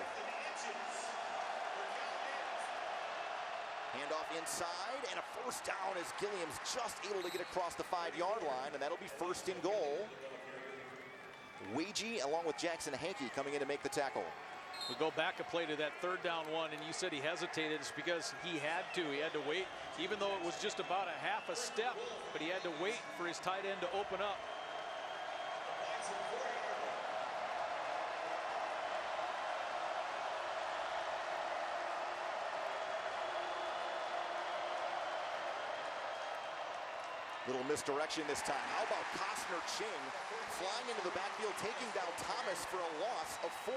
Handoff inside, and a first down as Gilliam's just able to get across the 5-yard line, and that'll be 1st and goal. Wagey along with Jackson Hankey coming in to make the tackle. We go back a play to that 3rd down one, and you said he hesitated. It's because he had to. He had to wait, even though it was just about a half a step, but he had to wait for his tight end to open up. Little misdirection this time. How about Costner Ching flying into the backfield, taking down Thomas for a loss of 4.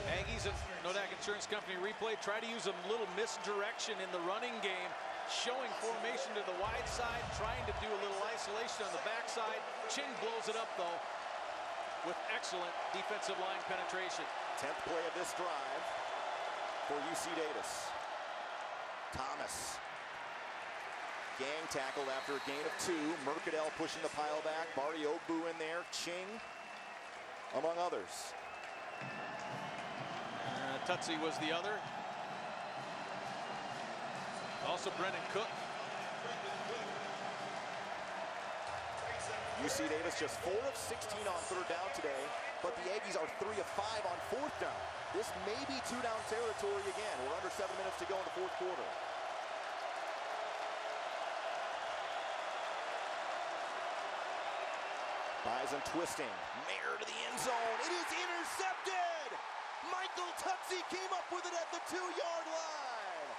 Aggies and Nodak Insurance Company replay try to use a little misdirection in the running game, showing formation to the wide side, trying to do a little isolation on the backside. Ching blows it up, though, with excellent defensive line penetration. 10th play of this drive for UC Davis. Thomas. Gang tackled after a gain of 2. Mercadal pushing the pile back. Barty Ogbu in there. Ching, among others. Tutsi was the other. Also Brennan Cook. UC Davis just 4 of 16 on 3rd down today, but the Aggies are 3 of 5 on 4th down. This may be 2-down territory again. We're under 7 minutes to go in the 4th quarter. Bison twisting. Mayer to the end zone. It is intercepted! Michael Tutsi came up with it at the 2-yard line.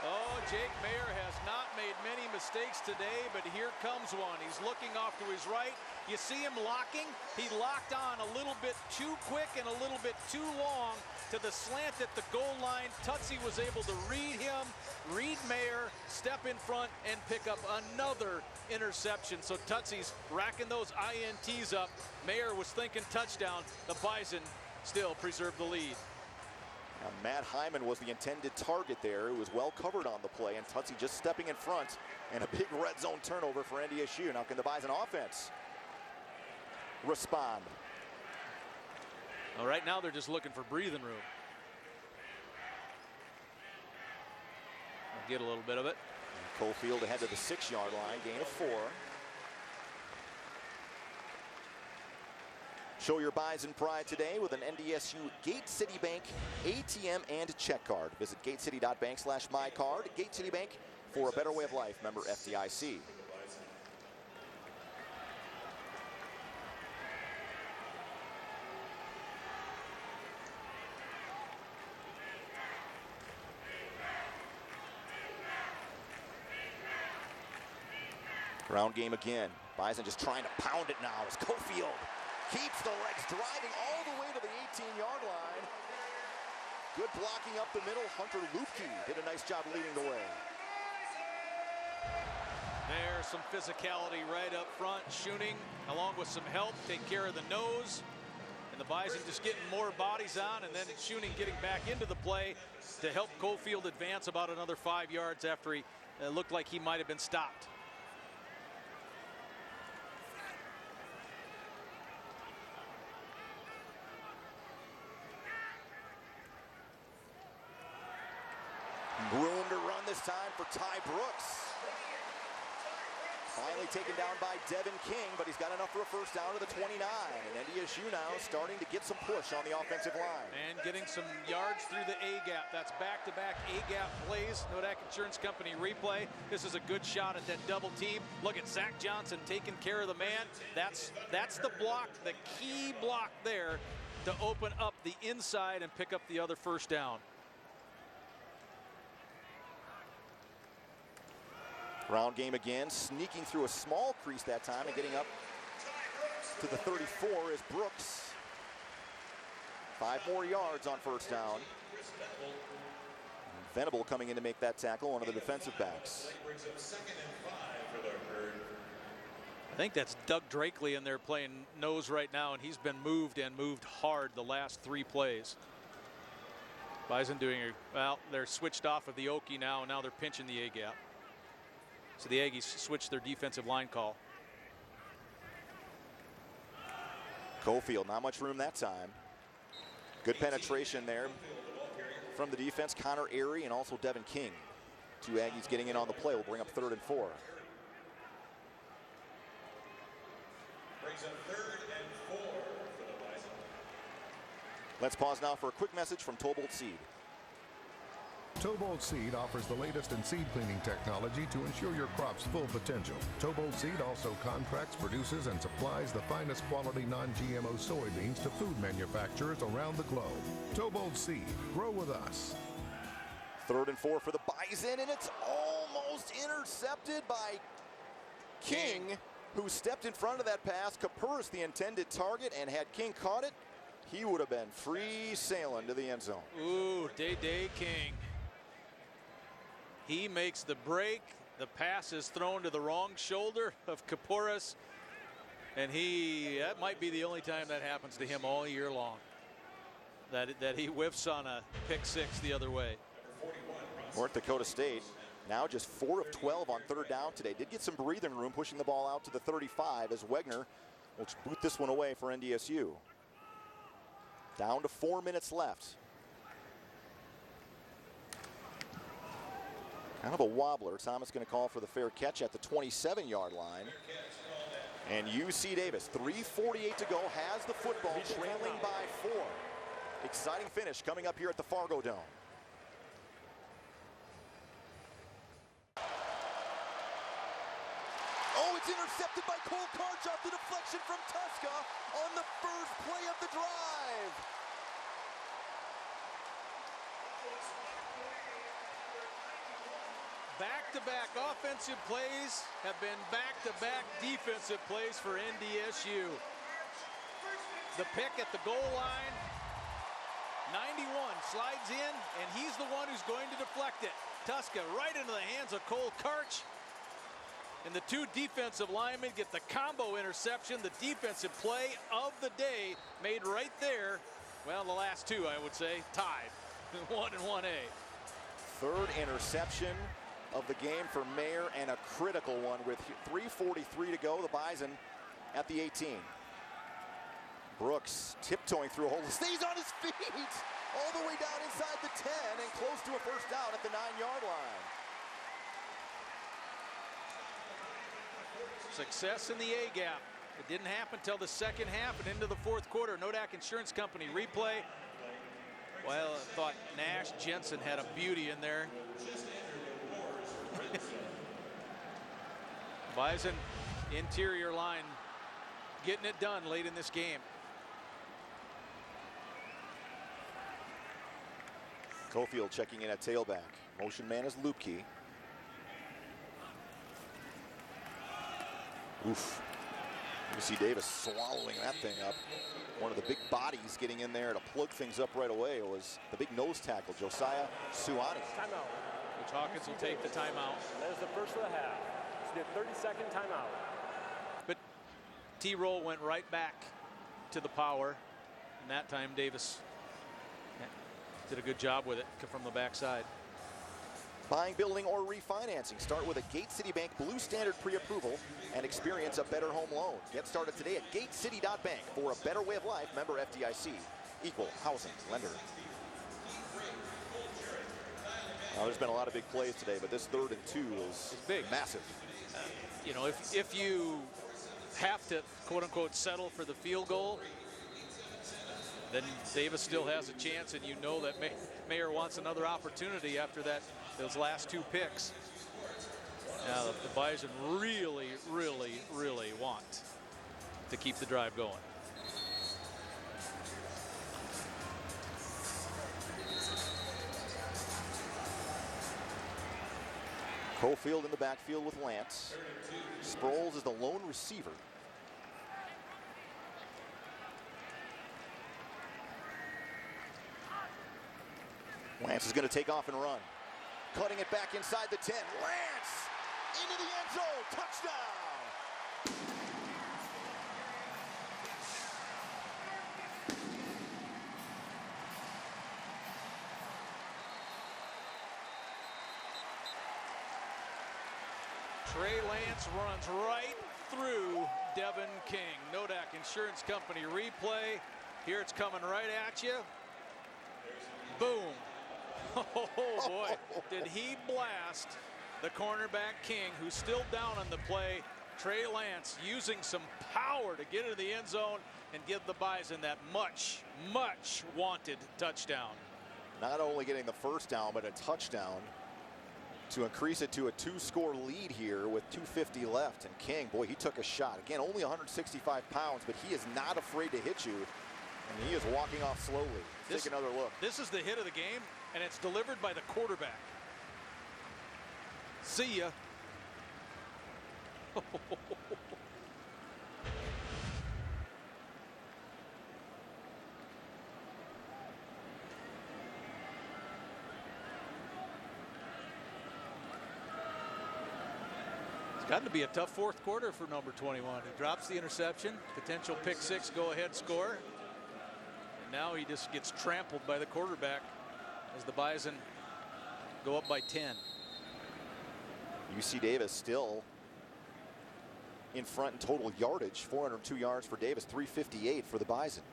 Oh, Jake Mayer has not made many mistakes today, but here comes one. He's looking off to his right. You see him locking. He locked on a little bit too quick and a little bit too long to the slant at the goal line. Tutsi was able to read him, read Mayer, step in front, and pick up another interception. So Tutsi's racking those INTs up. Mayer was thinking touchdown. The Bison still preserve the lead. Now, Matt Hyman was the intended target there. It was well covered on the play, and Tutsi just stepping in front, and a big red zone turnover for NDSU. Now, can the Bison offense respond? Well, right now they're just looking for breathing room. Get a little bit of it. Cofield ahead to the 6-yard line, gain of 4. Show your Bison pride today with an NDSU Gate City Bank ATM and check card. Visit gatecity.bank/mycard. Gate City Bank, for a better way of life. Member FDIC. Ground game again. Bison just trying to pound it now as Cofield keeps the legs driving all the way to the 18-yard line. Good blocking up the middle. Hunter Lupke did a nice job leading the way. There's some physicality right up front. Shooting, along with some help, take care of the nose. And the Bison just getting more bodies on, and then Shooting getting back into the play to help Cofield advance about another 5 yards after he looked like he might have been stopped. Room to run this time for Ty Brooks. Finally taken down by Devin King, but he's got enough for a first down to the 29. And NDSU now starting to get some push on the offensive line. And getting some yards through the A-gap. That's back-to-back A-gap plays. Nodak Insurance Company replay. This is a good shot at that double team. Look at Zach Johnson taking care of the man. That's the block, the key block there to open up the inside and pick up the other first down. Ground game again, sneaking through a small crease that time and getting up to the 34 is Brooks. 5 more yards on first down. Venable coming in to make that tackle, one of the defensive backs. I think that's Doug Drakely in there playing nose right now, and he's been moved and moved hard the last 3 plays. Bison doing it, well, they're switched off of the Okie now, and now they're pinching the A-gap. So the Aggies switched their defensive line call. Cofield, not much room that time. Good penetration there from the defense. Connor Airy and also Devin King. 2 Aggies getting in on the play will bring up 3rd and 4. Brings up 3rd and 4 for the Bison. Let's pause now for a quick message from Tobolt Seed. Tobolt Seed offers the latest in seed cleaning technology to ensure your crop's full potential. Tobolt Seed also contracts, produces, and supplies the finest quality non-GMO soybeans to food manufacturers around the globe. Tobolt Seed, grow with us. 3rd and 4 for the Bison, and it's almost intercepted by King, who stepped in front of that pass. Kapuris, the intended target, and had King caught it, he would have been free sailing to the end zone. Ooh, Day King. He makes the break. The pass is thrown to the wrong shoulder of Kapuris. And that might be the only time that happens to him all year long. That he whiffs on a pick 6 the other way. North Dakota State now just 4 of 12 on 3rd down today. Did get some breathing room pushing the ball out to the 35 as Wegner will boot this one away for NDSU. Down to 4 minutes left. Kind of a wobbler. Thomas going to call for the fair catch at the 27-yard line. And UC Davis, 3:48 to go, has the football, trailing by 4. Exciting finish coming up here at the Fargo Dome. It's intercepted by Cole Karch off the deflection from Tuska on the first play of the drive. Back-to-back offensive plays have been back-to-back defensive plays for NDSU. The pick at the goal line. 91 slides in, and he's the one who's going to deflect it. Tuska right into the hands of Cole Karch. And the two defensive linemen get the combo interception, the defensive play of the day made right there. Well, the last two, I would say, tied. 1 and 1A. Third interception of the game for Mayer, and a critical one with 3:43 to go. The Bison at the 18. Brooks tiptoeing through a hole, stays on his feet all the way down inside the 10 and close to a first down at the 9-yard line. Success in the A gap. It didn't happen until the second half and into the fourth quarter. Nodak Insurance Company replay. Well, I thought Nash Jensen had a beauty in there. Bison interior line getting it done late in this game. Cofield checking in at tailback. Motion man is Lupke. Oof. You see Davis swallowing that thing up. One of the big bodies getting in there to plug things up right away was the big nose tackle, Josiah Suani. Timeout. Coach Hawkins will take the timeout. That is the first of the half. It's the 30-second timeout. But T-roll went right back to the power. And that time Davis did a good job with it from the backside. Buying, building, or refinancing. Start with a Gate City Bank Blue Standard pre-approval and experience a better home loan. Get started today at gatecity.bank for a better way of life. Member FDIC. Equal housing lender. Now, there's been a lot of big plays today, but this 3rd and 2 is big, massive. You know, if you have to quote unquote settle for the field goal, then Davis still has a chance, and you know that Mayer wants another opportunity after those last 2 picks. Now the Bison really, really, really want to keep the drive going. Cofield in the backfield with Lance. Sproles is the lone receiver. Lance is going to take off and run. Cutting it back inside the 10. Lance into the end zone. Touchdown. Trey Lance runs right through Devin King. Nodak Insurance Company replay. Here it's coming right at you. Boom. Oh boy, did he blast the cornerback King, who's still down on the play. Trey Lance using some power to get into the end zone and give the Bison that much, much wanted touchdown. Not only getting the first down, but a touchdown to increase it to a 2-score lead here with 2:50 left. And King, boy, he took a shot. Again, only 165 pounds, but he is not afraid to hit you. And he is walking off slowly. Take another look. This is the hit of the game, and it's delivered by the quarterback. See ya. It's gotten to be a tough fourth quarter for number 21. He drops the interception, potential pick 6, go ahead score. And now he just gets trampled by the quarterback as the Bison go up by 10. UC Davis still in front in total yardage. 402 yards for Davis, 358 for the Bison.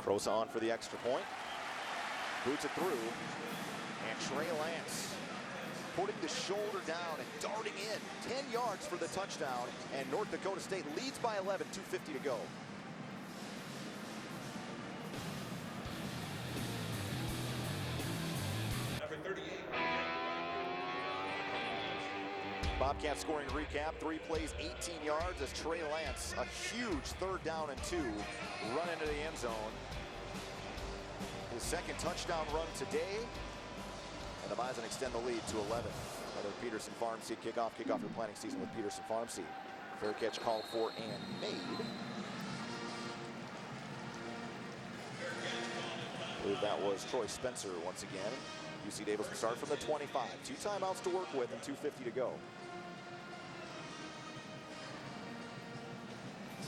Crosa on for the extra point. Boots it through. And Trey Lance putting the shoulder down and darting in. 10 yards for the touchdown. And North Dakota State leads by 11, 2:50 to go. Bobcat scoring recap, 3 plays, 18 yards as Trey Lance, a huge 3rd down and 2, run into the end zone. His 2nd touchdown run today, and the Bison extend the lead to 11. Another Peterson Farm Seed kickoff. Kick off your planting season with Peterson Farm Seed. Fair catch called for and made. I believe that was Troy Spencer once again. UC Davis will start from the 25. 2 timeouts to work with and 2:50 to go.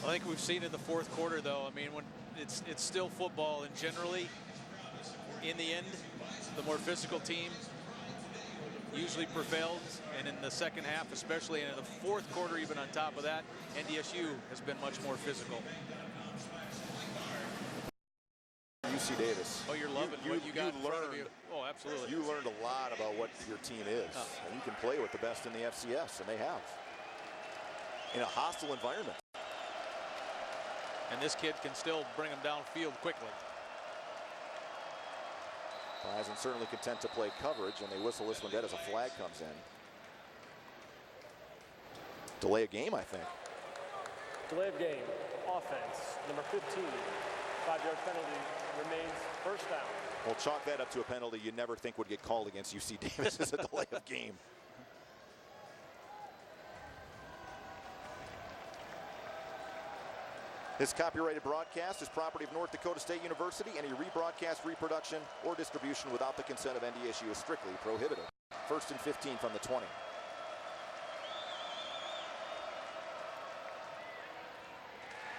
I think we've seen in the 4th quarter, though. I mean, when it's still football, and generally, in the end, the more physical team usually prevails. And in the 2nd half, especially, and in the 4th quarter, even on top of that, NDSU has been much more physical. UC Davis. Oh, you're loving what you got in front of you. Oh, absolutely. You learned a lot about what your team is. And you can play with the best in the FCS, and they have. In a hostile environment. And this kid can still bring them downfield quickly. Bison certainly content to play coverage, and they whistle this one dead as a flag comes in. Delay of game, I think. Delay of game. Offense. Number 15. 5-yard penalty. Remains first down. Well, chalk that up to a penalty you never think would get called against UC Davis as a delay of game. This copyrighted broadcast is property of North Dakota State University. Any rebroadcast, reproduction, or distribution without the consent of NDSU is strictly prohibited. 1st and 15 from the 20.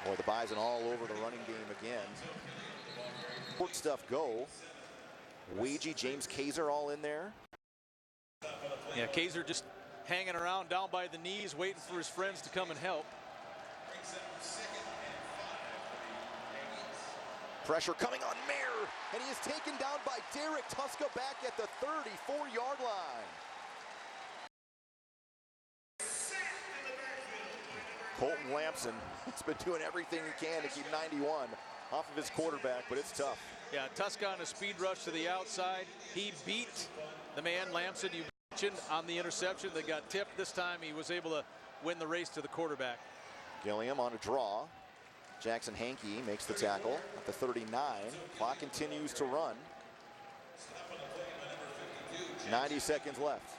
Boy, the Bison all over the running game again. Court stuff go. Wagey, James Kaiser all in there. Yeah, Kaiser just hanging around down by the knees, waiting for his friends to come and help. Pressure coming on Mayer, and he is taken down by Derek Tuska back at the 34-yard line. Colton Lampson has been doing everything he can to keep 91 off of his quarterback, but it's tough. Yeah, Tuska on a speed rush to the outside. He beat the man, Lampson, you mentioned, on the interception that got tipped. This time he was able to win the race to the quarterback. Gilliam on a draw. Jackson Hankey makes the tackle at the 39. Clock continues to run. 90 seconds left.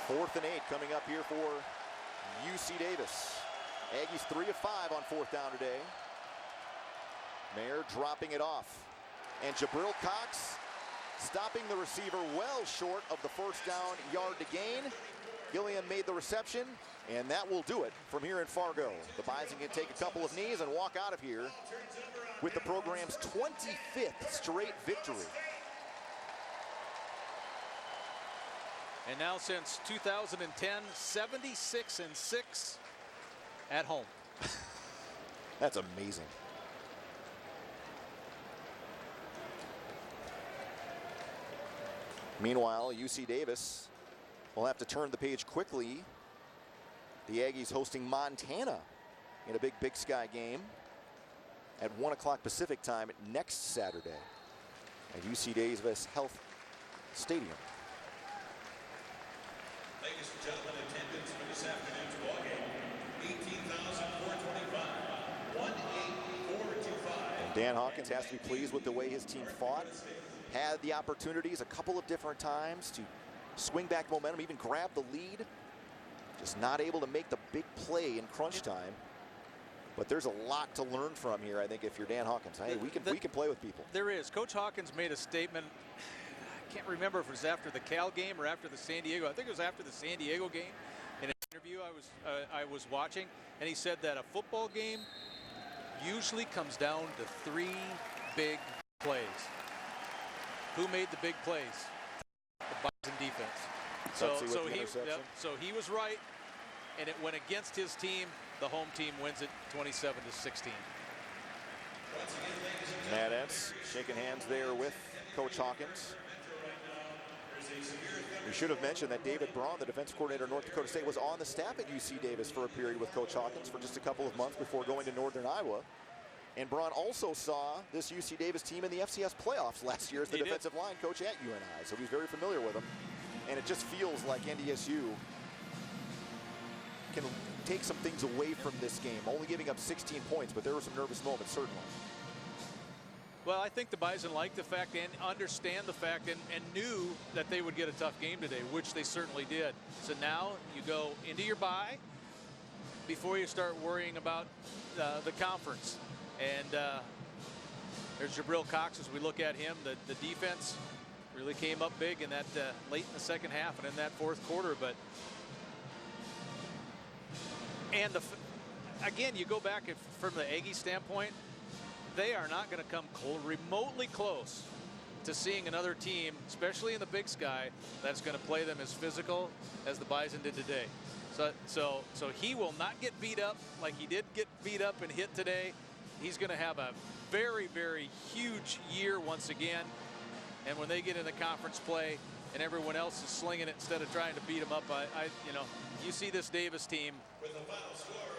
4th and 8 coming up here for UC Davis. Aggies 3 of 5 on 4th down today. Mayer dropping it off. And Jabril Cox stopping the receiver well short of the 1st down yard to gain. Gilliam made the reception, and that will do it from here in Fargo. The Bison can take a couple of knees and walk out of here with the program's 25th straight victory. And now since 2010, 76-6 at home. That's amazing. Meanwhile, UC Davis will have to turn the page quickly. The Aggies hosting Montana in a Big Sky game at 1 o'clock Pacific time next Saturday at UC Davis Health Stadium. Ladies and gentlemen, attendance for this afternoon's ball game, 18,425, 18425. And Dan Hawkins has to be pleased with the way his team fought. Had the opportunities a couple of different times to swing back momentum, even grab the lead. Just not able to make the big play in crunch time. But there's a lot to learn from here, I think, if you're Dan Hawkins. Hey, we can play with people. There is. Coach Hawkins made a statement. I can't remember if it was after the Cal game or after the San Diego. I think it was after the San Diego game. In an interview I was watching, and he said that a football game usually comes down to 3 big plays. Who made the big plays? The Bison defense. So he was right, and it went against his team. The home team wins it 27-16. Matt Entz shaking hands there with Coach Hawkins. We should have mentioned that David Braun, the defense coordinator of North Dakota State, was on the staff at UC Davis for a period with Coach Hawkins for just a couple of months before going to Northern Iowa. And Braun also saw this UC Davis team in the FCS playoffs last year as the defensive line coach at UNI, so he's very familiar with them. And it just feels like NDSU can take some things away from this game, only giving up 16 points, but there were some nervous moments, certainly. Well, I think the Bison liked the fact and understand the fact and knew that they would get a tough game today, which they certainly did. So now you go into your bye before you start worrying about the conference. And there's Jabril Cox. As we look at him, the defense really came up big in that late in the second half and in that fourth quarter. But again, you go back from the Aggie standpoint, they are not going to come remotely close to seeing another team, especially in the Big Sky, that's going to play them as physical as the Bison did today. So he will not get beat up like he did get beat up and hit today. He's going to have a very, very huge year once again. And when they get in the conference play and everyone else is slinging it instead of trying to beat them up, you see this Davis team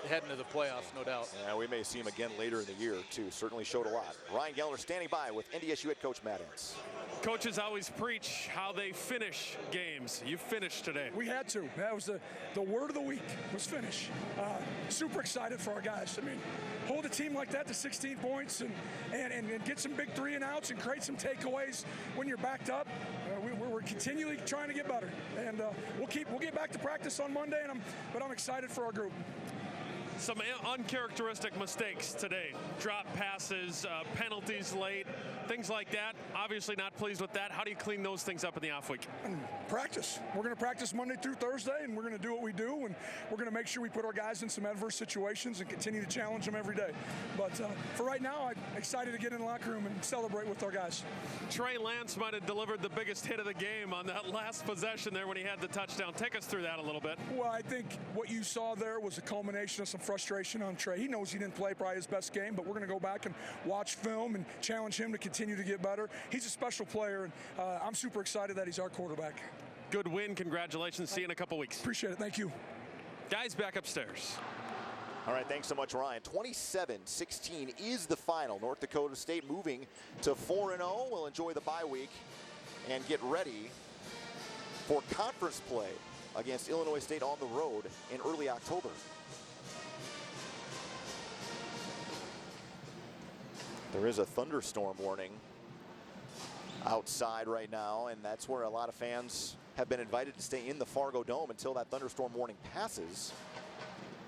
heading to the playoffs, no doubt. Yeah, we may see him again later in the year, too. Certainly showed a lot. Ryan Gellner standing by with NDSU head coach Matt Ince. Coaches always preach how they finish games. You finished today. We had to. That was the word of the week, was finish. Super excited for our guys. I mean, hold a team like that to 16 points and get some big 3 and outs and create some takeaways when you're backed up. We're continually trying to get better. And we'll get back to practice on Monday, but I'm excited for our group. Some uncharacteristic mistakes today. Drop passes, penalties late, things like that. Obviously not pleased with that. How do you clean those things up in the off week? Practice. We're going to practice Monday through Thursday, and we're going to do what we do, and we're going to make sure we put our guys in some adverse situations and continue to challenge them every day. But for right now, I'm excited to get in the locker room and celebrate with our guys. Trey Lance might have delivered the biggest hit of the game on that last possession there when he had the touchdown. Take us through that a little bit. Well, I think what you saw there was a culmination of some frustration on Trey. He knows he didn't play probably his best game, but we're going to go back and watch film and challenge him to continue to get better. He's a special player, and I'm super excited that he's our quarterback. Good win. Congratulations. See you in a couple weeks. Appreciate it. Thank you. Guys, back upstairs. All right, thanks so much, Ryan. 27-16 is the final. North Dakota State moving to 4-0. We'll enjoy the bye week and get ready for conference play against Illinois State on the road in early October. There is a thunderstorm warning outside right now, and that's where a lot of fans have been invited to stay in the Fargo Dome until that thunderstorm warning passes.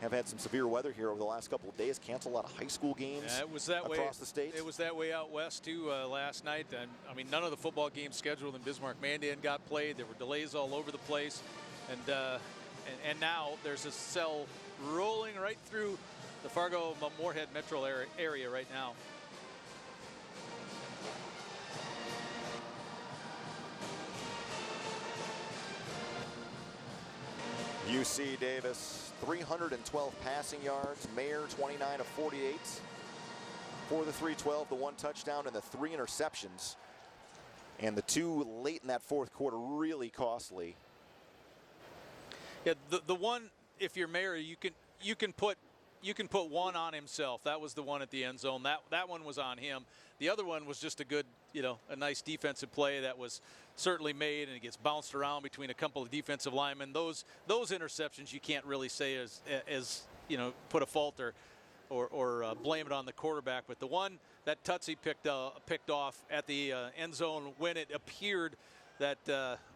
Have had some severe weather here over the last couple of days. Canceled a lot of high school games across the state. It was that way out west too last night. And I mean, none of the football games scheduled in Bismarck-Mandan got played. There were delays all over the place, and now there's a cell rolling right through the Fargo-Moorhead metro area right now. UC Davis, 312 passing yards. Mayer, 29 of 48. For the 312, the 1 touchdown, and the 3 interceptions. And the 2 late in that fourth quarter, really costly. Yeah, the one, if you're Mayer, you can put 1 on himself. That was the one at the end zone. That one was on him. The other one was just a good, a nice defensive play that was certainly made, and it gets bounced around between a couple of defensive linemen. Those interceptions you can't really say as put a fault or blame it on the quarterback. But the one that Tutsi picked off at the end zone when it appeared that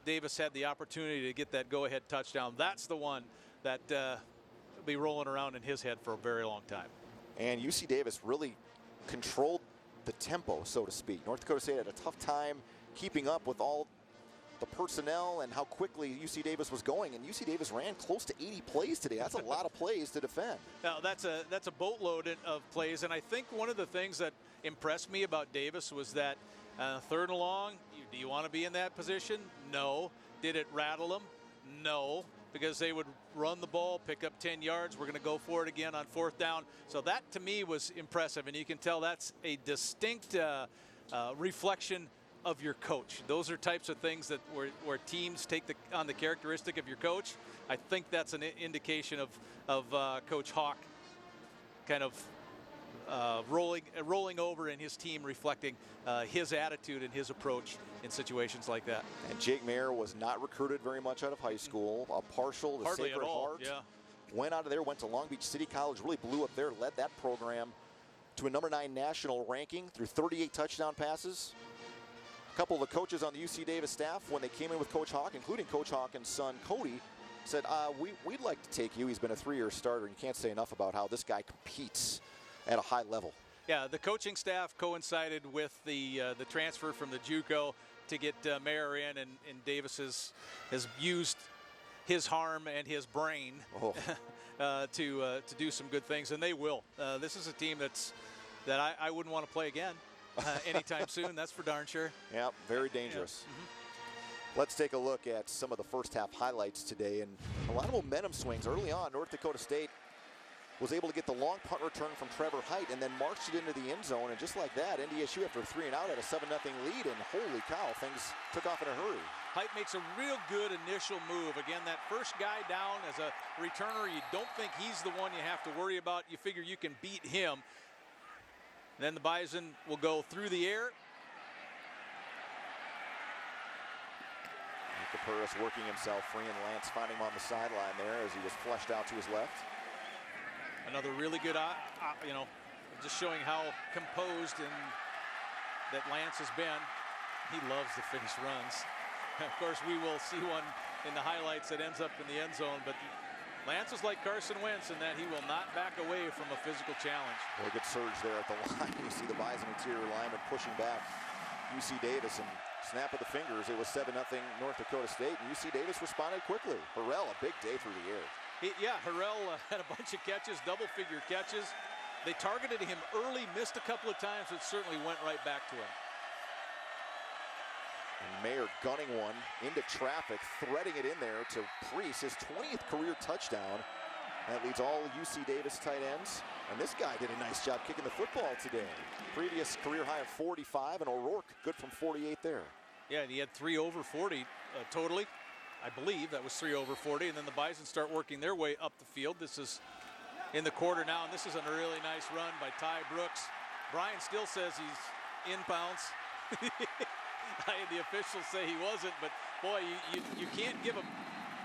Davis had the opportunity to get that go-ahead touchdown, that's the one that will be rolling around in his head for a very long time. And UC Davis really controlled the tempo, so to speak. North Dakota State had a tough time keeping up with all the personnel and how quickly UC Davis was going, and UC Davis ran close to 80 plays today. That's a lot of plays to defend. Now that's a boatload of plays, and I think one of the things that impressed me about Davis was that 3rd and long, do you want to be in that position? No. Did it rattle them? No, because they would run the ball, pick up 10 yards. We're going to go for it again on 4th down. So that to me was impressive, and you can tell that's a distinct reflection of your coach. Those are types of things that where teams take on the characteristic of your coach. I think that's an indication of Coach Hawk kind of rolling over and his team reflecting his attitude and his approach in situations like that. And Jake Mayer was not recruited very much out of high school. A partial to Hardly Sacred at all, Heart. yeah. Went out of there, went to Long Beach City College, really blew up there, led that program to a number 9 national ranking through 38 touchdown passes. A couple of the coaches on the UC Davis staff, when they came in with Coach Hawk, including Coach Hawkins' son Cody, said, we'd like to take you. He's been a 3-year starter, and you can't say enough about how this guy competes at a high level. Yeah, the coaching staff coincided with the transfer from the JUCO to get Mayer in, and Davis has used his arm and his brain to do some good things, and they will. This is a team that I wouldn't want to play again anytime soon. That's for darn sure. Yeah, very dangerous. Yeah. Let's take a look at some of the first half highlights today, and a lot of momentum swings early on. North Dakota State was able to get the long punt return from Trevor Height and then marched it into the end zone, and just like that, NDSU after 3 and out had a 7-0 lead, and holy cow, things took off in a hurry. Height makes a real good initial move. Again, that first guy down as a returner, you don't think he's the one you have to worry about. You figure you can beat him. And then the Bison will go through the air. Capuris working himself free, and Lance finding him on the sideline there as he was flushed out to his left. Another really good, just showing how composed and that Lance has been. He loves the finish runs. Of course, we will see one in the highlights that ends up in the end zone, but Lance is like Carson Wentz in that he will not back away from a physical challenge. Well, a good surge there at the line. You see the Bison interior lineman pushing back UC Davis, and snap of the fingers, it was 7-0 North Dakota State, and UC Davis responded quickly. Harrell, a big day through the air. Harrell had a bunch of catches, double-figure catches. They targeted him early, missed a couple of times, but certainly went right back to him. And Mayer gunning one into traffic, threading it in there to Priest, his 20th career touchdown. That leads all UC Davis tight ends. And this guy did a nice job kicking the football today. Previous career high of 45, and O'Rourke good from 48 there. Yeah, and he had 3 over 40 totally. I believe that was 3 over 40, and then the Bison start working their way up the field. This is in the quarter now, and this is a really nice run by Ty Brooks. Brian still says he's inbounds. The officials say he wasn't, but boy, you can't give him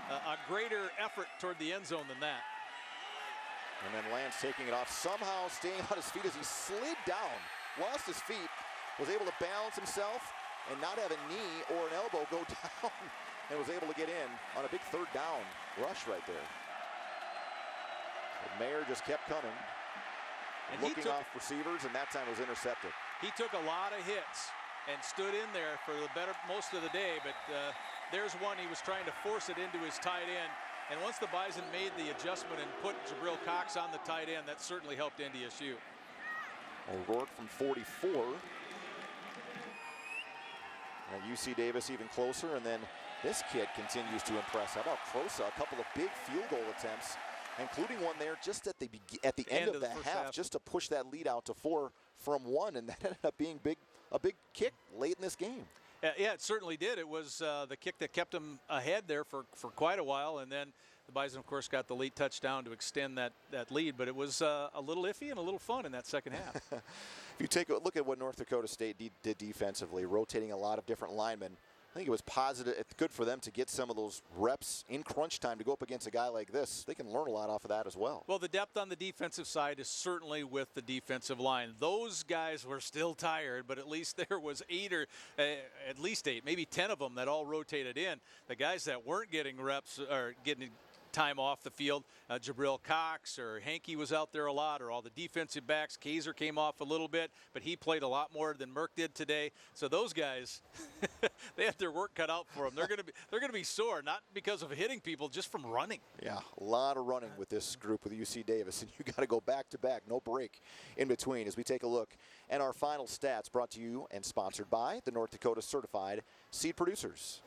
a greater effort toward the end zone than that. And then Lance taking it off, somehow staying on his feet as he slid down, lost his feet, was able to balance himself and not have a knee or an elbow go down, and was able to get in on a big 3rd down rush right there. But Mayer just kept coming, and looking off receivers, and that time was intercepted. He took a lot of hits and stood in there for the most of the day, but there's one he was trying to force it into his tight end. And once the Bison made the adjustment and put Jabril Cox on the tight end, that certainly helped NDSU. O'Rourke from 44. And UC Davis even closer, and then this kid continues to impress. How about Crosa? A couple of big field goal attempts, including one there just at the end of the half, just to push that lead out to 4 from 1, and that ended up being a big kick late in this game. Yeah, it certainly did. It was the kick that kept them ahead there for quite a while, and then the Bison, of course, got the late touchdown to extend that lead, but it was a little iffy and a little fun in that second half. If you take a look at what North Dakota State did defensively, rotating a lot of different linemen, I think it was positive. It's good for them to get some of those reps in crunch time to go up against a guy like this. They can learn a lot off of that as well. Well, the depth on the defensive side is certainly with the defensive line. Those guys were still tired, but at least there was 8, maybe 10 of them that all rotated in. The guys that weren't getting reps or getting time off the field, Jabril Cox or Hankey was out there a lot, or all the defensive backs. Kaiser came off a little bit, but he played a lot more than Merck did today. So those guys, they had their work cut out for them. They're gonna be sore, not because of hitting people, just from running. Yeah, a lot of running with this group with UC Davis, and you got to go back to back, no break in between. As we take a look at our final stats, brought to you and sponsored by the North Dakota Certified Seed Producers.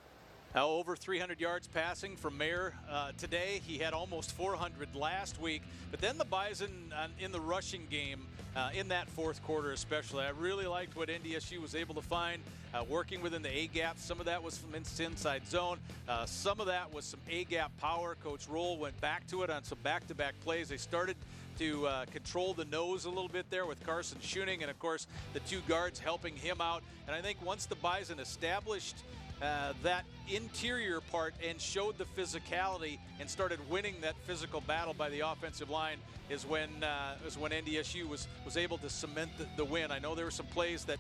Over 300 yards passing from Mayer today. He had almost 400 last week. But then the Bison in the rushing game, in that 4th quarter especially, I really liked what NDSU was able to find, working within the A-gap. Some of that was from inside zone. Some of that was some A-gap power. Coach Roll went back to it on some back-to-back plays. They started to control the nose a little bit there with Carson Schuning, and of course the 2 guards helping him out. And I think once the Bison established that interior part and showed the physicality and started winning that physical battle by the offensive line is when NDSU was able to cement the win. I know there were some plays that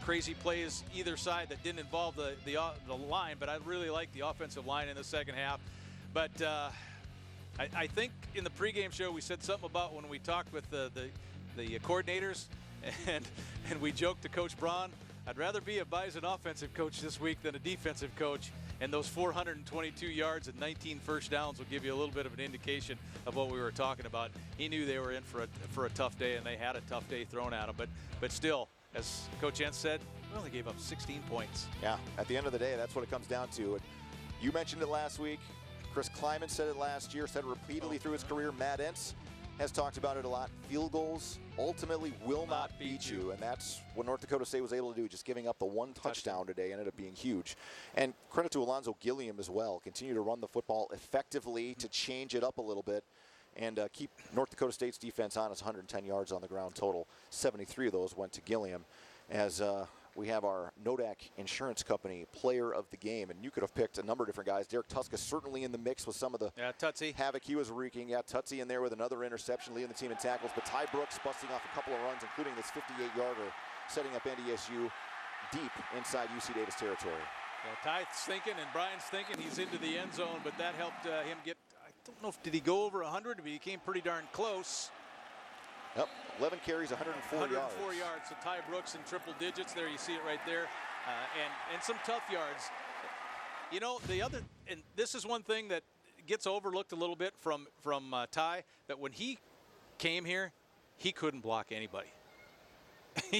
crazy plays either side that didn't involve the line, but I really liked the offensive line in the second half. But I think in the pregame show we said something about when we talked with the coordinators, and we joked to Coach Braun, I'd rather be a Bison offensive coach this week than a defensive coach, and those 422 yards and 19 first downs will give you a little bit of an indication of what we were talking about. He knew they were in for a tough day, and they had a tough day thrown at them, but still, as Coach Entz said, we only gave up 16 points. Yeah, at the end of the day, that's what it comes down to. You mentioned it last week. Chris Kleiman said it last year, said it repeatedly through his career. Matt Entz has talked about it a lot. Field goals ultimately will not beat you, and that's what North Dakota State was able to do. Just giving up the 1 touchdown today ended up being huge. And credit to Alonzo Gilliam as well. Continue to run the football effectively to change it up a little bit and keep North Dakota State's defense honest. 110 yards on the ground total. 73 of those went to Gilliam. As we have our Nodak Insurance Company player of the game, and you could have picked a number of different guys. Derek Tuska certainly in the mix with some of the havoc he was wreaking. Yeah, Tutsi in there with another interception, leading the team in tackles. But Ty Brooks busting off a couple of runs, including this 58-yarder, setting up NDSU deep inside UC Davis territory. Yeah, Ty's thinking and Brian's thinking he's into the end zone, but that helped him get, I don't know if did he go over 100, but he came pretty darn close. Yep, 11 carries, 104 yards. 104 yards. So Ty Brooks in triple digits there. You see it right there. And some tough yards. You know, and this is one thing that gets overlooked a little bit from Ty, that when he came here, he couldn't block anybody.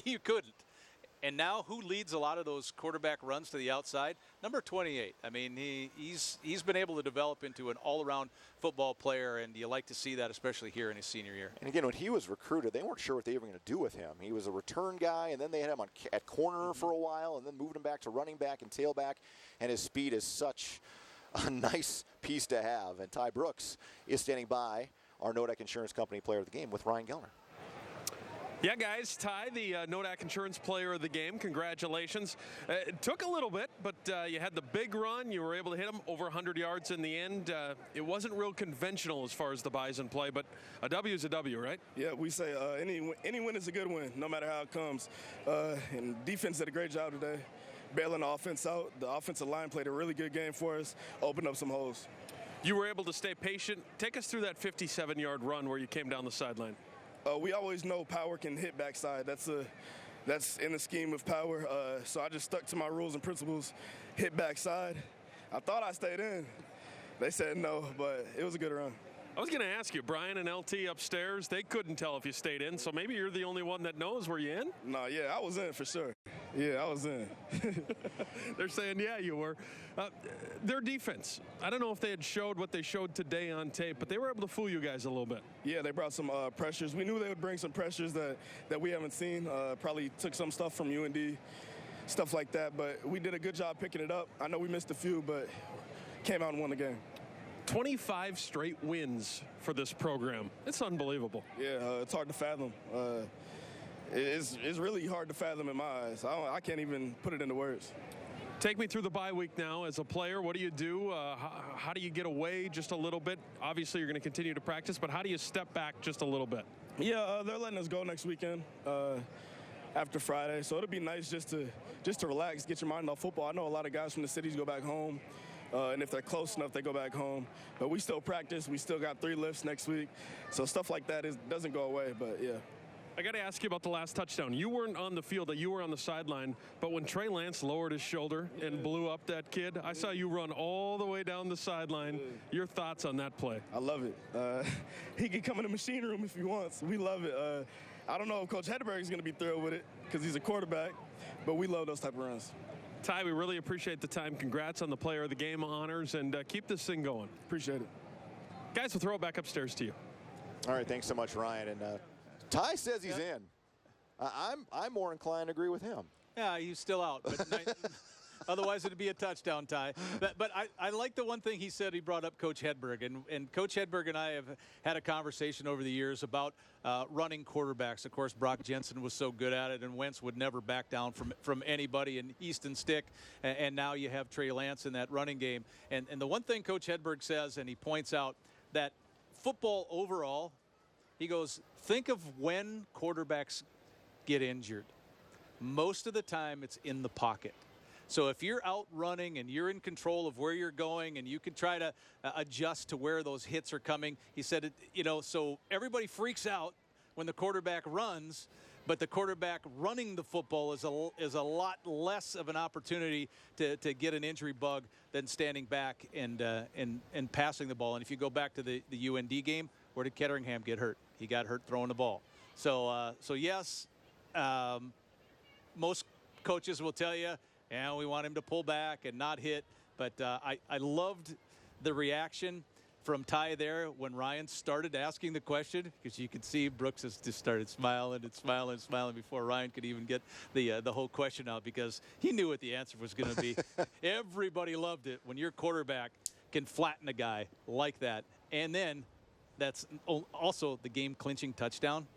You couldn't. And now who leads a lot of those quarterback runs to the outside? Number 28. I mean, he's been able to develop into an all-around football player, and you like to see that, especially here in his senior year. And again, when he was recruited, they weren't sure what they were going to do with him. He was a return guy, and then they had him at corner for a while, and then moved him back to running back and tailback, and his speed is such a nice piece to have. And Ty Brooks is standing by, our Nodak Insurance Company player of the game, with Ryan Gellner. Yeah, guys, Ty, the Nodak Insurance Player of the Game. Congratulations. It took a little bit, but you had the big run. You were able to hit them over 100 yards in the end. It wasn't real conventional as far as the Bison play, but a W is a W, right? Yeah, we say any win is a good win, no matter how it comes. And defense did a great job today, bailing the offense out. The offensive line played a really good game for us, opened up some holes. You were able to stay patient. Take us through that 57-yard run where you came down the sideline. We always know power can hit backside. That's in the scheme of power. So I just stuck to my rules and principles, hit backside. I thought I stayed in. They said no, but it was a good run. I was going to ask you, Brian and LT upstairs, they couldn't tell if you stayed in, so maybe you're the only one that knows. Were you in? No, yeah, I was in for sure. Yeah, I was in. They're saying, yeah, you were. Their defense, I don't know if they had showed what they showed today on tape, but they were able to fool you guys a little bit. Yeah, they brought some pressures. We knew they would bring some pressures that we haven't seen. Probably took some stuff from UND, stuff like that, but we did a good job picking it up. I know we missed a few, but came out and won the game. 25 straight wins for this program. It's unbelievable. Yeah, it's hard to fathom. It's really hard to fathom in my eyes. I can't even put it into words. Take me through the bye week now. As a player, what do you do? How do you get away just a little bit? Obviously, you're going to continue to practice, but how do you step back just a little bit? Yeah, they're letting us go next weekend after Friday, so it'll be nice just to relax, get your mind off football. I know a lot of guys from the cities go back home. And if they're close enough, they go back home. But we still practice. We still got 3 lifts next week. So stuff like that doesn't go away, but yeah. I got to ask you about the last touchdown. You weren't on the field, you were on the sideline, but when Trey Lance lowered his shoulder and blew up that kid, I saw you run all the way down the sideline. Your thoughts on that play? I love it. He can come in the machine room if he wants. We love it. I don't know if Coach Hedberg is going to be thrilled with it because he's a quarterback, but we love those type of runs. Ty, we really appreciate the time. Congrats on the Player of the Game honors, and keep this thing going. Appreciate it. Guys, we'll throw it back upstairs to you. All right, thanks so much, Ryan. And Ty says he's in. I'm more inclined to agree with him. Yeah, he's still out. But Otherwise, it'd be a touchdown, Ty. But I like the one thing he said. He brought up Coach Hedberg. And Coach Hedberg and I have had a conversation over the years about running quarterbacks. Of course, Brock Jensen was so good at it, and Wentz would never back down from anybody in Easton Stick. And now you have Trey Lance in that running game. And the one thing Coach Hedberg says, and he points out, that football overall, he goes, think of when quarterbacks get injured. Most of the time, it's in the pocket. So if you're out running and you're in control of where you're going and you can try to adjust to where those hits are coming, he said, so everybody freaks out when the quarterback runs, but the quarterback running the football is a lot less of an opportunity to get an injury bug than standing back and passing the ball. And if you go back to the UND game, where did Ketteringham get hurt? He got hurt throwing the ball. So yes, most coaches will tell you, we want him to pull back and not hit. But I loved the reaction from Ty there when Ryan started asking the question, because you could see Brooks has just started smiling and smiling and smiling before Ryan could even get the whole question out, because he knew what the answer was going to be. Everybody loved it when your quarterback can flatten a guy like that. And then that's also the game clinching touchdown.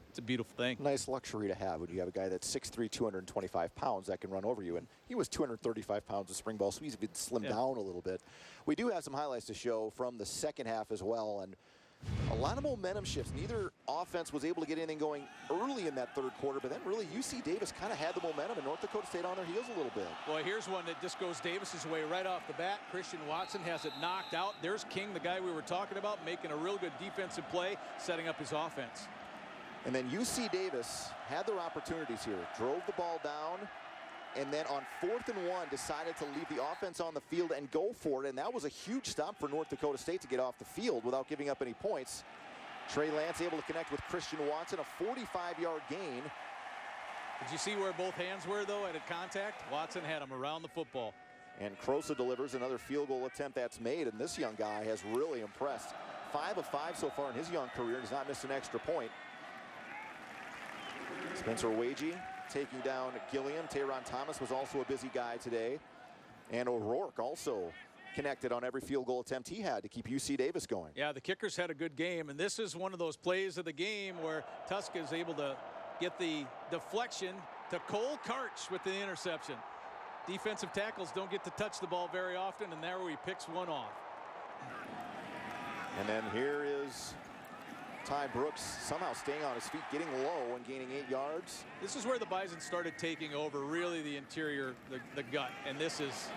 It's a beautiful thing. Nice luxury to have when you have a guy that's 6'3", 225 pounds that can run over you. And he was 235 pounds of spring ball, so he's been slimmed down a little bit. We do have some highlights to show from the second half as well. And a lot of momentum shifts. Neither offense was able to get anything going early in that third quarter, but then really UC Davis kind of had the momentum, and North Dakota stayed on their heels a little bit. Boy, here's one that just goes Davis's way right off the bat. Christian Watson has it knocked out. There's King, the guy we were talking about, making a real good defensive play, setting up his offense. And then UC Davis had their opportunities here, drove the ball down, and then on 4th and 1 decided to leave the offense on the field and go for it. And that was a huge stop for North Dakota State to get off the field without giving up any points. Trey Lance able to connect with Christian Watson, a 45-yard gain. Did you see where both hands were, though, at contact? Watson had him around the football. And Crosa delivers another field goal attempt that's made, and this young guy has really impressed. 5 of 5 so far in his young career, does not miss an extra point. Spencer Wagee taking down Gilliam. Tayron Thomas was also a busy guy today. And O'Rourke also connected on every field goal attempt he had to keep UC Davis going. Yeah, the kickers had a good game, and this is one of those plays of the game where Tuska is able to get the deflection to Cole Karch with the interception. Defensive tackles don't get to touch the ball very often, and there he picks one off. And then here is Ty Brooks somehow staying on his feet, getting low and gaining 8 yards. This is where the Bison started taking over, really the interior, the gut. And this is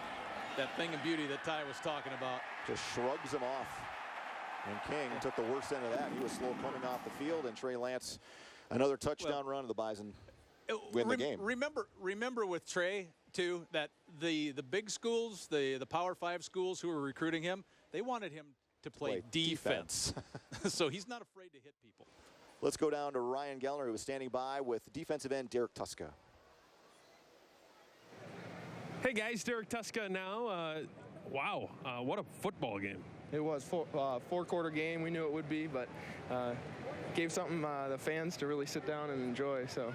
that thing of beauty that Ty was talking about. Just shrugs him off. And King took the worst end of that. He was slow coming off the field, and Trey Lance, another touchdown run of the Bison win the game. Remember with Trey, too, that the big schools, the Power 5 schools who were recruiting him, they wanted him to play defense. So he's not afraid to hit people. Let's go down to Ryan Gellner, who was standing by with defensive end Derek Tuska. Hey guys, Derek Tuska now. Wow, what a football game. It was four-quarter game. We knew it would be, but gave something the fans to really sit down and enjoy. So.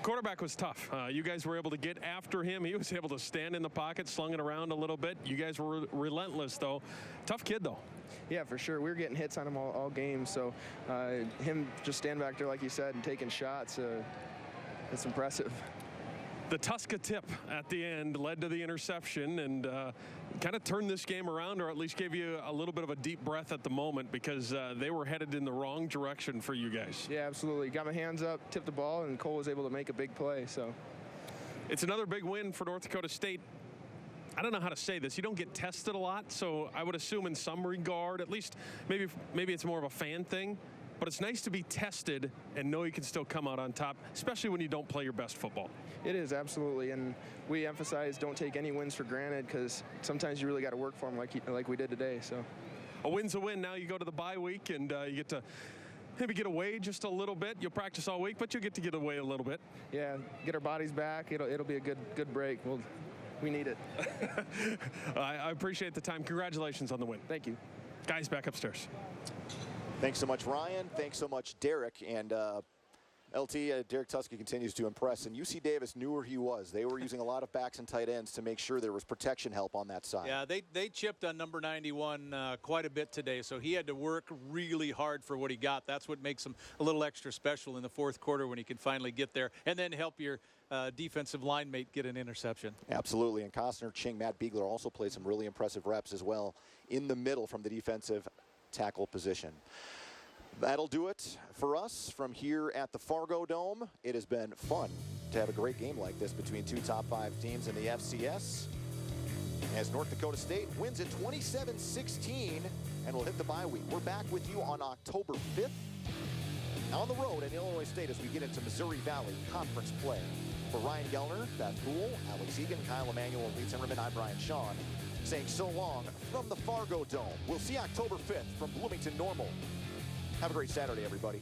Quarterback was tough. You guys were able to get after him. He was able to stand in the pocket, slung it around a little bit. You guys were relentless, though. Tough kid, though. Yeah, for sure. We were getting hits on him all game. So him just stand back there, like you said, and taking shots, it's impressive. The Tuska tip at the end led to the interception and kind of turned this game around, or at least gave you a little bit of a deep breath at the moment, because they were headed in the wrong direction for you guys. Yeah, absolutely. Got my hands up, tipped the ball, and Cole was able to make a big play. So it's another big win for North Dakota State. I don't know how to say this. You don't get tested a lot, so I would assume in some regard, at least maybe it's more of a fan thing. But it's nice to be tested and know you can still come out on top, especially when you don't play your best football. It is, absolutely. And we emphasize don't take any wins for granted, because sometimes you really got to work for them like we did today. So a win's a win. Now you go to the bye week, and you get to maybe get away just a little bit. You'll practice all week, but you'll get to get away a little bit. Yeah, get our bodies back. It'll be a good break. We need it. I appreciate the time. Congratulations on the win. Thank you. Guys, back upstairs. Thanks so much, Ryan. Thanks so much, Derek. And LT, Derek Tuskey continues to impress, and UC Davis knew where he was. They were using a lot of backs and tight ends to make sure there was protection help on that side. Yeah, they chipped on number 91 quite a bit today, so he had to work really hard for what he got. That's what makes him a little extra special in the fourth quarter when he can finally get there and then help your defensive line mate get an interception. Absolutely, and Costner, Ching, Matt Biegler also played some really impressive reps as well in the middle from the defensive tackle position. That'll do it for us from here at the Fargo Dome. It has been fun to have a great game like this between two top 5 teams in the FCS, as North Dakota State wins at 27-16 and will hit the bye week. We're back with you on October 5th on the road at Illinois State as we get into Missouri Valley Conference play. For Ryan Gellner, Beth Poole, Alex Egan, Kyle Emanuel, and Lee Timmerman, I'm Brian Shawn, saying so long from the Fargo Dome. We'll see you October 5th from Bloomington Normal. Have a great Saturday, everybody.